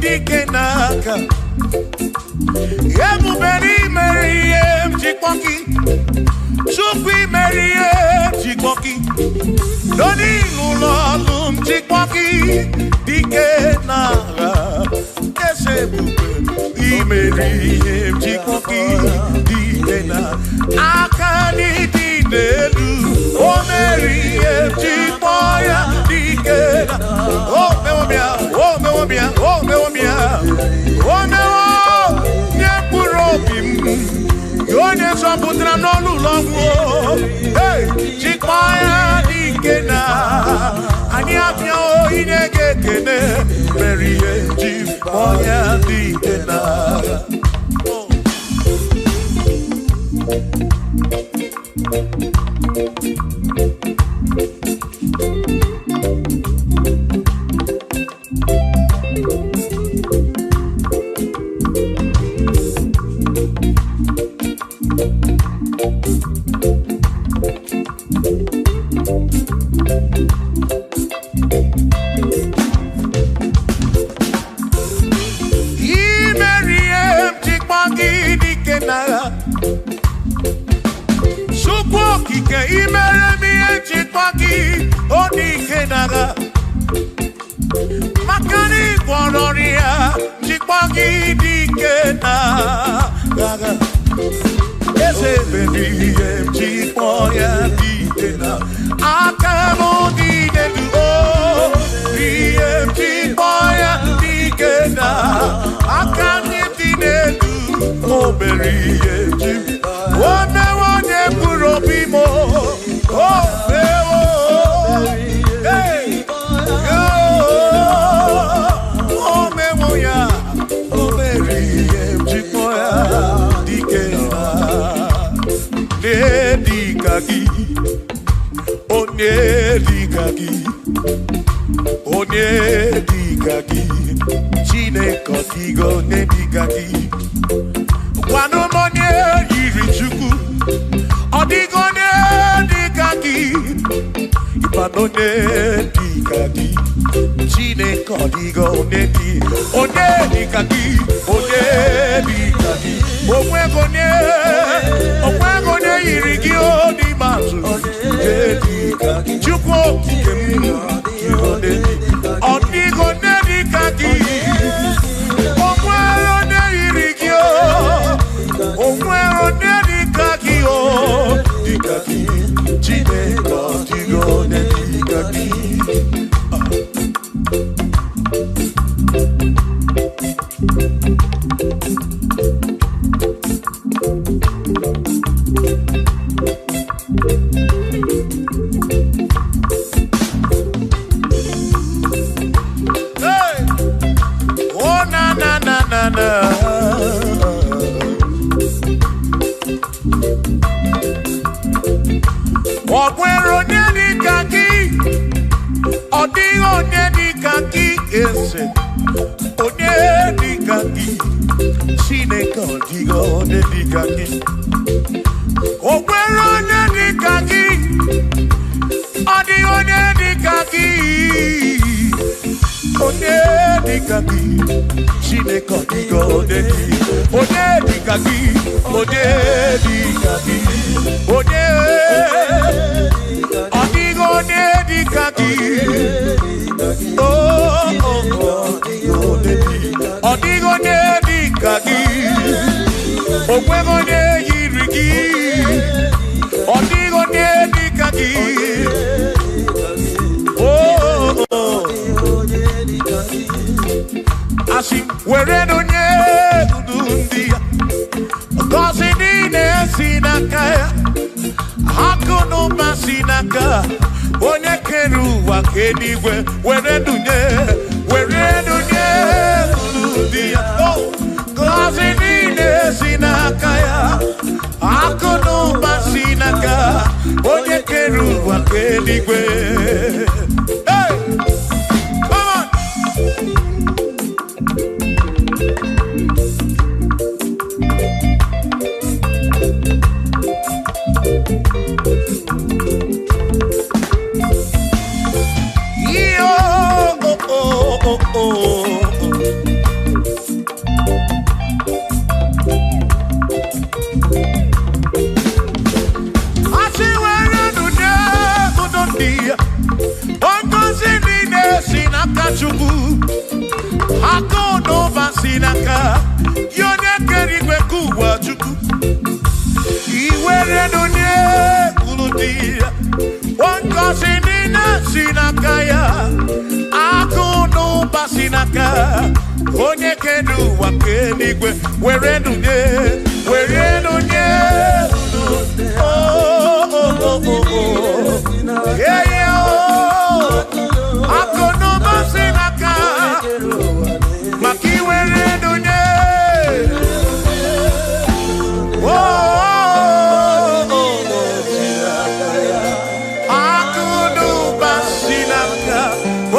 [SPEAKER 2] Dikenaka Ebuberi Meriem Chikpoki Chukwi Meriem Chikpoki Doni Lulolum Chikpoki Dikenaka Esebube Meriem Chikpoki Dikenaka Akani Dinelu O Meriem Chikpoya Dikenaka Oh Mewomia Oh Mewomia Oh Mewomia Oh Mewo Nyepurobim Yonye Soputra Nolu Longo Hey Chikpoya Dikena Ani Apia O Inege Kene Merie Chikpoya Dikena Makani Polonia, Chikpaki Dikena, Ese baby, Chikpoya Dikena, Akamo Dikena, Chikpoya Dikena, Akami Dikena, Oh, Berry, One Purobimo, Oh, Onye dikaki Chineke digo ne dikaki Wanu monye yiri Chukwu Odigo ne dikaki Ipano ne dikaki Chineke digo ne di Onye dikaki Onwe yiri gi odi matu Chukwu Odigo ne dikaki Onwe ne yiri gi Onwe ne dikaki gị. O nwere onye dị ka gị, ọ dịghị onye dị ka gị, onye dị ka gị, Chineke ọ dịghị onye dị, onye dị ka gị, onye dị ka gị, onye ọ dịghị onye dị ka gị, ọ dịghị onye dị ka gị, o nweghị onye yiri gị, ọ dịghị onye dị ka gị. Asị were onye ndu ndị ya, ngọzi niile si n'aka ya, akụ na ụba si n'aka onye kere ụwa ka eluigwe. Were dunye ndu ndị ya, ngọzi niile si n'aka ya, akụ na ụba si n'aka onye kere ụwa ka eluigwe. Chukwu akụ n'ụba si n'aka ya, onye kere igwe ka ụwa Chukwu. Iwere onye kwuru dị ya, ngọzi niile si n'aka ya, akụ n'ụba si n'aka onye kere ụwa ka eluigwe. Were onye akụ n'ụba si n'aka, maka iwere onye akụ n'ụba si n'aka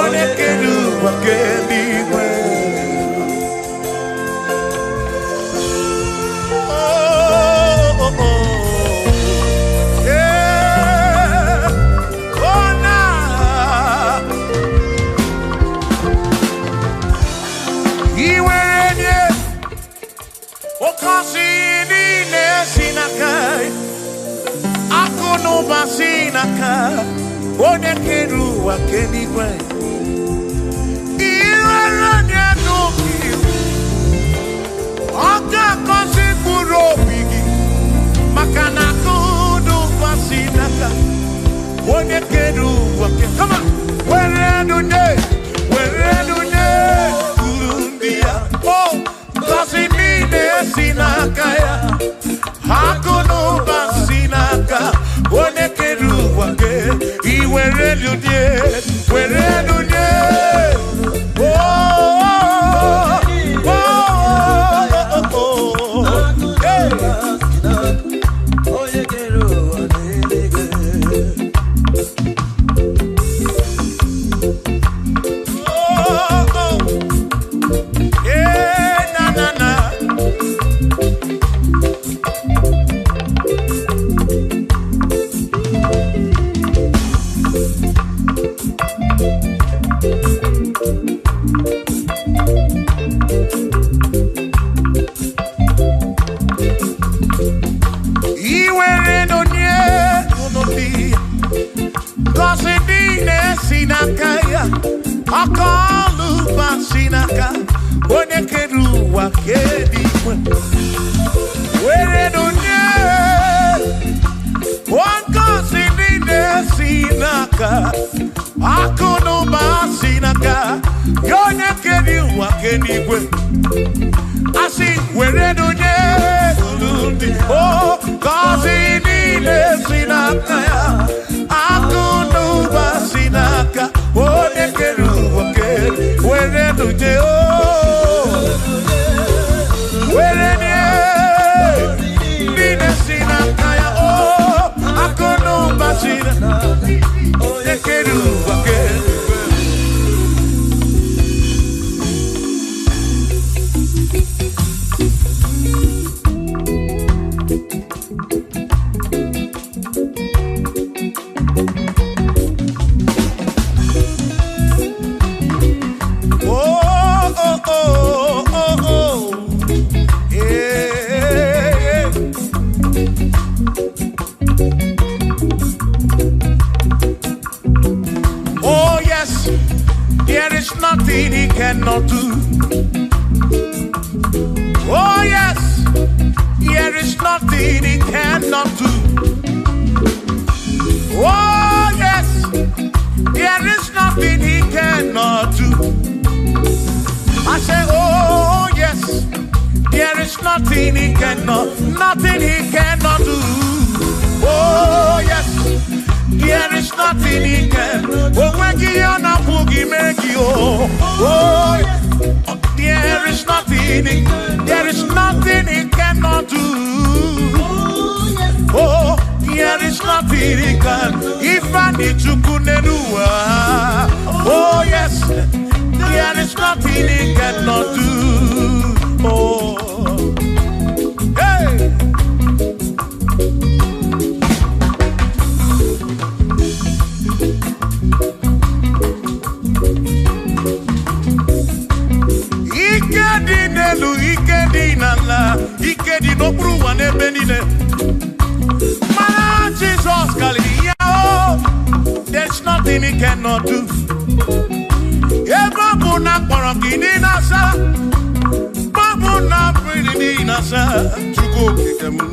[SPEAKER 2] onye kere ụwa ka eluigwe. Onye kere ụwa ka eluigwe, iwere onye n'obi, ọ ga-agọzi mkpụrụ obi gị, maka na akụ n'ụba si n'aka onye kere ụwa ka. Come on, were onye kwuru ndị ya, ngọzi niile si n'aka ya, akụ n'ụba si n'aka onye kere ụwa ka. Iwere onye nothing he cannot do. Oh yes, there is nothing he cannot do. Oh yes, there is nothing he cannot do. I say, oh yes, there is nothing he cannot do. Oh yes, there is nothing he can. Oh when you na boogie make you. Oh there is nothing he cannot do. Oh there is nothing he can. If I need to kunenua. Oh yes, there is nothing he cannot do. Oh hey. Ikedi no bruwa ne benine. Man, Jesus Kaliyao, there's nothing he cannot do. Babu na kwarangini nasa, babu na pretty nasa, chuko kikemu.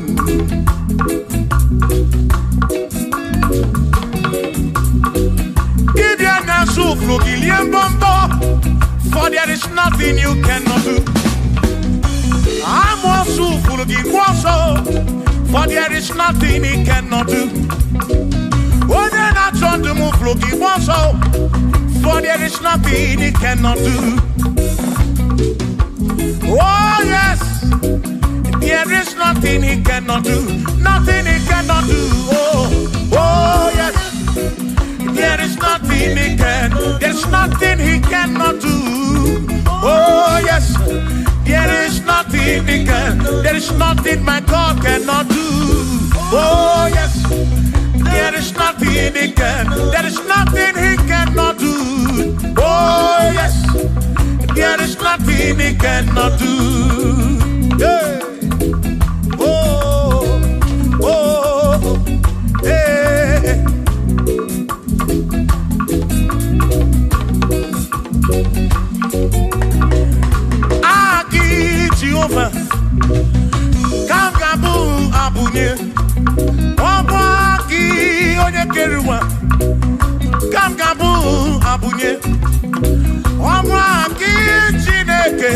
[SPEAKER 2] Gideon na suflo gilien bombo, for there is nothing you cannot do. I'm also full of for there is nothing he cannot do. Oh, then I turn to move looking also, for there is nothing he cannot do. Oh, yes, there is nothing he cannot do. Nothing he cannot do. Oh, yes, there is nothing he can. There's nothing he cannot do. Oh, yes. There is nothing he can. There is nothing my God cannot do. Oh yes. There is nothing he can. There is nothing he cannot do. Oh yes. There is nothing he cannot do. Yeah. Oh, oh, hey. Kamgabu abunye Wabaki onye keruwa Kamgabu abunye Wabaki Chineke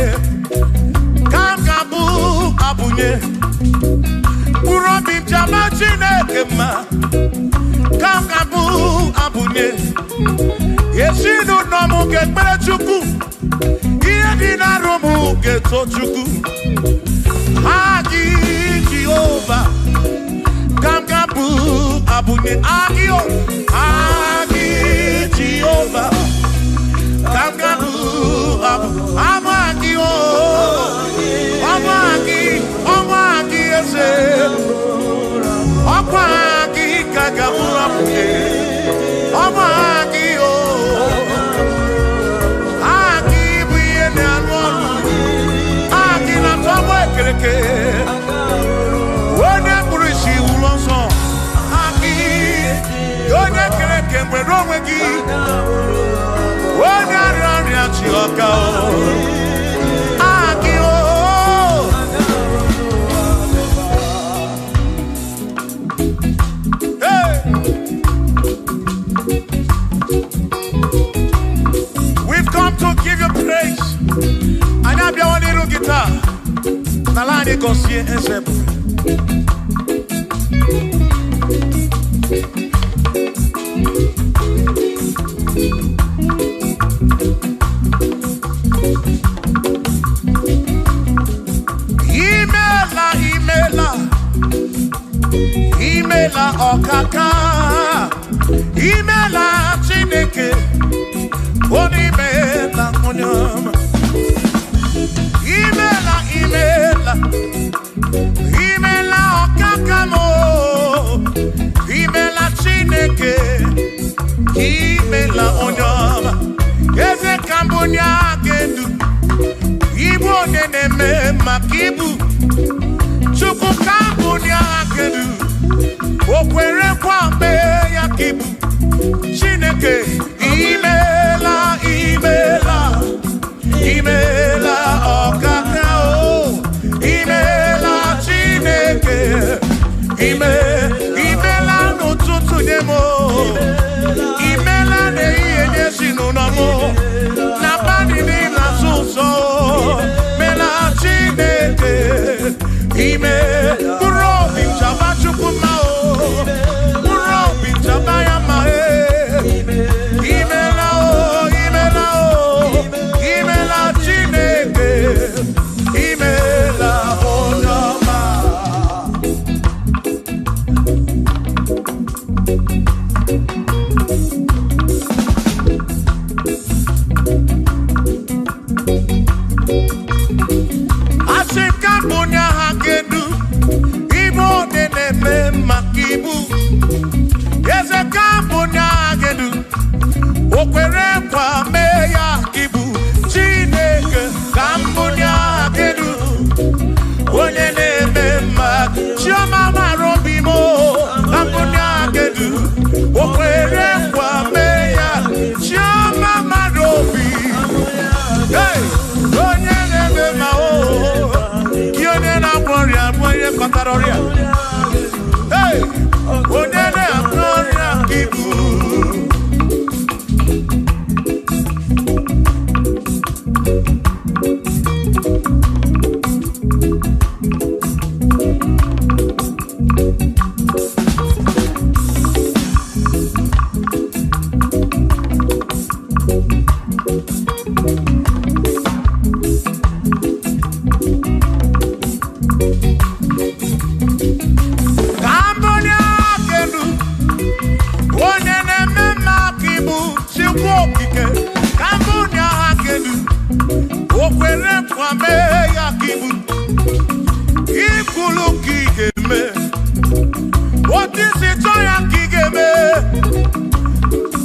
[SPEAKER 2] Kamgabu abunye Kurobi jama Chineke ma Kamgabu abunye Yesinu nomu kekpere chukwu Yedina romu keto chukwu Agi Jehovah, Kamgabu abunye agio, Agi Jehovah, Kamgabu amagio, amagi ese, amagi kagabu abunye, amagio, agi buye ne anwolu, agi na tomo ekeleke. We've come to give you praise. And I'm your little guitar. Nalani Gosie Ezebu. Imela okaka, imela Chineke, onimela onyama. Imela okaka mo, imela Chineke, imela onyama. Eze kambunya gendu, ibu oneneme makibu, chuku kambunya gendu. Okwere kwambe yakibu Chineke imela mame ya kibu ikulu kigeme what is it ya kigeme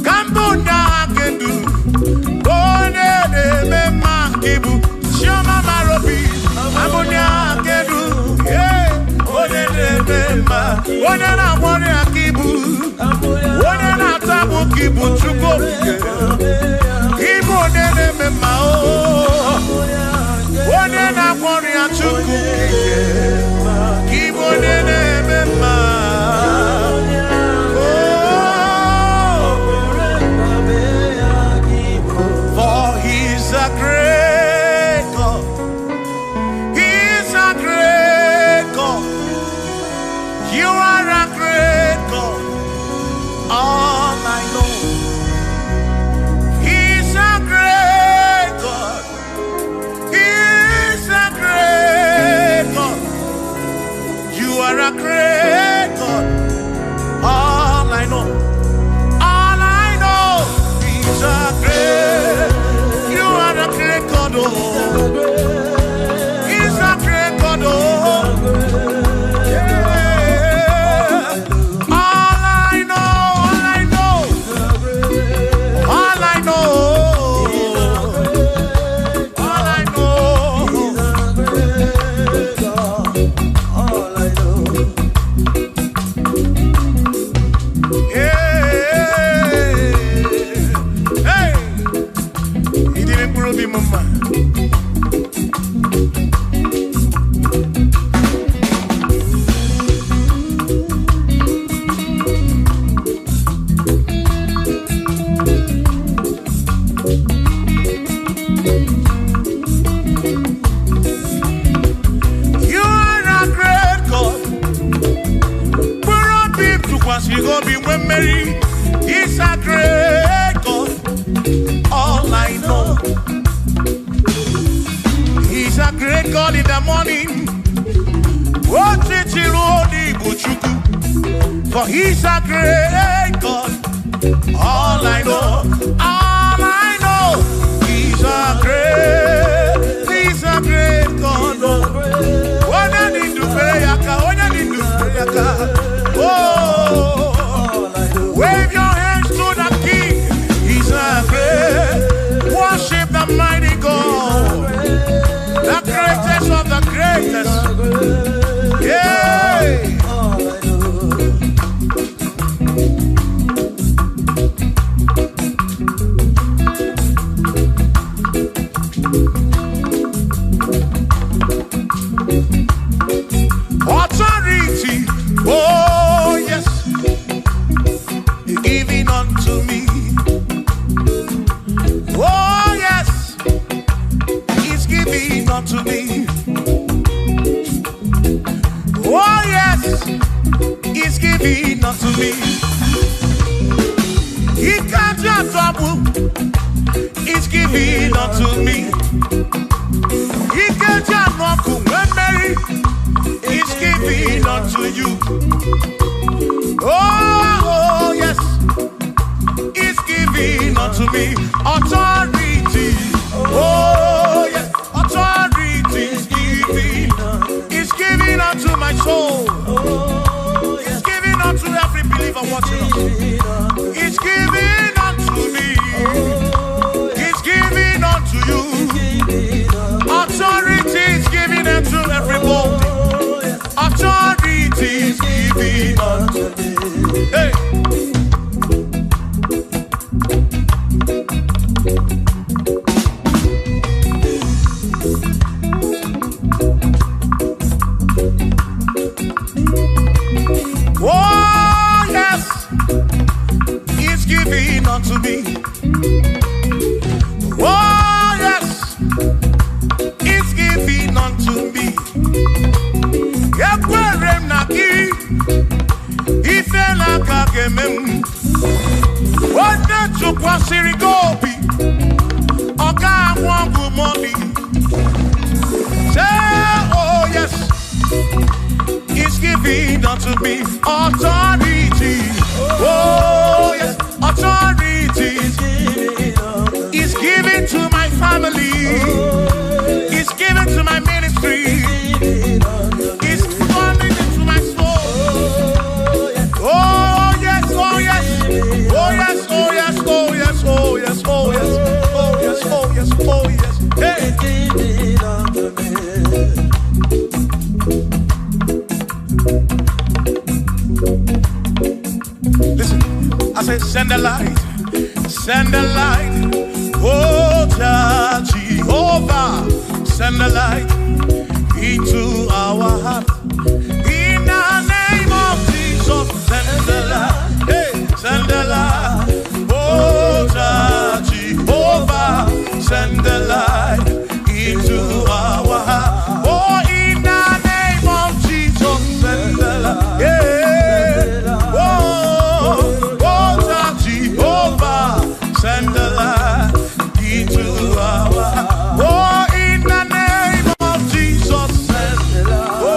[SPEAKER 2] kambunya kendu one de mema kibu shoma marobi amunya kendu yeah one de mema one na mwori akibu one na tabu kibu chuko ibo de mema o one na mwori achuku ibo de mema. For he's a great God. All I know, he's a great God. When I need to pray, oh, wave your hands to the King. He's a great. Worship the mighty God, the greatest of the greatest. Yeah. To me, he can't just trouble. He's giving unto me. He can't just walk when Mary. He's giving unto you. Oh yes, he's giving unto me authority. Oh yes, authority is giving. He's giving unto my soul. To every believer watching us, it's giving unto me, it's giving unto you. Authority is giving unto everybody. Authority is giving unto me. Hey. Unto me. Oh yes, it's giving unto me. Yakwere naki, ife na kagemem. Wanda chukwa sirigobi, oka wangu money. Say oh yes, it's giving unto me authority. Oh yes, authority is given to my family. It's given send the light. Oh, Jehovah, send the light into our heart. In the name of Jesus, send the light. Hey, send the light. Oh, Jehovah, send the light into our heart. Oh, in the name of Jesus, send the light. Yeah. Oh, Jehovah, send the light into our heart. Oh, in the name of Jesus, send the light.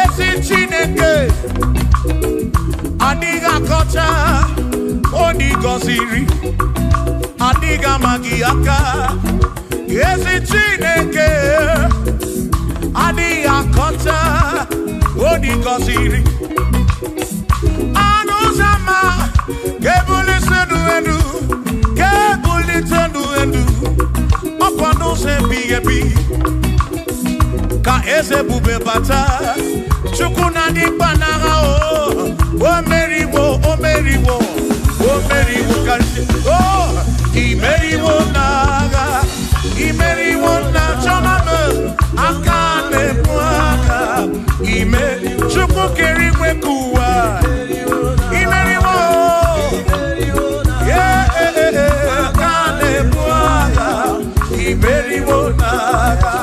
[SPEAKER 2] ezi Chineke adịghị akọcha onye gọziri adịghị amaghị aka ezi Chineke adịghị akọcha onye gọziri anụ ụzọ ama ga-ebulite elu ga-ebulite elu ọkwa n'ụzọ ebighị ebi ka eze bube bata Chukwu na dịkpa n'agha o meriwo karịsị imeriwo n'agha imeriwo na chọmama aka na-ebu aka Chukwu kere igwe ka ụwa imeriwo aka na-ebu aka imeriwo n'agha.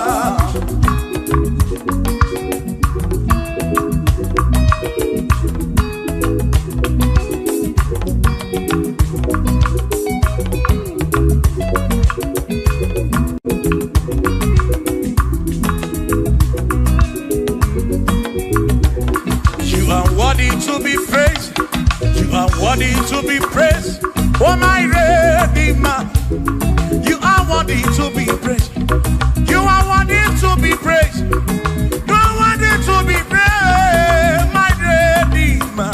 [SPEAKER 2] Worthy to be praised, oh my Redeemer. You are worthy to be praised. You are worthy to be praised. You are worthy to be praised, my Redeemer.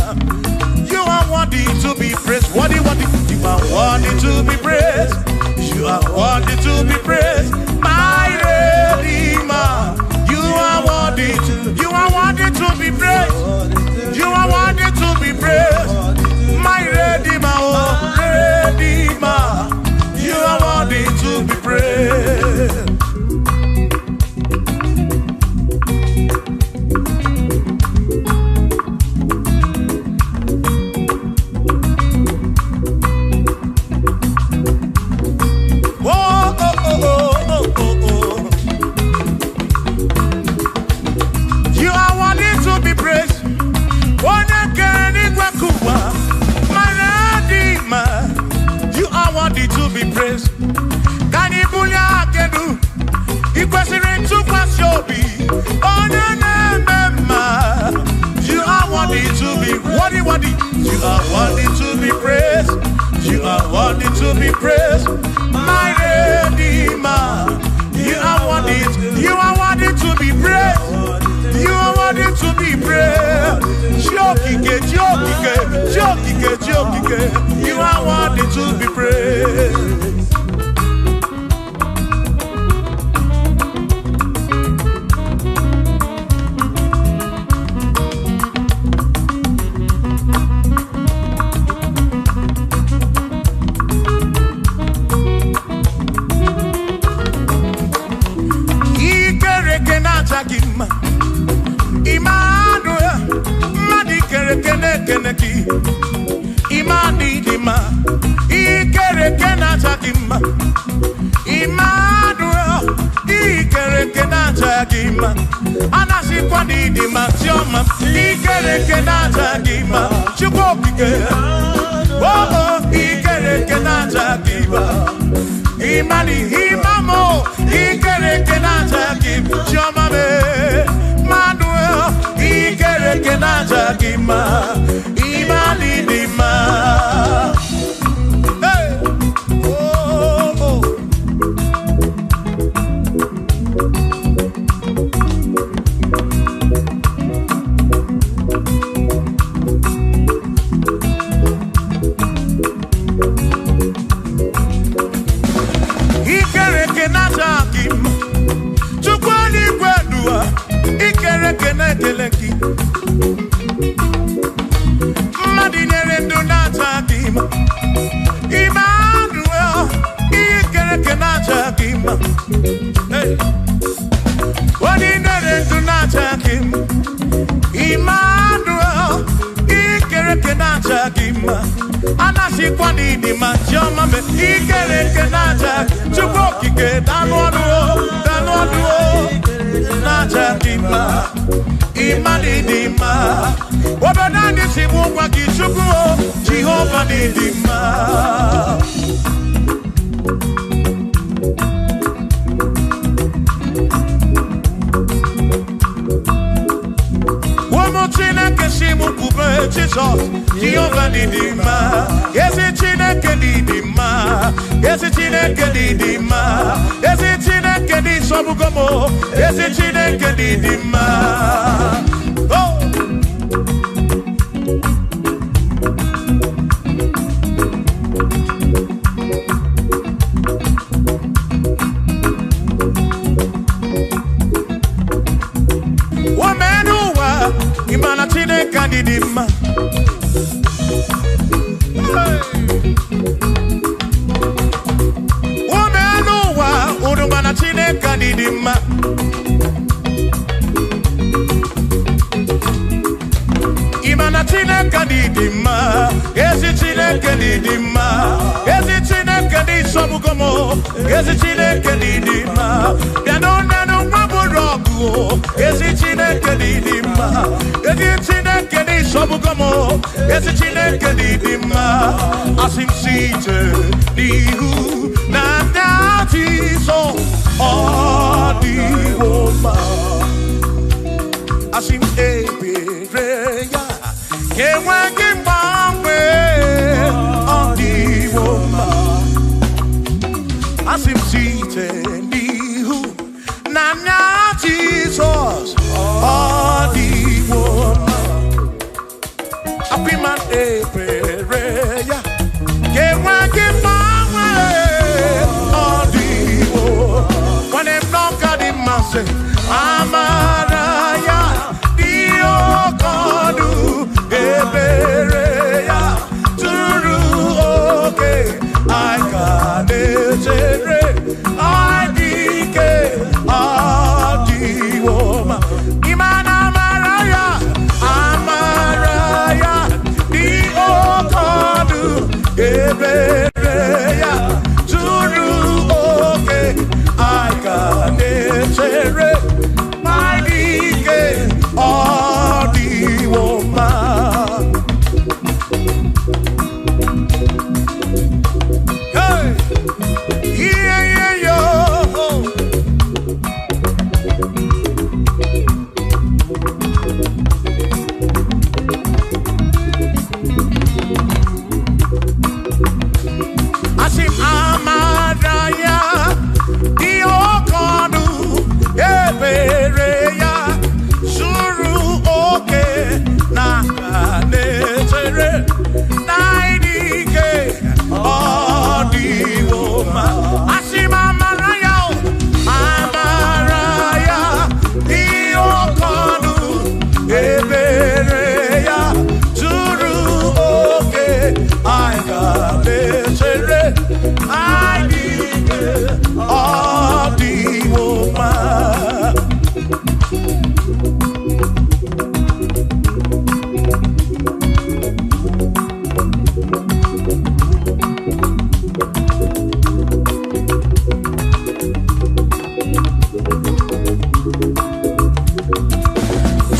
[SPEAKER 2] You are worthy to be praised. Worthy. You are worthy to be praised. You are worthy to be praised, my Redeemer. You are worthy to be praised. You are worthy to be praised. My Redeemer, oh Redeemer, you are worthy to be praised. You are worthy to be praised. You are worthy to be praised. Can you bully again? You question to pass your be. Oh, no. You are worthy to be worthy. You are worthy to be praised. You are worthy to be praised. My Redeemer. You are worthy to be praised. You are worthy to be praised. Jokike. You are worthy to be praised. Emmanuel, Madi Keneki, Imani Dima, Ikere Kenatagima, Emmanuel, Ikere Kenatagima, Anasi Kwani Dima, Tioma, Ikere Kenatagima, Chukopike, oh, Ikere Kenatagima, Imani Himamo, Ikere Kenatagima, Tioma, Manuel, Ikere Kenatagima, Imani Dima. Hey, oh. Ikere Kenatagima, Chukwani Gwadua, Ikere Keneteleki. Madinere Donatagima, Emmanuel, Ikere Kenatagima. Hey, Madinere Donatagima, Emmanuel, Ikere Kenatagima. Anasi Kwani Dima, Joma, Ikere Kenatagima. Chukokike, Danwaduo, Natagima. Imani Dima, Wabanani Simuwa Kishuku, Jehovah Dima. didima. Ezi Chineke didima. Ezi Chineke didima. Ezi Chineke di sobugomo. Ezi Chineke didima. Oh. Imana Chineke didima. Womenuwa urumana Chineke didima. Imana Chineke didima. Ezi Chineke didima. Ezi Chineke di sobugomo. Ezi Chineke didima. Bianonano mwaburogu. Ezi Chineke didima. Ezi Chineke di sobugomo. Ezi Chineke didima. Asim site nihu na nyati so odiwoma. Asim ebereya kewengi mangwe odiwoma. Asim site nihu na nyati so odiwoma. Apiman ebereya kewengi mangwe odiwoma. When I'm not got in my say, Amaraya, Dio Kodu, Ebereya, Turu, okay, I got it, I dike, Adiwoma, Imana Maraya, Amaraya, Dio Kodu, Ebereya, Turu, okay, I got it, my dike, Adiwoma. Hey, yeah, yeah, yo. Asim Amadaya, Diokodu, Ebereya, Suru oke, Nakanetere, Naidike, Odiwoma. Asim Amaraya, Amaraya, Diokodu, Ebereya, Suru oke, Aikanetere, Naidike, Odiwoma.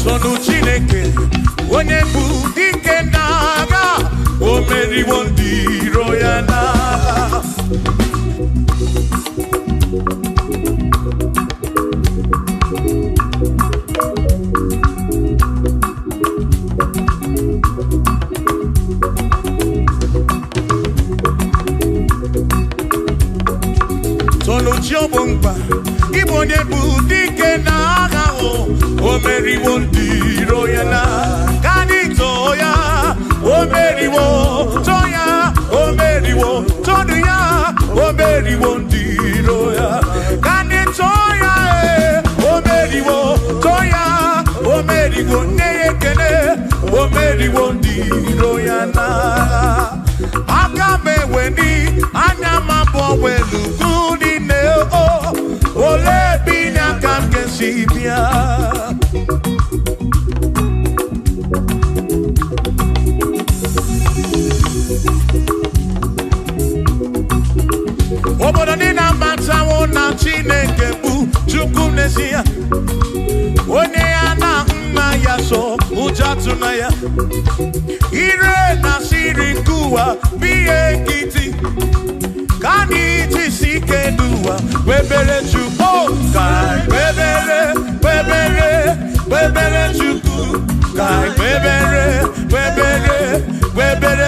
[SPEAKER 2] Sonu Chineke, onye bụ dike n'agha, o meriwo ndị iro ya n'agha. Sonu Chiobongba, ịbụ onye bụ dike n'agha, o meriwo ndị iro ya n'agha. Kani toya, o meriwo, toya, o meriwo, todu ya, o meriwo ndị iro ya. Kani toya, o meriwo, toya, o meriwo, neyekele, o meriwo ndị iro ya n'agha. Aka meweni, anya mabọ welu gudi ne o, ole binya kam kesibia. Obodo dị na mbatanwụ na Chineke bụ Chukwu n'ezie. Onye ya na nna ya so ụjọ atụna ya. Ire na siri nkuwa biye nkịtị. Ka anyị jisi ike n'ụwa webere Chukwu. Ka webere Chukwu. Ka webere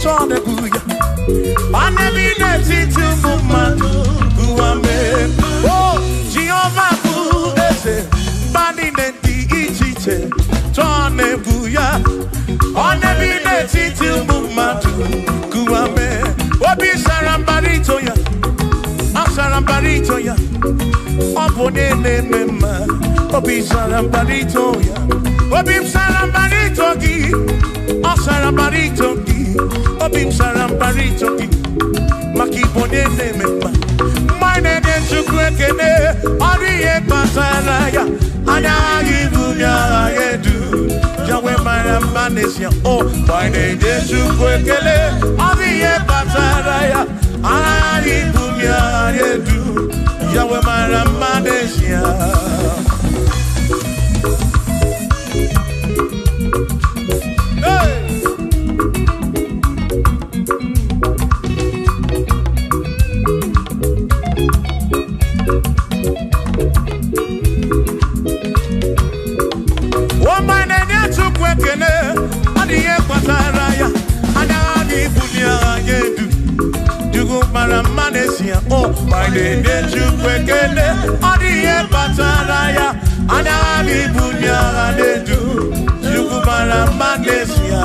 [SPEAKER 2] Hallelujah. Anebine titu mumadu kuame. Oh, Jehovah bu ese. Bani neti ichite. Hallelujah. Anebine titu mumadu kuame. Obi sarambarito ya. Sarambarito ya. Obone mema. Obi sarambarito ya. Obi sarambarito gi. Sarambarito gi. Obi sarambarito gi. Makibone mema. Mine de chukwekene. Ariye pasaraya. Anagi bunya yedu. Jawe maramanesia. Oh, mine de chukwekele. Ariye pasaraya. Anagi bunya yedu. Jawe maramanesia. Oh, my name is Jukwekene, Odiye Pataraya, Anami Bunya Adedu, Jukumara Manesia.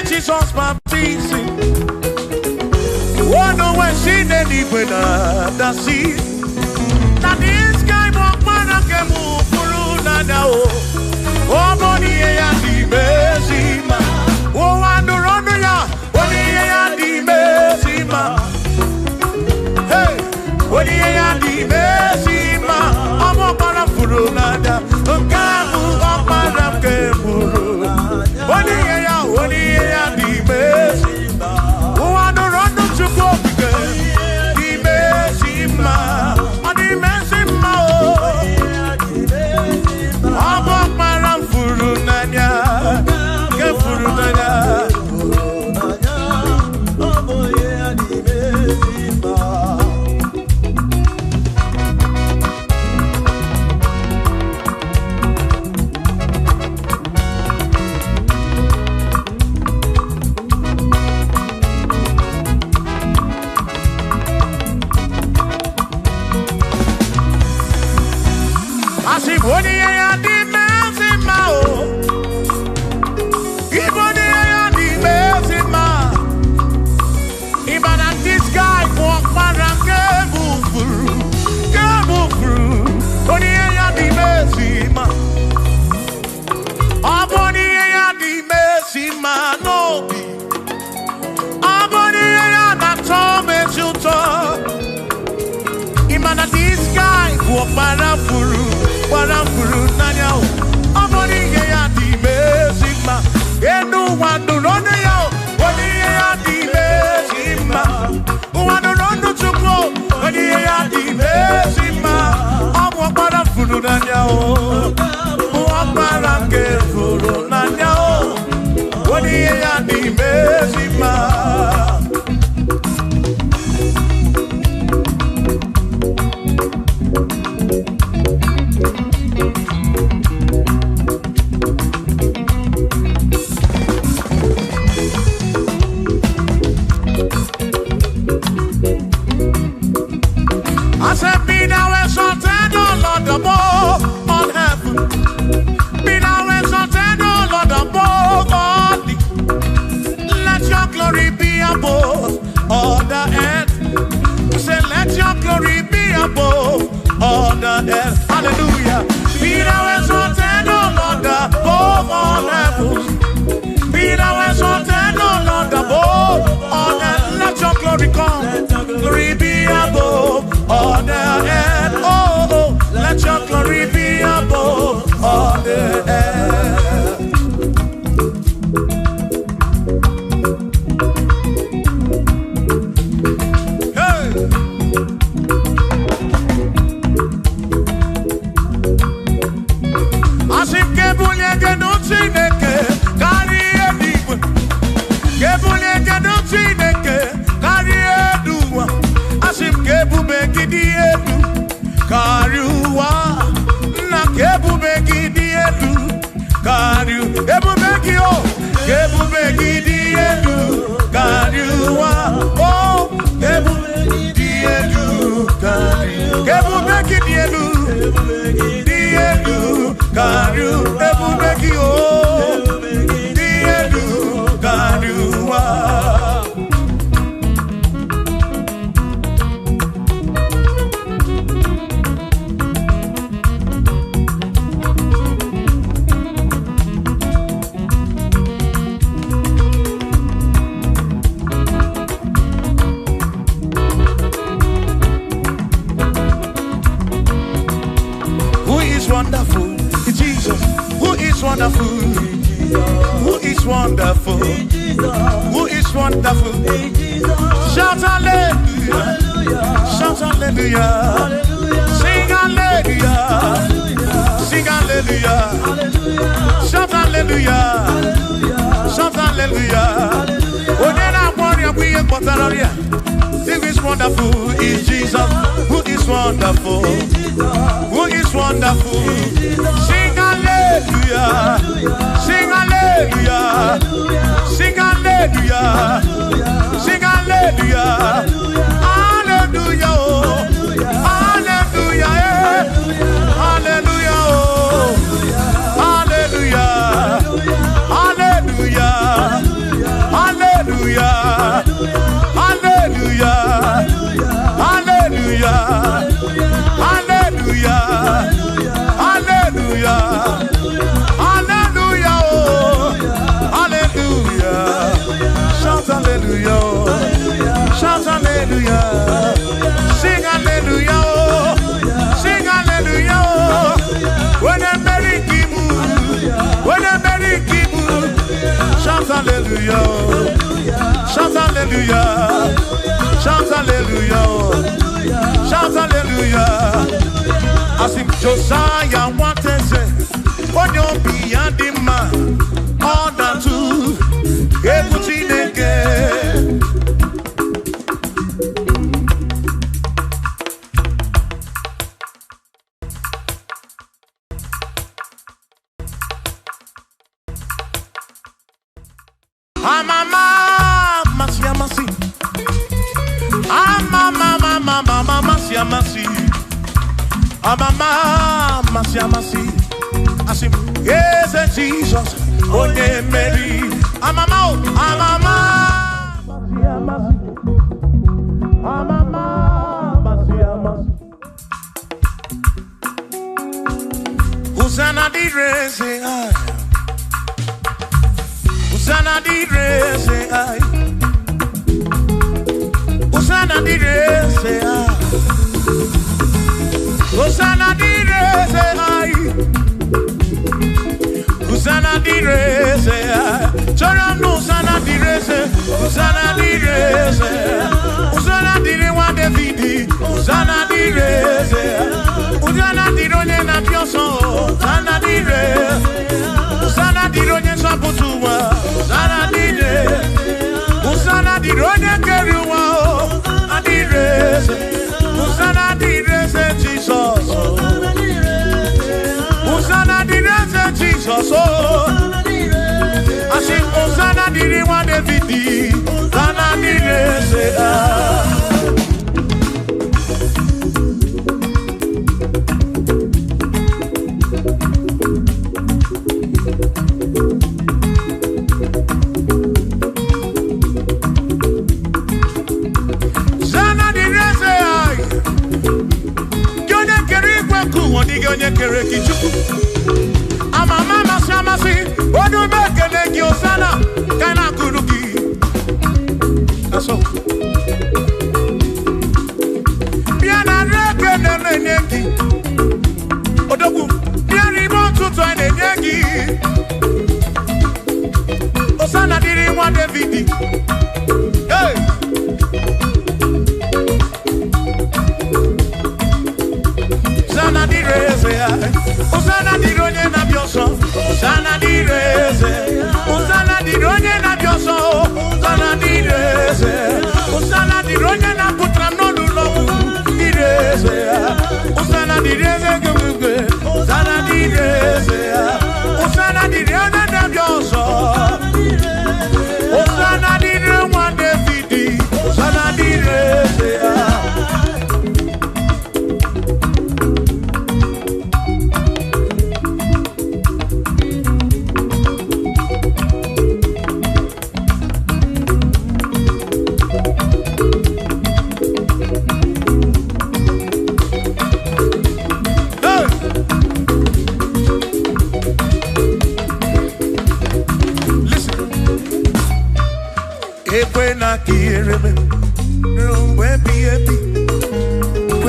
[SPEAKER 2] Jesus baptizing. One way she did it with the sea. That this guy walk man and can move through now. Oh, Monie and the Messima. Oh, and the Ronia. Monie and the Messima. Hey, Monie and the Messima. I'm up on a furunada. Oh, Kamu up on a kemuru. Monie and the Messima. Oh, and the Ronia to go. The Messima. The Messima. I'm up on a furunada. Kefurunada. Warafuru nanyao amoni ya di mesima enu wandu rona yao woni ya di mesima wandu rondo chukwo woni ya di mesima amo warafuru nanyao waparake furu nanyao woni ya di mesima. Hallelujah. Be thou exalted, O Lord, above all heavens. Be thou exalted, O Lord, above all earth. Let your glory come. Glory be above all the earth. Oh, let your glory Ebubekio, Ebubeki dielu, Kariwa, oh, Ebubeki dielu, Kariwa, Ebubeki dielu, Kariwa, Ebubekio, dielu, Kariwa.
[SPEAKER 3] Wonderful, Jesus. Who is wonderful? Who is wonderful? Who is wonderful? Shout hallelujah! Shout hallelujah! Sing hallelujah! Sing hallelujah! Shout hallelujah! Shout hallelujah! Onena warrior we are Potararia. Who is wonderful is Jesus. Who is wonderful? Who is wonderful? Sing hallelujah! Sing hallelujah! Sing hallelujah! Sing hallelujah! Hallelujah! Hallelujah! Hallelujah! Hallelujah! Hallelujah! Hallelujah! Hallelujah! Hallelujah! Hallelujah! Hallelujah! Hallelujah! Hallelujah! Shout hallelujah! Shout hallelujah! Sing hallelujah! Sing hallelujah! When I'm married, when I'm married, shout hallelujah! Shout hallelujah! Shout hallelujah! Shout hallelujah! I sing Josiah wanted say, when you're beyond the man, all that too, everything again. Mama, masi. Mama, masi. Mama, masi. I say, yes, Jesus, oh, yeah, Mary. Mama, masi. Hosanna di re, say I. Hosanna di re, say I. Hosanna di re, say I. Hosanna di re, say I. Hosanna di re, say I. Chorano, Hosanna di re, say. Hosanna di re, say. Hosanna di re, wa David. Hosanna di re, say. Hosanna di ronye na pioso. Hosanna di re. Hosanna di ronye saputuwa. Hosanna di re. Hosanna di ronye keruwa. Hosanna di re, say. Hosanna di re, say Jesus. Hosanna di re, say Jesus. I sing Hosanna di re, wa David. Hosanna di re, say Amama Shamasi, what do you make a leg your sana? Can I kuruki? That's all. Piana reckon the Meneki. Odogu, Piani want to try the Yagi. Osana didn't want the video. Hey! Osana di reze, Osana di ronye na bioso, Osana di reze, Osana di ronye na bioso, Osana di reze, Osana di ronye na putra no lulo, di reze, Osana di reze gugwe, Osana di reze, Osana di ronye na bioso.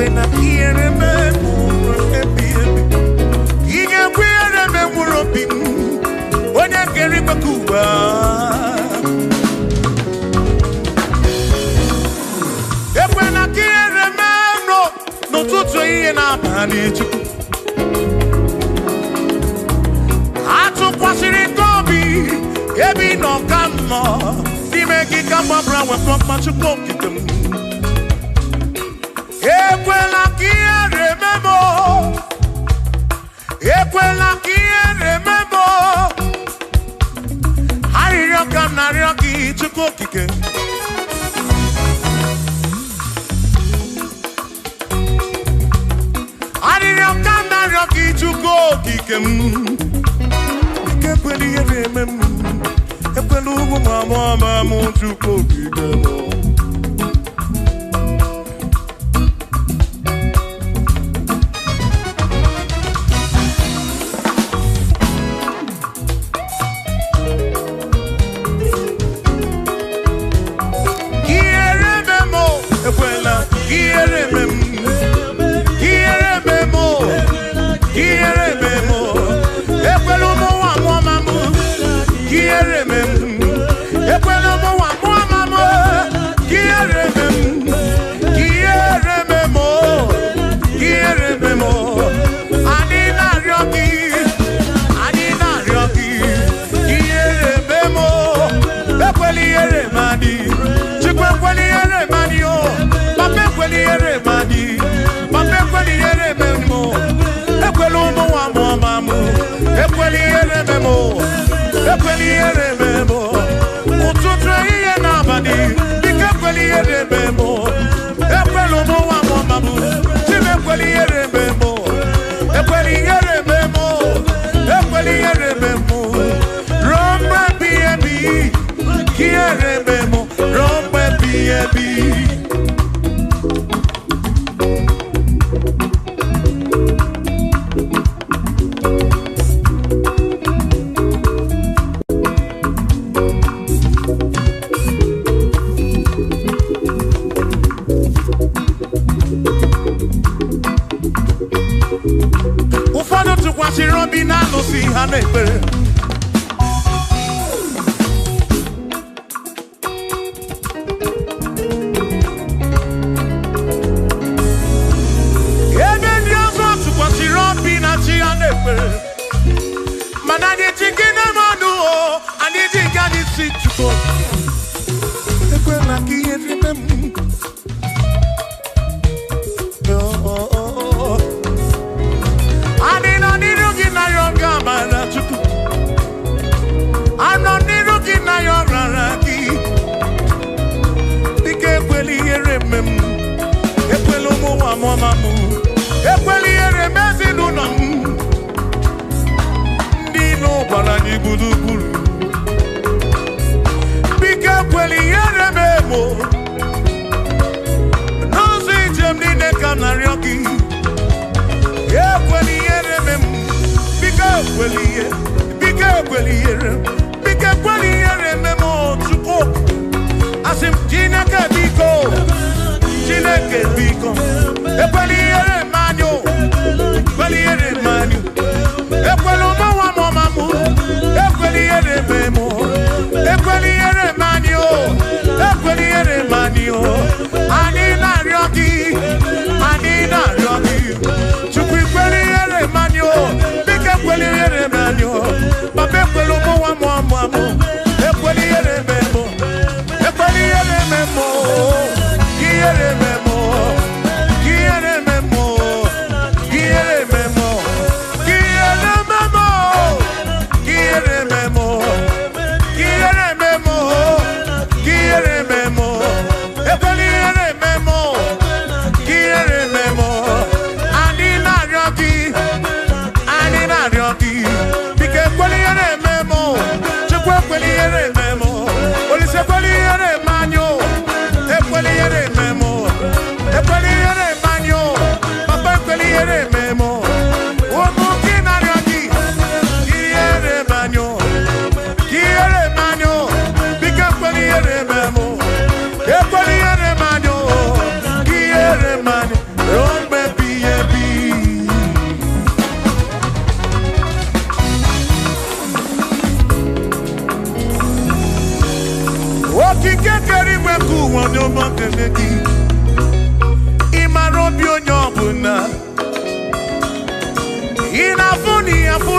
[SPEAKER 3] when I hear him, he can wear him and we're up when I get him a Cuba. If when I hear him, no to train and I'm managed. I took what's in it, Toby, every no come. He make it come up around with much to cook it. Ekwela kiere memo Ariyoka nariyoki chuko kike Ariyoka nariyoki chuko kike Ekweli yere memo Ekwelu mama chuko kike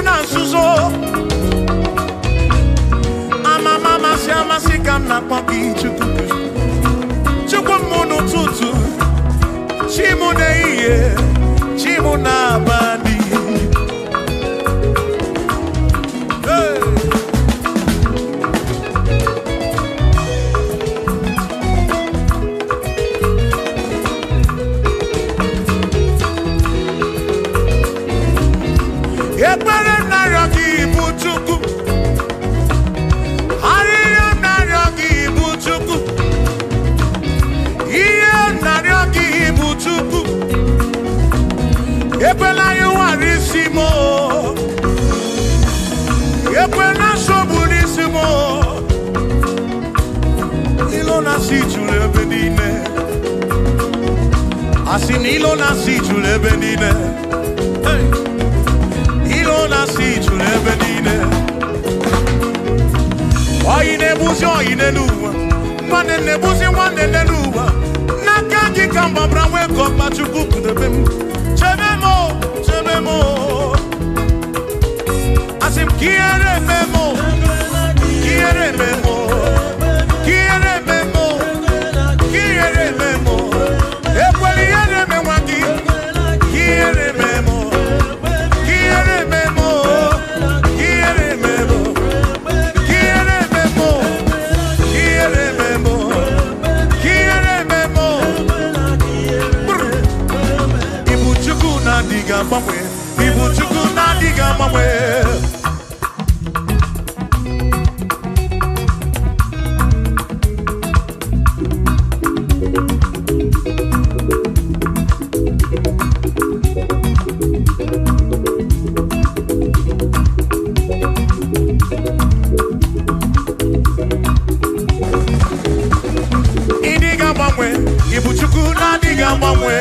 [SPEAKER 2] na nsuzo Mama si amasi kam na kpoki chukwu Chukwu munu tutu Chimu na iye Chimu na abadi Ekpere narịọ gị bụ Chukwu arịrịọ narịọ gị bụ Chukwu ihe narịọ gị bụ Chukwu ekwela ya ụwarị isi m ekwela nsogbu n'isi m ilo na-asị juru ebe niile asị na ilo na-asị juru ebe niile na si juru ebe niile oyi na-ebuzi oyi n'ụwa nwanne na-ebuzi nwanne n'ụwa n'aka gị ka mgbabara nwee ka ọkpa Chukwu kudebe m chebe m asị m ka ihere eme m ka ihere eme m ka ihere eme m ka ihere eme m ekwela ihere eme nwa gị ka ihere eme m Ibu Chukwu na-adịghị agbanwe ịdịghị agbanwe Ibu Chukwu na-adịghị agbanwe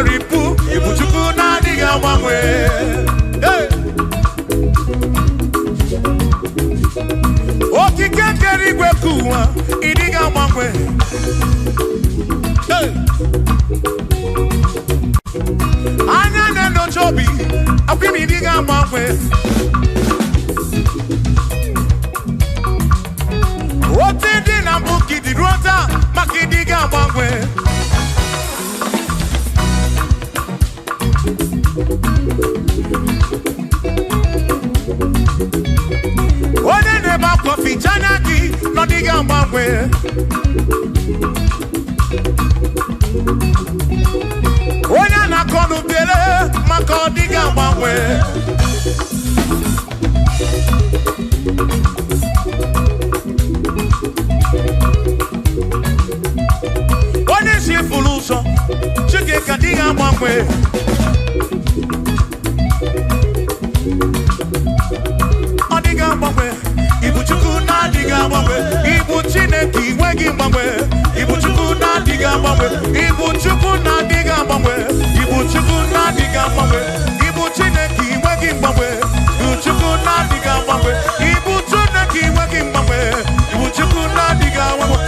[SPEAKER 2] Ripu Ibu Chukwu na-adịghị agbanwe okike kere igwe ka ụwa ịdịghị agbanwe anya na-enyocha obi akwụ m ịdịghị agbanwe otu dị na mbụ ka ịdị ruo taa maka ịdịghị agbanwe onye na-ebe akwa ficha anya gị n'ọdịghị agbanwe onye a na-akọ n'ubele maka ọdịghị agbanwe onye si furu ụzọ Chike ka dịghị agbanwe Ibu Chukwu na-adịghị agbanwe Ibu Chineke inweghị mgbanwe Ibu Chukwu na-adịghị agbanwe Ibu Chukwu na-adịghị agbanwe Ibu Chukwu na-adịghị agbanwe Ibu Chineke inweghị mgbanwe Ibu Chukwu na-adịghị agbanwe Ibu Chineke inweghị mgbanwe Ibu Chukwu na-adịghị agbanwe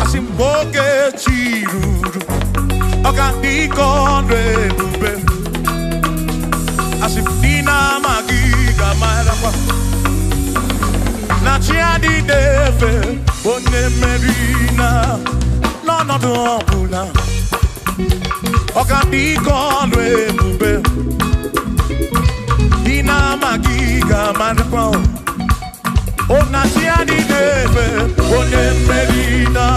[SPEAKER 2] Asimboge chiruru Oka ebube Asimdina magiga marakwa Na chiadi defe Bonne merina N'ọnọdụ ọbụla Oka ebube Dina magiga marakwa Ona chiadi defe Bonne merina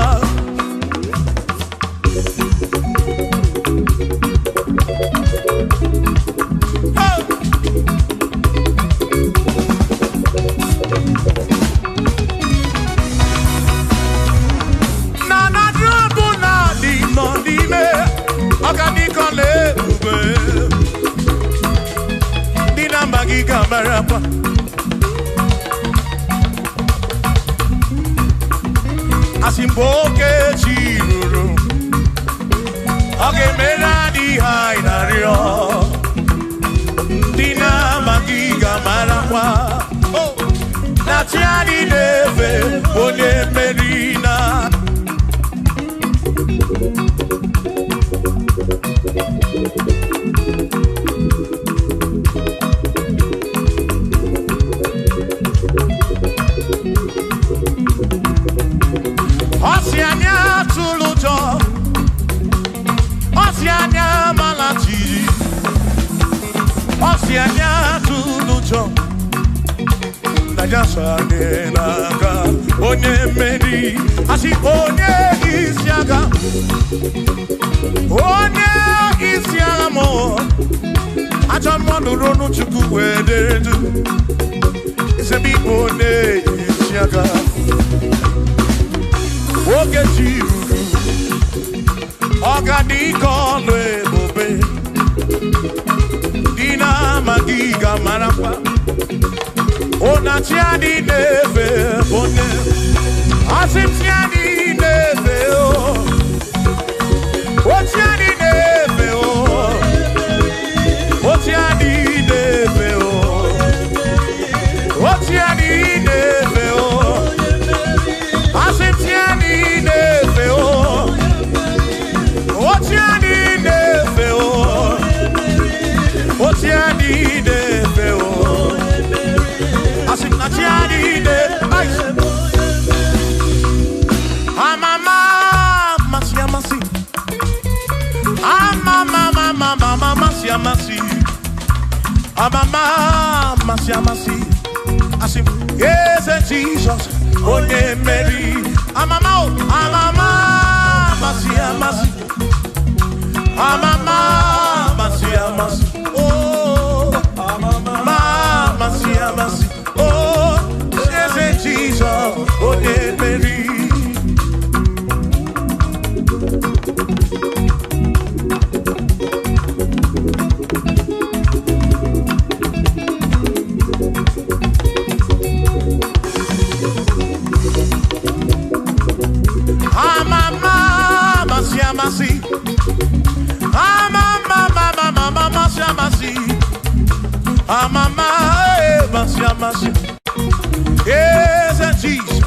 [SPEAKER 2] marapa. Asimboke chiruru. Oge meladi hainario. Dina magiga marapa. Natiani neve one merina. Oceania tulujo, Oceania malati, Oceania tulujo. Naija nanga, onye meri, asi onye isiaga mo. Acha mmadụ ronu chukwu wederedu, isebi onye isiaga. Oge jiruru, ọgadika ọlụ ebube, dina magiga marakwa. Ona tiani neve bone, asim tiani neve o, o tiani neve o, o tiani neve o, o tiani neve o, asim tiani neve o, o tiani neve o, o tiani neve o. Amama masiamasi, amama masiamasi, amama masiamasi. Asim yes Jesus, onye meri. Amama masiamasi, amama masiamasi. Oh, amama masiamasi. Oh, yes Jesus, onye meri. Amama masiamasi, yes Jesus.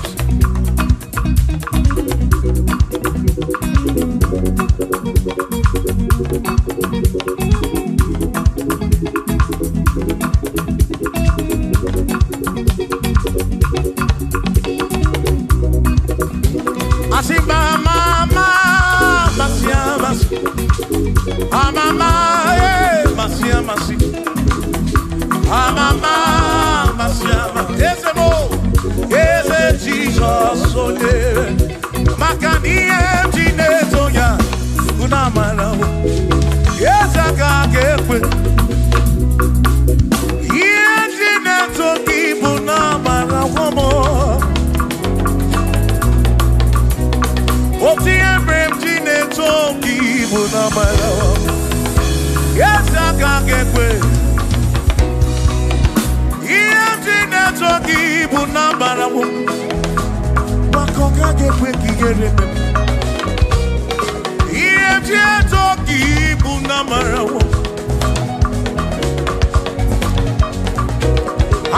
[SPEAKER 2] Asimba mama masiamasi, amama masiamasi. Amama masiama, ese mo, ese Jesus ole. Makani emjine toya, unamala wo. Ese kakekwe, emjine toki bunamala wo mo. Oti emjine toki bunamala wo. Ese kakekwe. Toki buna baramu, makoka gekwe kigere. Iye toki buna baramu,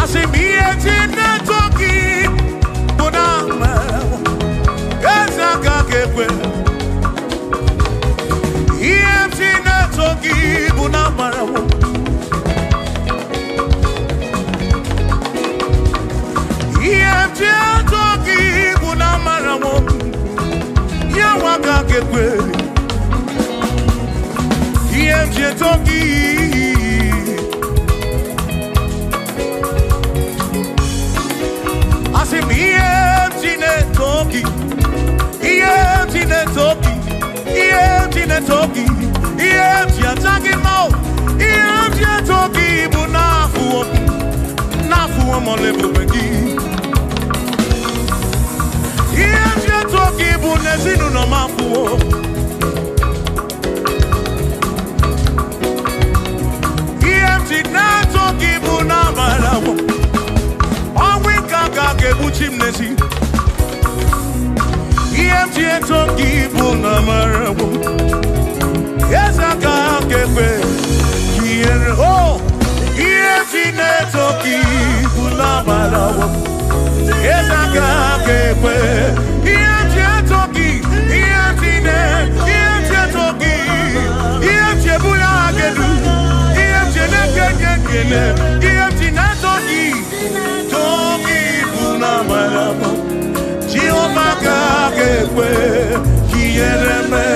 [SPEAKER 2] asimiye tine toki buna baramu. Ezaka gekwe. Iye tine toki buna baramu. Toki buna maramo, ya waka kekwe. Iemje toki, asim iemjine toki, iemjine toki, iemjine toki, iemje toki mo, iemje toki buna fuo, na fuo molebu begi. Toki bunezinu no mafuo. EMT na toki bunamala.
[SPEAKER 3] kekwe kiere oh iefine toki bunamarawo ezaka kekwe iefine toki iefine toki iefine bulagedu iefine kekekele iefine toki bunamarawo jiomaka kekwe kiere me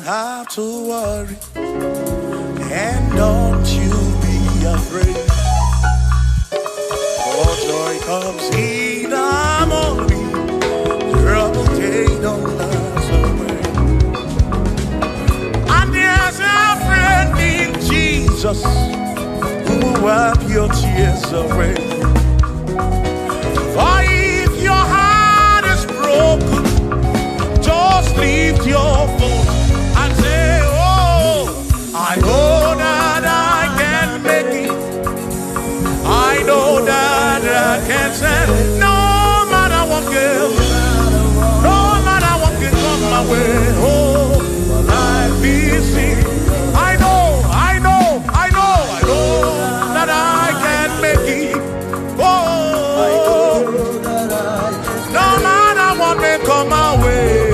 [SPEAKER 2] Have to worry, and don't you be afraid. For joy comes in the morning, trouble they don't last away. And there's a friend in Jesus who will wipe your tears away. For if your heart is broken, just lift your voice. I know that I can make it. I know that I can stand. No matter what comes, no matter what can come my way. Oh, life is easy. I know that I can make it. Oh, no matter what may come my way.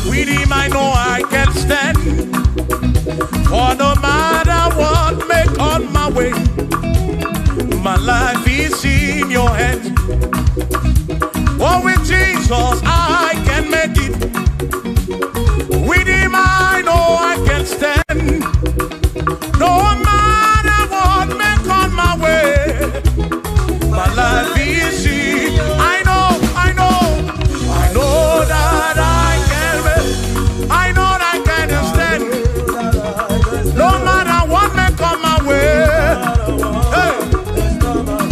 [SPEAKER 2] With him I know I can stand. For no matter what may come my way, my life is in your hands. Oh, with Jesus I can make it. With him I know I can stand. No matter what may come my way, my life is in. I know that I can make. I know that I can stand. No matter what may come my way. Hey.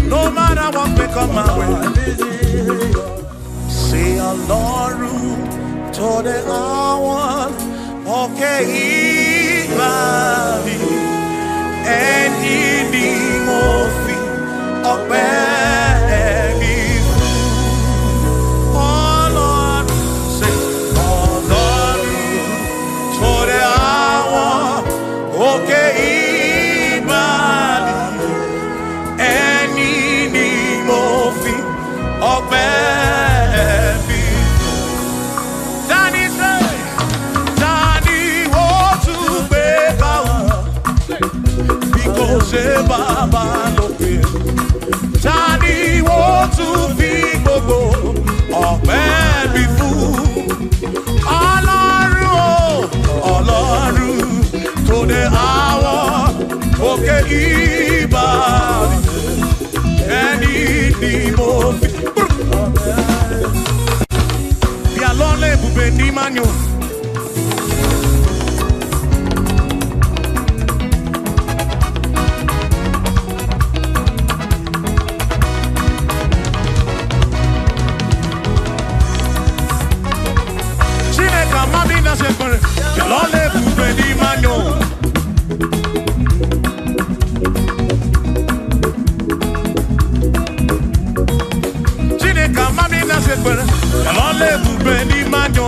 [SPEAKER 2] No matter what may come my way. Say Ọlọ́run tó dé àwọn òkè ìgbà mi. Ẹni ni mo fi ọpẹ́ mi fún. Okay, Imani, any mofi, or baby. Danny say, Danny, what to be because Baba no pay. Danny, what to be go, or baby fool. Ọlọ́run tó dé àwọn òkè ìbàdí ẹni ni mo fi. Bí alọ́lẹ̀ ebùbè ní manyo. Chineke amadi na sekpere. Bí alọ́lẹ̀ ebùbè ní manyo. Chineke amadi na sekpere. Bí alọ́lẹ̀ ebùbè ní manyo.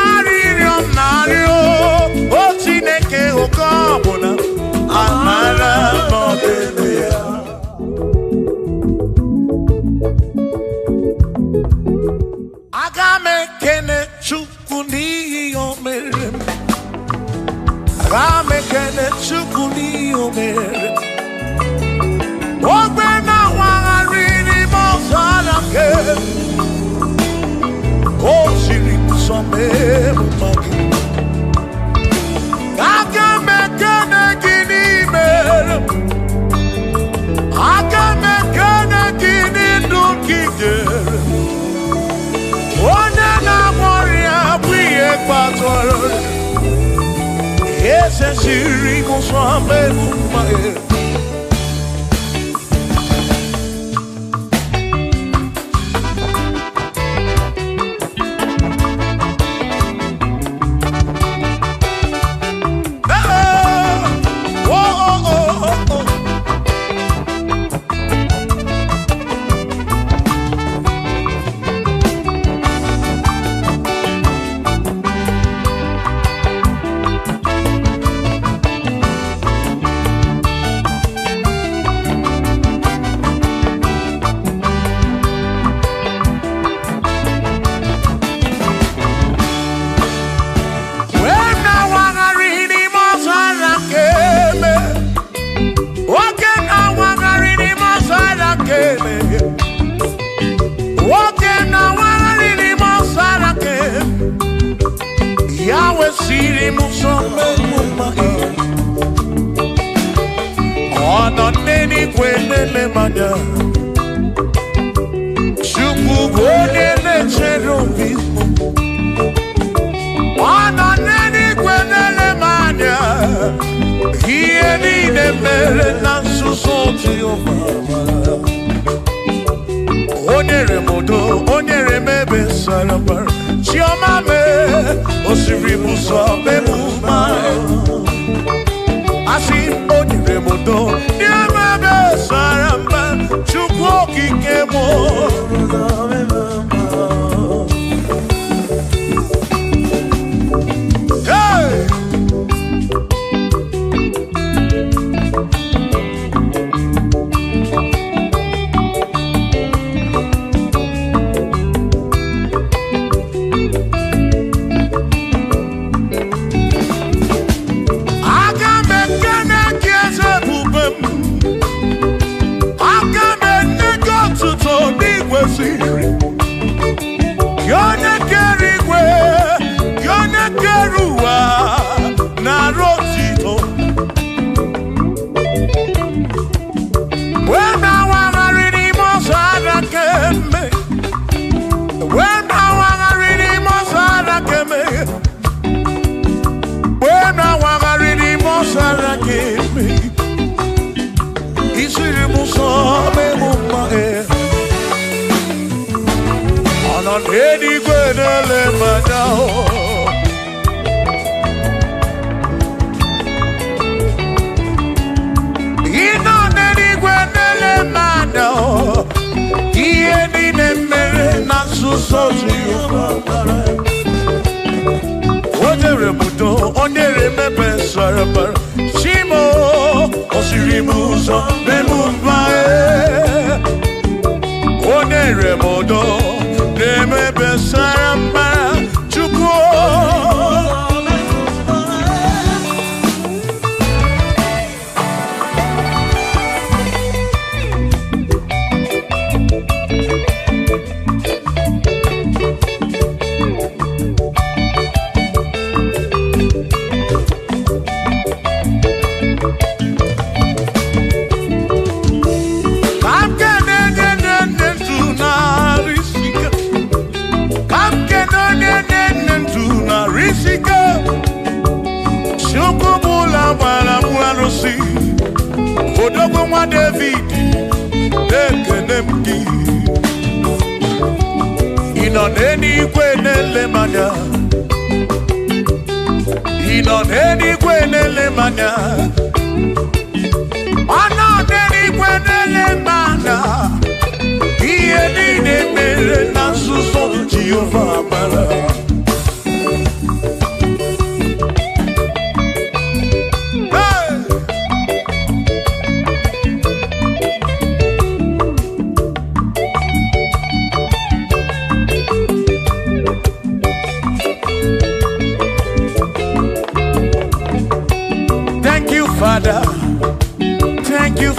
[SPEAKER 3] chukuni omere. Aga mekene chukuni omere. Ogbe na wangari mozala ke. O siri kusome mumagi. Aga mekene gini mere. Aga mekene gini dukigere. One na moria bwiye kwatoro. Ese siri kusome mumagi.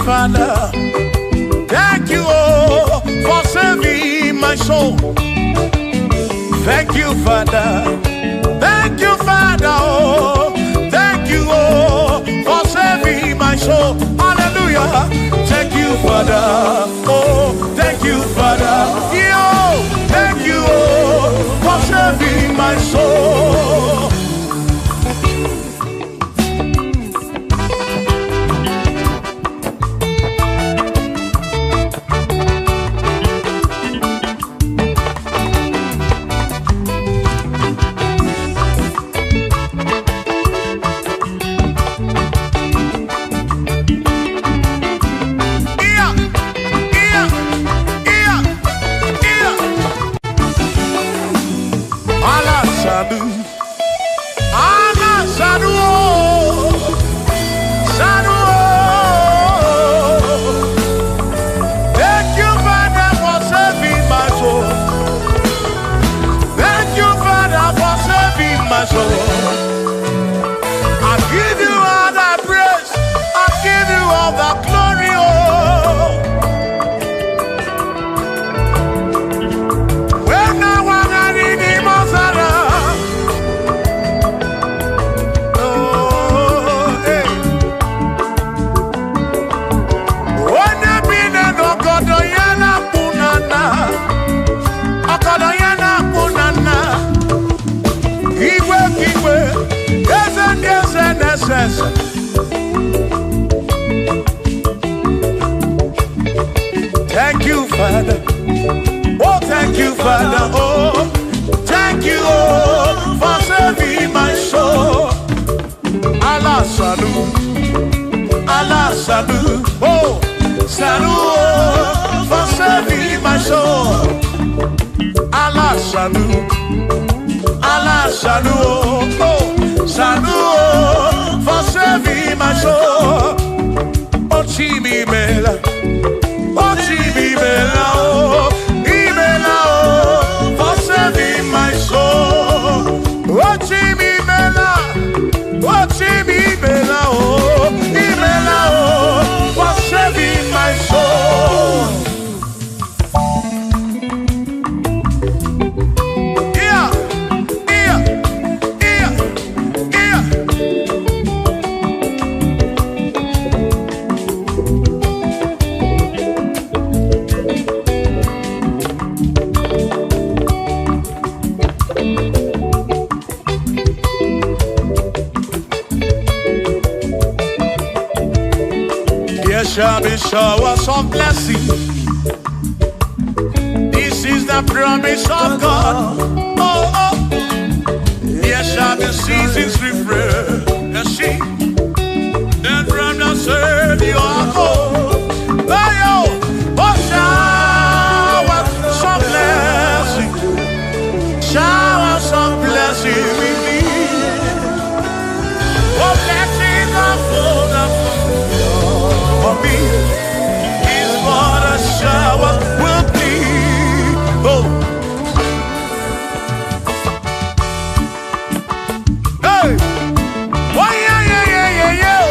[SPEAKER 2] Father. Thank you, oh, for saving my soul. Thank you, Father. Thank you, Father. Oh, thank you, oh, for saving my soul. Hallelujah. Thank you, Father. Oh, thank you, Father. Yo, thank you, oh, for saving my soul. Thank you, Father. Oh, thank you, Father. Oh, thank you, oh, for saving my soul. Allah salut, Allah salut. Oh, salut, oh, for saving my soul. Allah salut, Allah salut. Oh, salut, oh, for saving my soul. Oh, Chimi Mela. Oh, Chibibela, oh, Ibela, oh, for saving my soul. Oh, Chibibela, oh, Chibibela, oh, Ibela, oh, for saving my soul. Yeah, yeah, yeah, yeah. There shall be showers of blessing. This is the promise of God. Oh, oh. There shall be seasons refreshing. Then from the Savior you are home. Oh, oh, showers of blessing. Showers of blessing we need. Oh, blessings of food for me is what a shower will be. Oh, hey, oh yeah, yeah, yeah, yeah, yeah.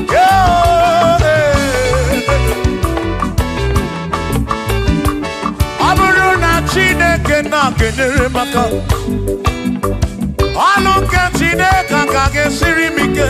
[SPEAKER 2] Oh, yeah. Aburuna Chineke na kenere maka. Aluka Chineke kage sirimike.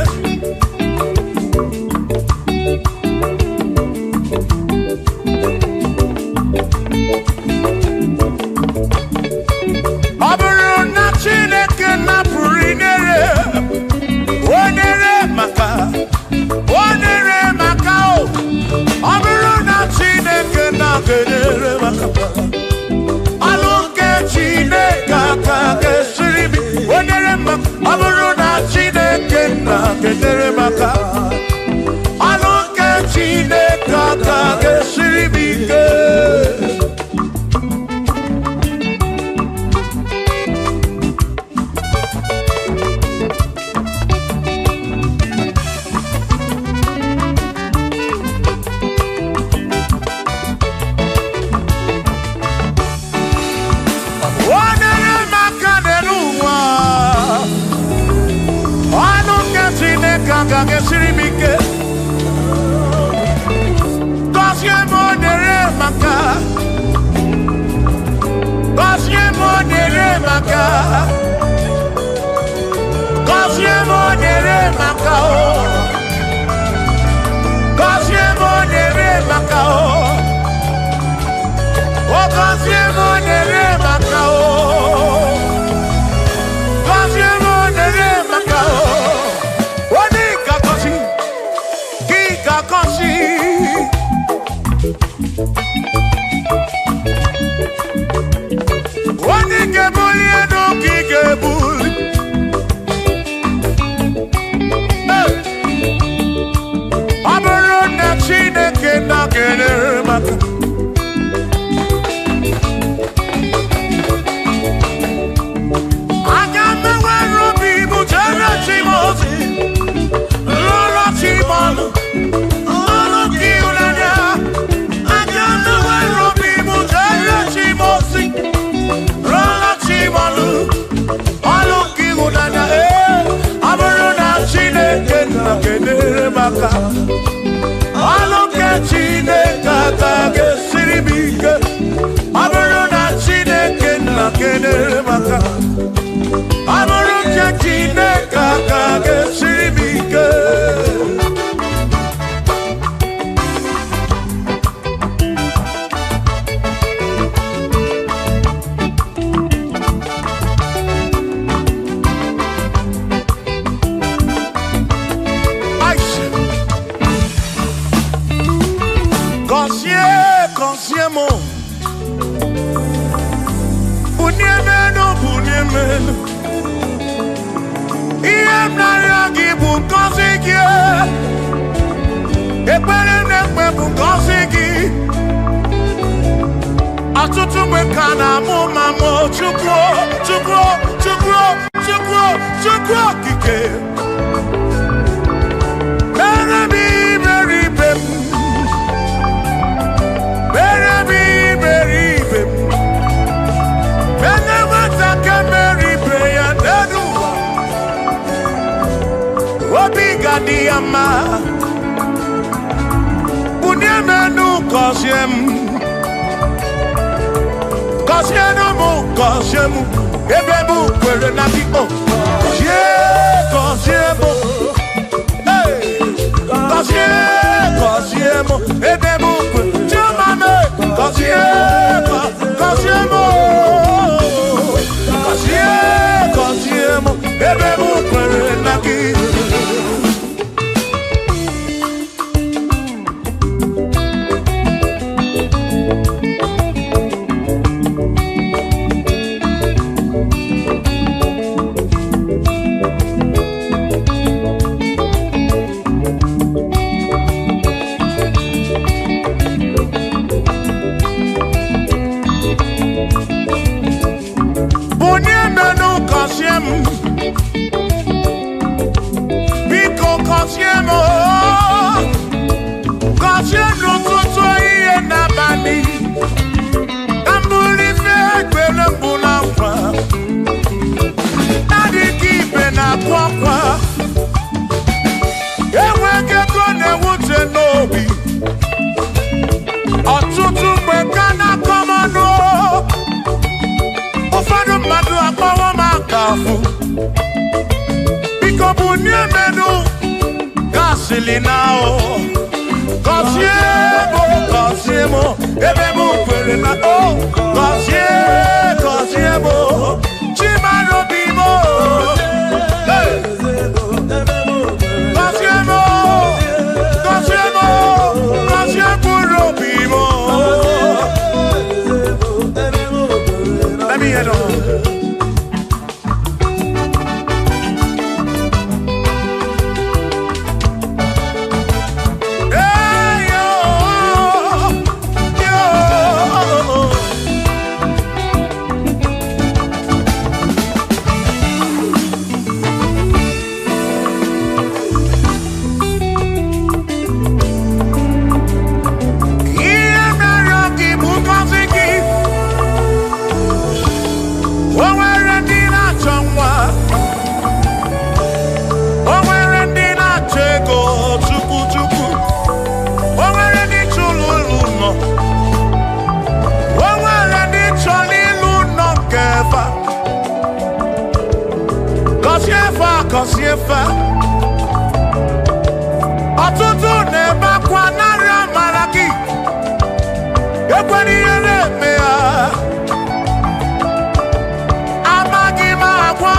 [SPEAKER 2] Siri
[SPEAKER 3] maka. Gozie monere maka o. Gozie monere maka o. O gozie monere maka o. Gozie monere maka o. Oni kakosi, ki kakosi. Oni kebuli eno ki kebuli. Aburo na Chineke na kenere maka. Agame wero bi mujere chimozi. Lolo chimolu. Lolo kiulanya. Agame wero bi mujere chimozi. Lolo chimolu. Lolo kiulanya. Aburo na Chineke na kenere maka. Lolo ke Chineke ka gesiribike. Aburo na Chineke na kenere maka. Aburo ke Chineke ka gesiribike. Consiemo Bunyemeno Bunyemeno Iem na yagi bunkosiki Ekpere nekpe bunkosiki Atutu mekana mumamo Chukwo, chukwo, chukwo, chukwo, chukwo kike Berebi, beribem Diama Bunyemenu Kosiem mu Kosiemu Ebebu kwere na kiko Kosiemu Kosiemu Ebebu kwere Chumame Kosiemu Kosiemu Ebebu kwere na kiko Biko bunyemenu gasolinao Kosiemo Ebebu kwere na o Kosiemo Chimano bimo Kosiemo bimo Let me head on.
[SPEAKER 2] kosiefa ọtụtụ na-ebe akwa narị amara gị ekwere ihe na-eme ya amaghị m agwa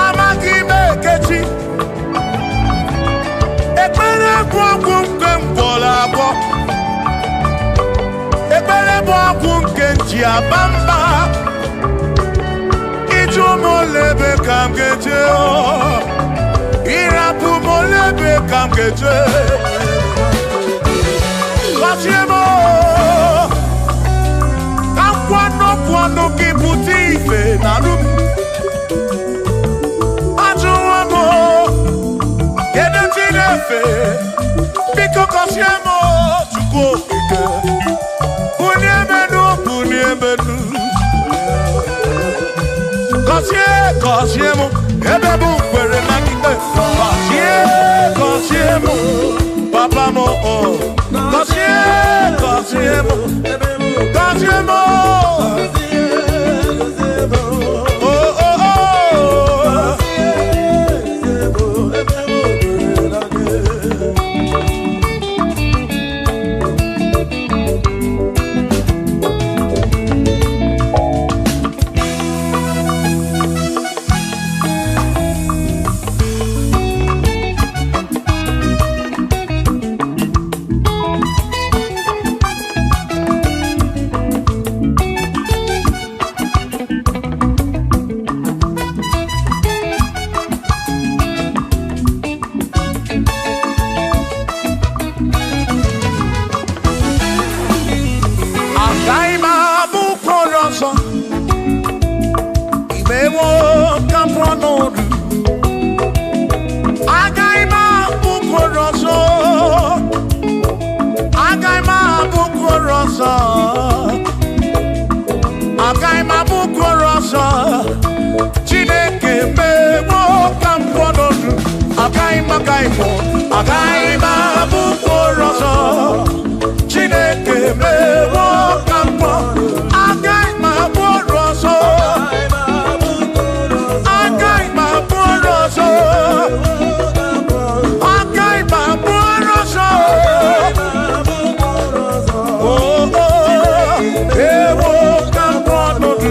[SPEAKER 2] amaghị m ekechi ekpere bụ ọgwụ nke mgbọrọ abụọ ekpere bụ ọgwụ nke nji aba mba ịjụ m olebe ka m ga-eje ịrapụ m olebe ka m ga-eje gọzie m ka nkwanọpụ ọnụ gị pụta ife na rụ m ajụwa m kedu chi na-efe biko gọzie m Chukwu okike bunye menu gọzie m ebe bụ kwere na ikpe gọzie m papa m gọzie m Chineke mewo ka mkpọnọdụ agaghị m abụkworo ọzọ Chineke mewo ka mkpọ agaghị m abụkworo ọzọ agaghị m abụkworo ọzọ agaghị m abụkworo ọzọ ewo ka mkpọnọdụ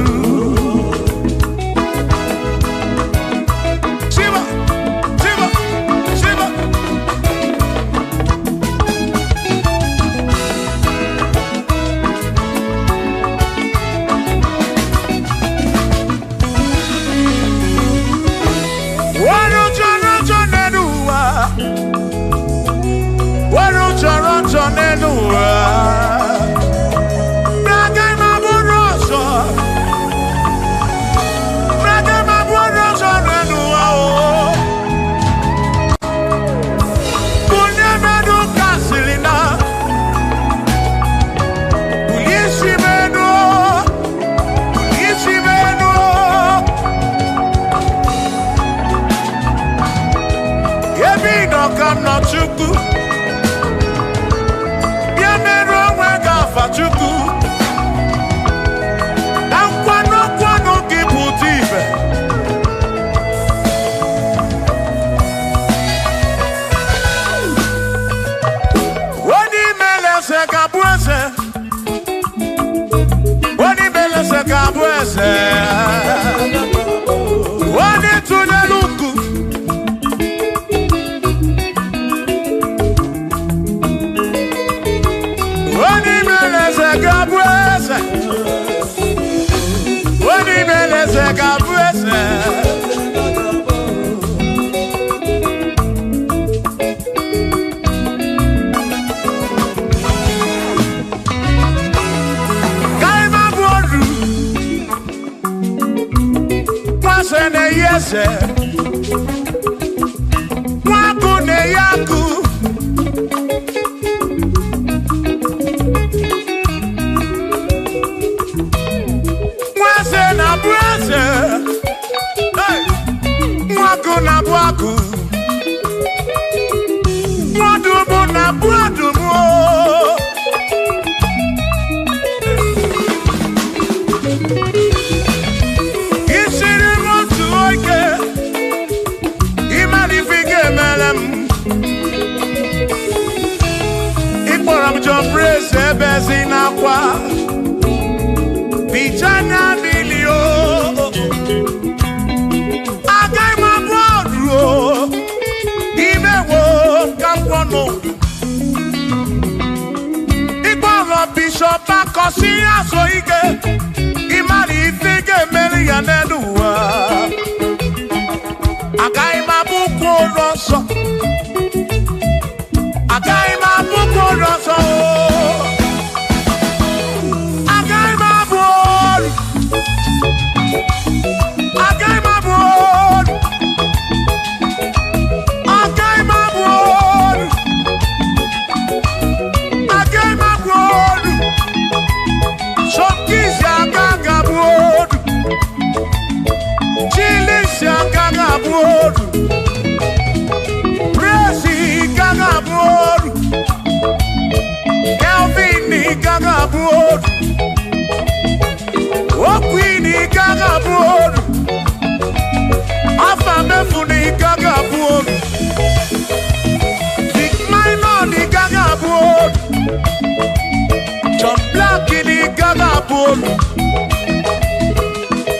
[SPEAKER 2] Isiri mo Ebezina kwa Bijana milio Agai mabodro Imewo kampono Igboro Bishop Akosi Asoike Imari Ifige Meri Yaneluwa Agai mabuko roso Agai mabuko roso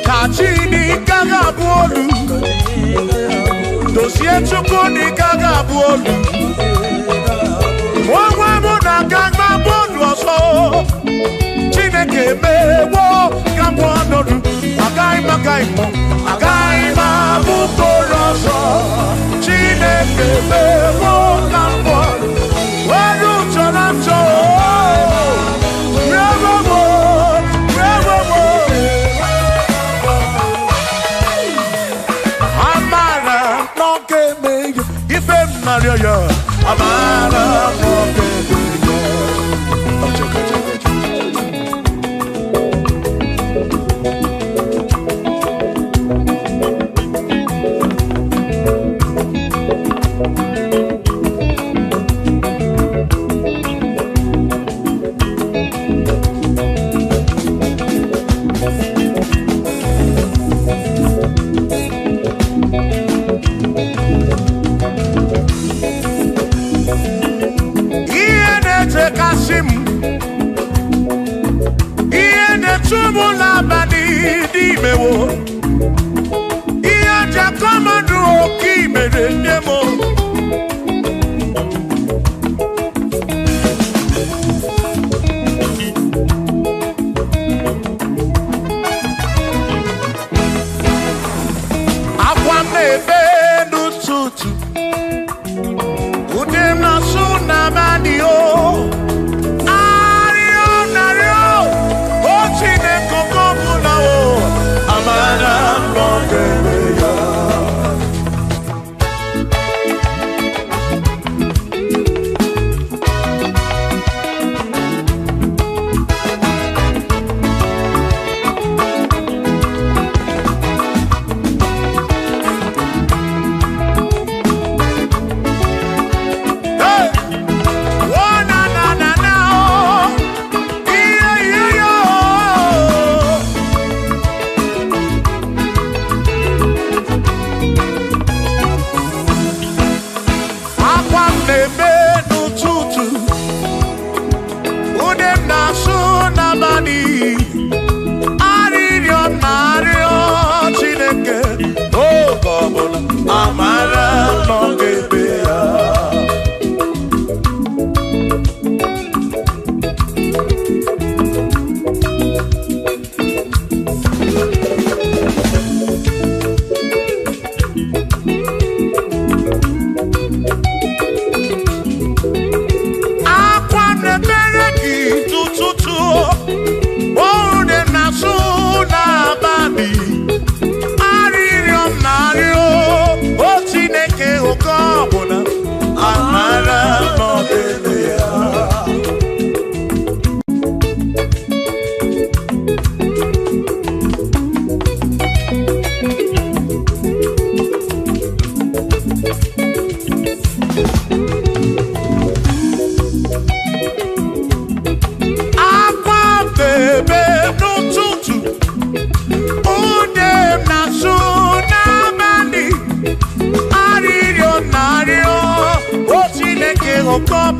[SPEAKER 2] Kachini gaga bolu Dossier chukuni gaga bolu Wawa muna ganga bolu oso Chineke mewo gambonodu Agai magaimo Agai mabukoroso Chineke mewo gambonodu Wadu chonacho Maria, Amara,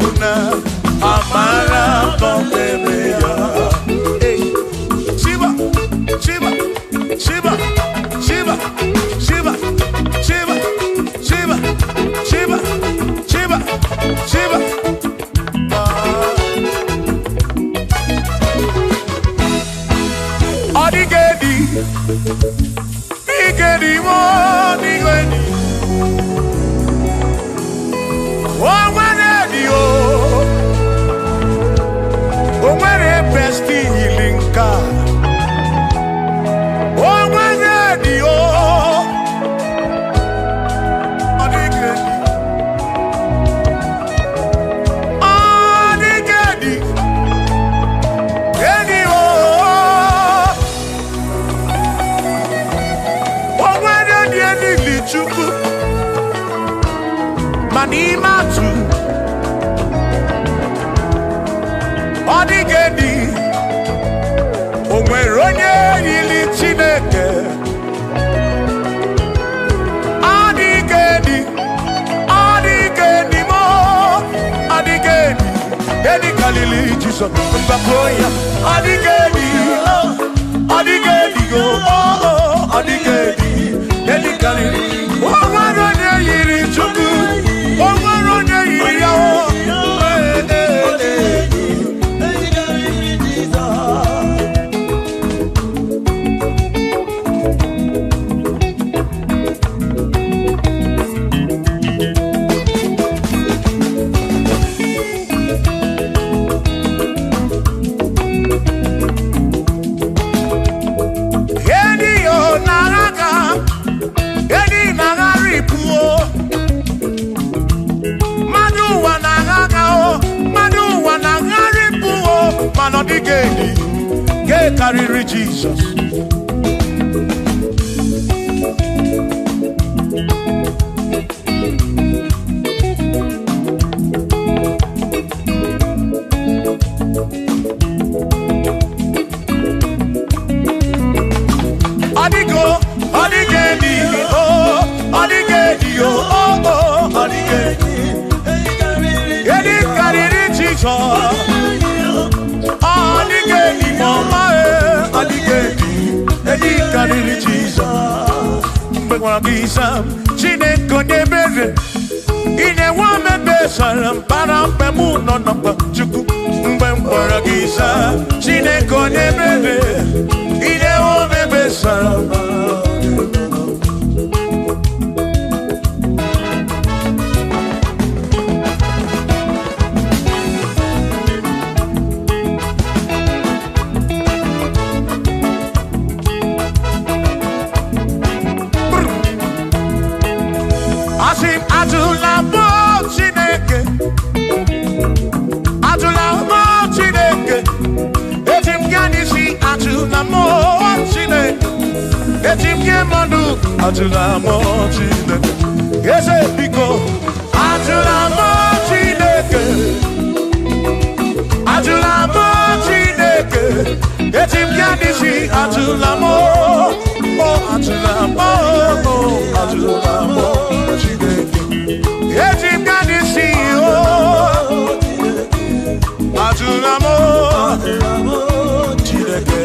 [SPEAKER 3] Lokogoma, Amara, Koncept. Nigedi mo, nigedi. Oh, when you, oh, when a best healing God. Oh, when you, oh, nigedi. Oh, nigedi. Any, oh, when you, Chuku. Manimatu Odigedi Onweronye yili Chineke Odigedi Odigedi mo Odigedi Edi Galili Jesus Mbapoya Odigedi Odigedi go Odigedi Edi Galili Onweronye yili Chuku Get carry Jesus. Adigo, adigedi, oh, adigedi, oh, adigedi. Get carry Jesus. Adigedi mama adigedi edi kariri Jesus mbegwa bisa Chineke nyebere ine wa mebe salam para pemu no no chuku mbegwa bisa Chineke nyebere ine wa mebe salam Atula mo Chineke, yes biko. Atula mo Chineke, atula mo Chineke. Etim kanisi atula mo, oh atula mo, oh atula mo Chineke. Etim kanisi oh, atula mo Chineke.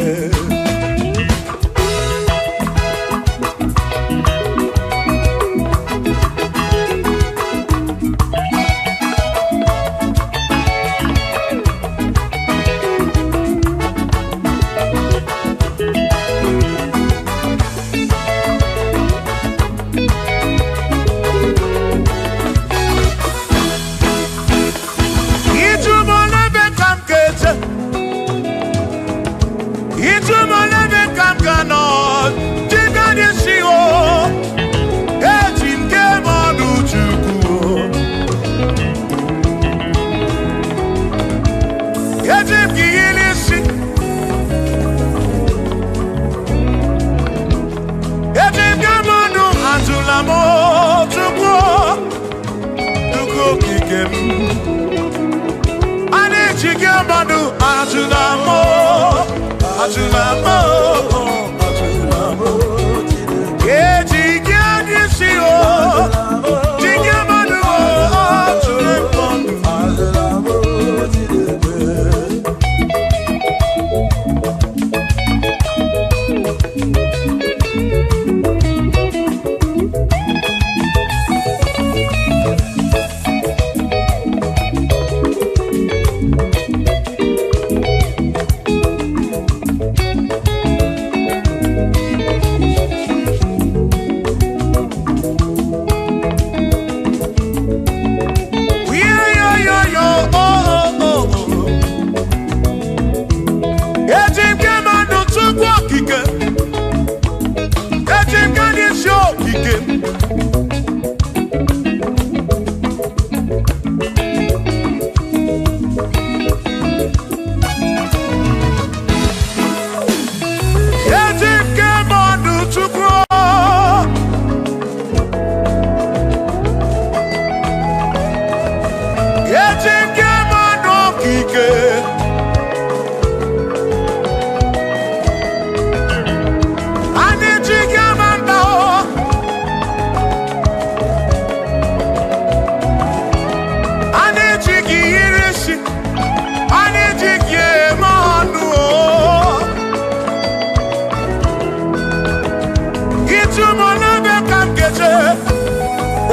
[SPEAKER 3] Tumona kam keje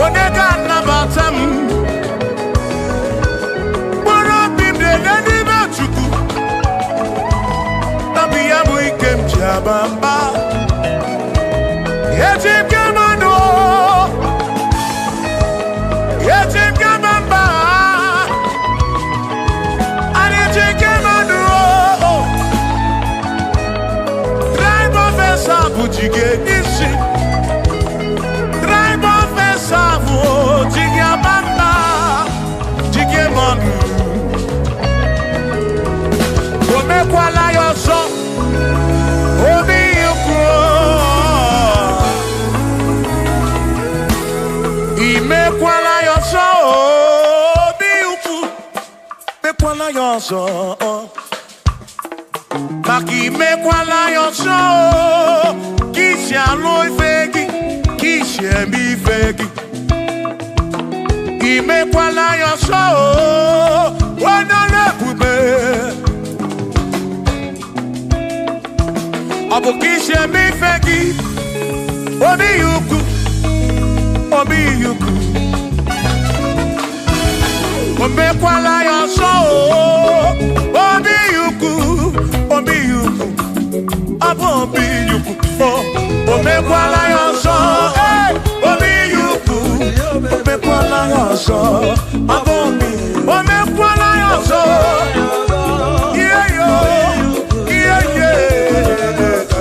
[SPEAKER 3] onega nabatam Boro bimde nani bachuku Nabiya muikem jabamba Yetim kamano Yetim kamamba Anetim kamano Drive of a sabu jige nisi Savo, Jigia Bamba, Jigia Monu. Ome kwala yoso, Obi yuku. Ime kwala yoso, Obi yuku. Me kwala yoso, Maki me kwala yoso, Kisi alo ifegi, Kisi emi ifegi. Ime kwala yoso, wana lekube. Abukishe mi feki, obi yuku, obi yuku. Ime kwala yoso, obi yuku, obi yuku. Abo obi yuku, ime kwala yoso, obi yuku. Ome kwala yoso, abomi. Ome kwala yoso, yeah yo, yeah yeah.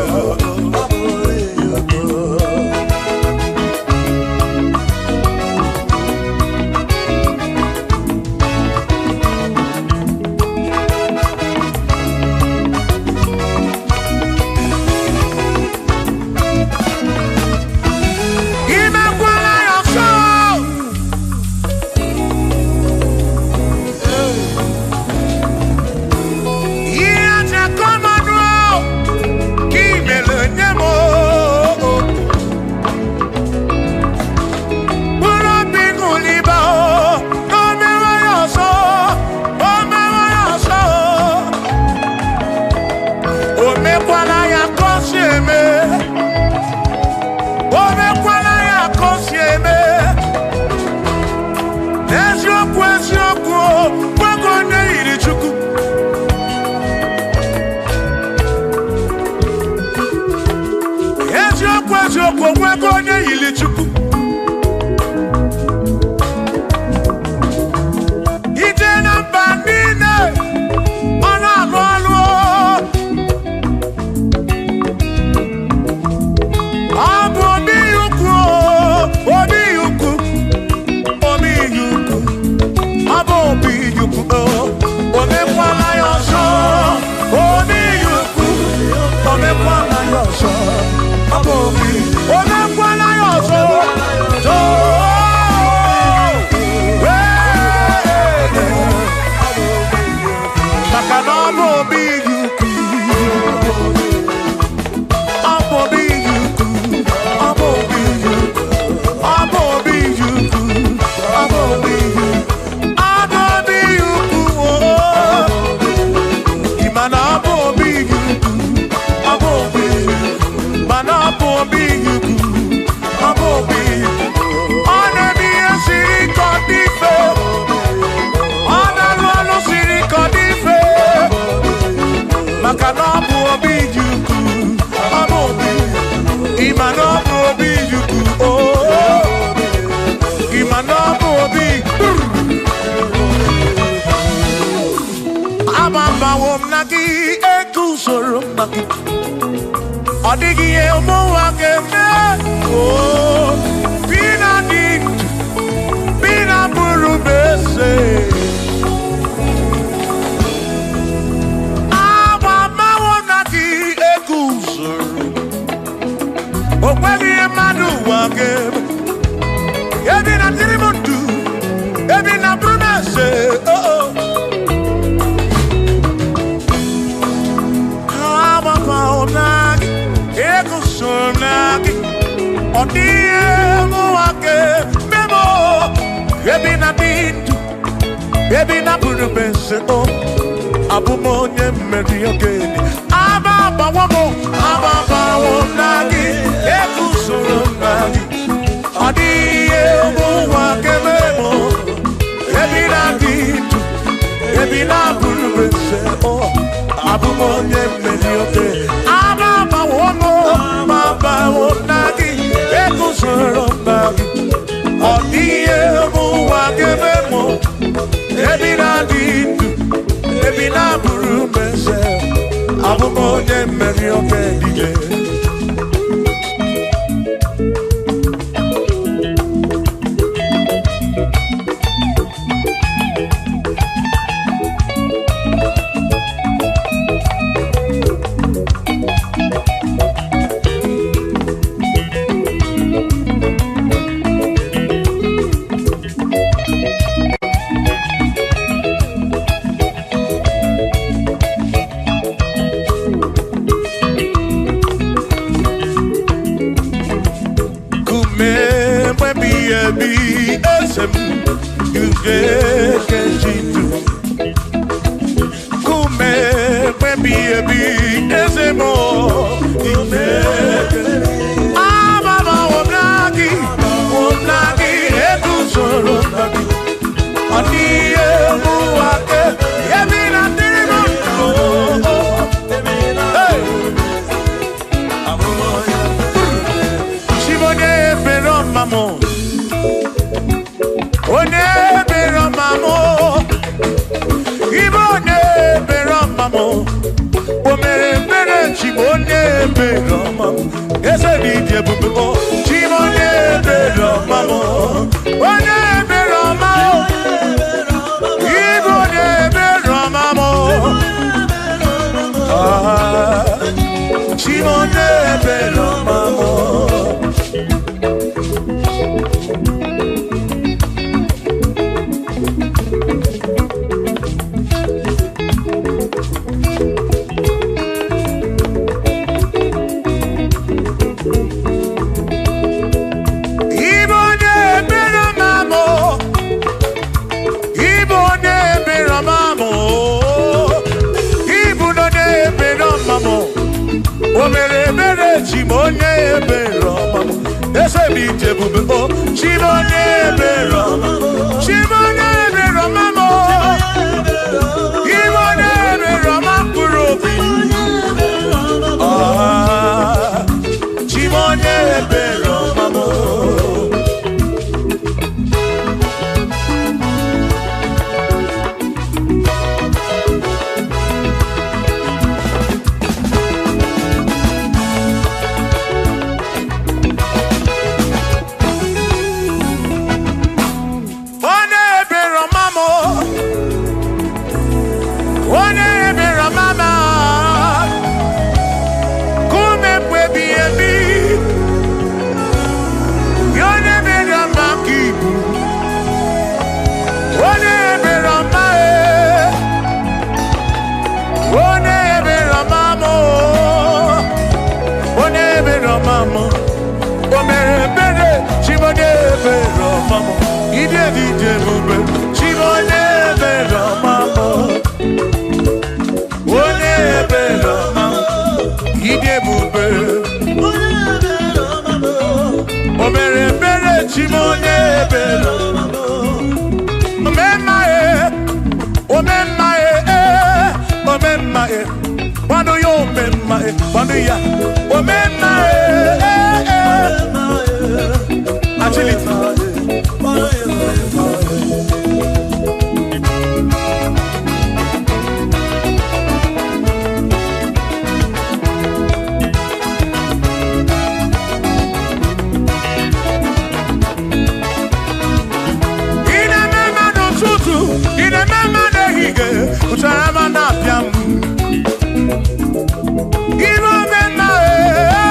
[SPEAKER 3] Odigi omo wakeme, oh, bina dintu, bina buru bese. Aba mawonaki ekusoro, okwegi emadu wakeme. Ebi na tirimutu, ebi na buru bese, oh oh. Aba mawonaki. Sonaki, odie muake, memo, ebi na bintu, ebi na burubese o, abumonye meri ogeni, ababa wamo nagi, ekusoro.
[SPEAKER 2] many okay DJ.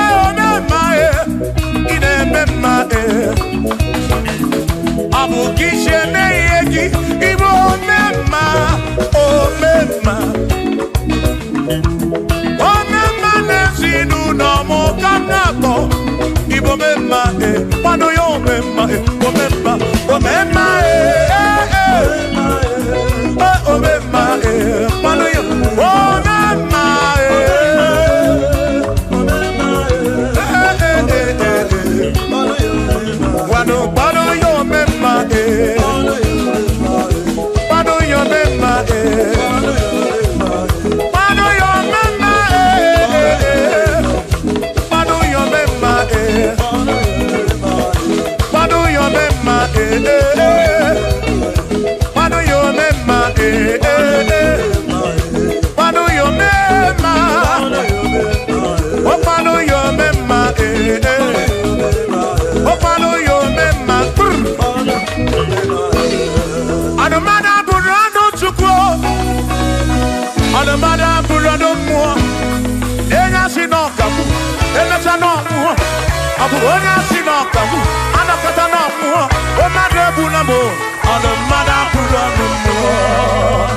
[SPEAKER 2] Oh, Abu onya sinokamu, anakata na muo, o madebu na mo, ono madabu na muo.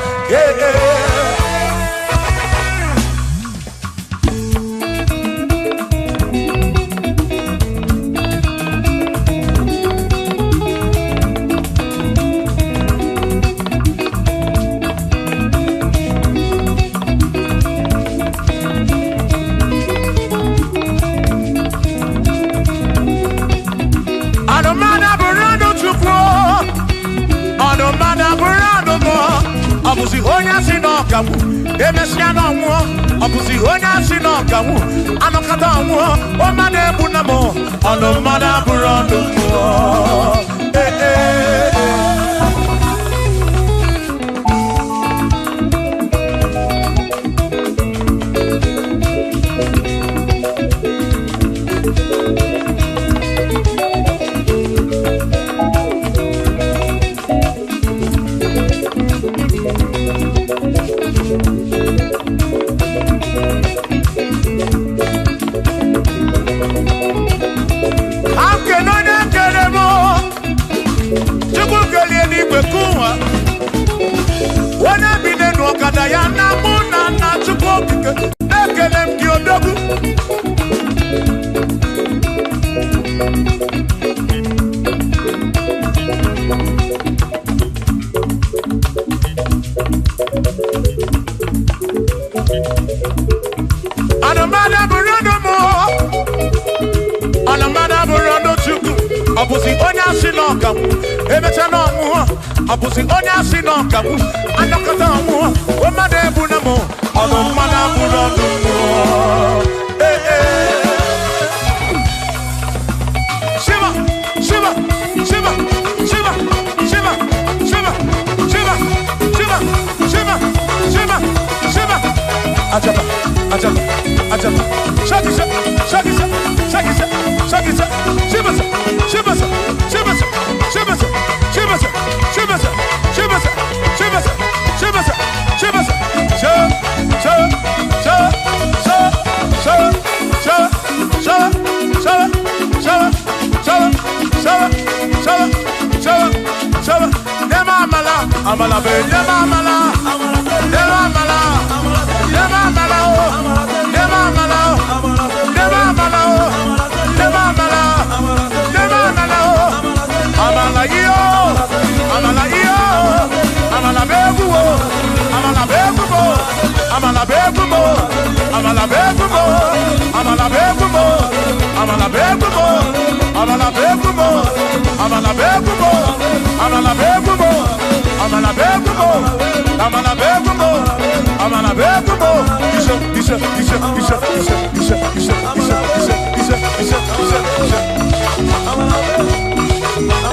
[SPEAKER 2] Abusi onya sinokamu, emesiano mo. Abusi onya sinokamu, anokata mo. O madebu na mo, ono madabu rondo mo. Abusi onya sinokamu, emechano mu. Abusi onya sinokamu, anokata mu. O madebu na mo, ono madabu rondo mo. Shiva, Shiva, Shiva, Shiva, Shiva, Shiva, Shiva, Shiva, Shiva, Shiva, Shiva. Ajaba, ajaba, ajaba. Shakisa, shakisa, shakisa, shakisa. Shiva, Shiva, Shiva, Shiva, Shiva, Shiva, Shiva, Shiva, Shiva, Shiva, Amala be, never amala, never amala, never amala, never amala, never amala, never amala, never amala, amala yo, amala yo, amala bebuo, amala bebuo, amala bebuo, amala bebuo, amala bebuo, amala bebuo, amala bebuo, amala bebuo, amala bebuo. Amala begumo, amala begumo, amala begumo. Isa.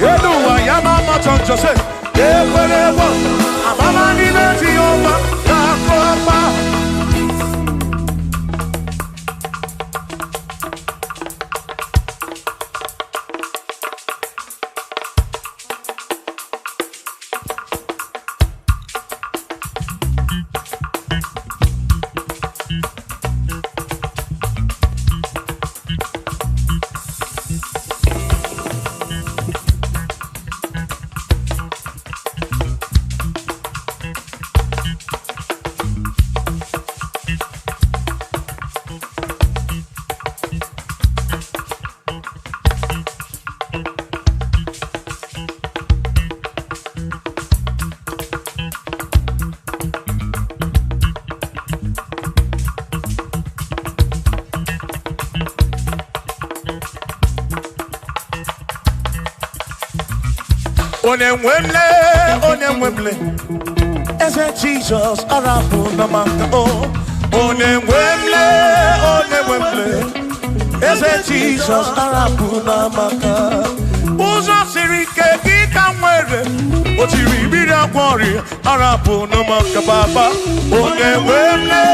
[SPEAKER 2] Yedu wa yama matonjo se, ewerewo, amama ni beti oma, kakopa. Onemwemle, ese Jesus arapu na maka o. Onemwemle, ese Jesus arapu na maka. Uzo sirike kika mwere, otiri bira kwori arapu na maka baba. Onemwemle,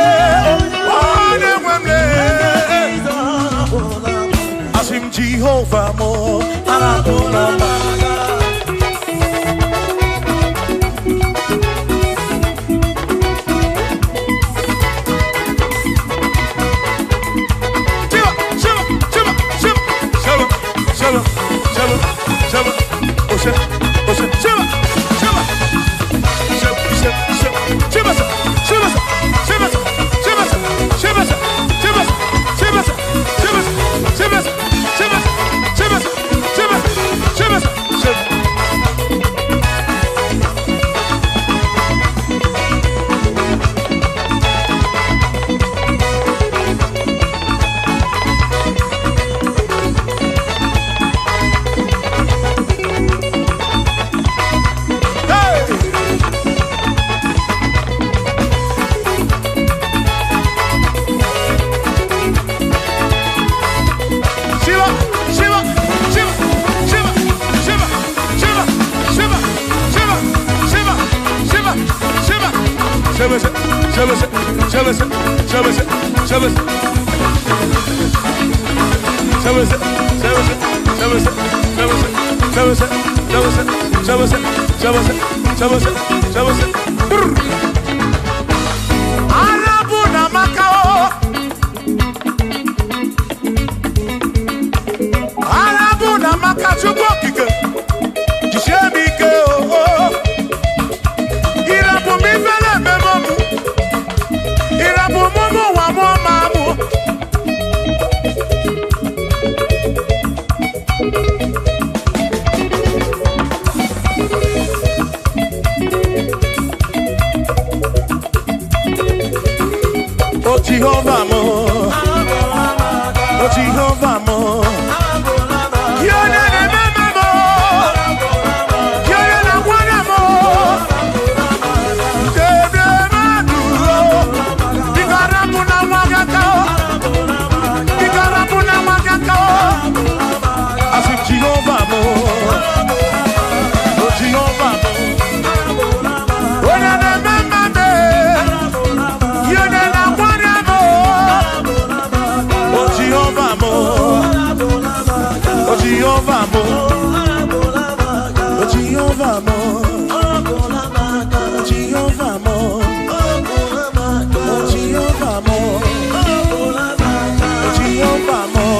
[SPEAKER 2] asim Jehovah mo arapu na maka.
[SPEAKER 3] Jehovah mo, oh Jehovah mo, you're not a member mo, you're not one mo, Bigarapuna magakao, Bigarapuna magakao, as if Jehovah mo, oh Jehovah mo, you're not a member me, you're not Jehovah mo, oh Jehovah mo, oh Jehovah mo, oh Jehovah mo, oh Jehovah mo, oh Jehovah mo.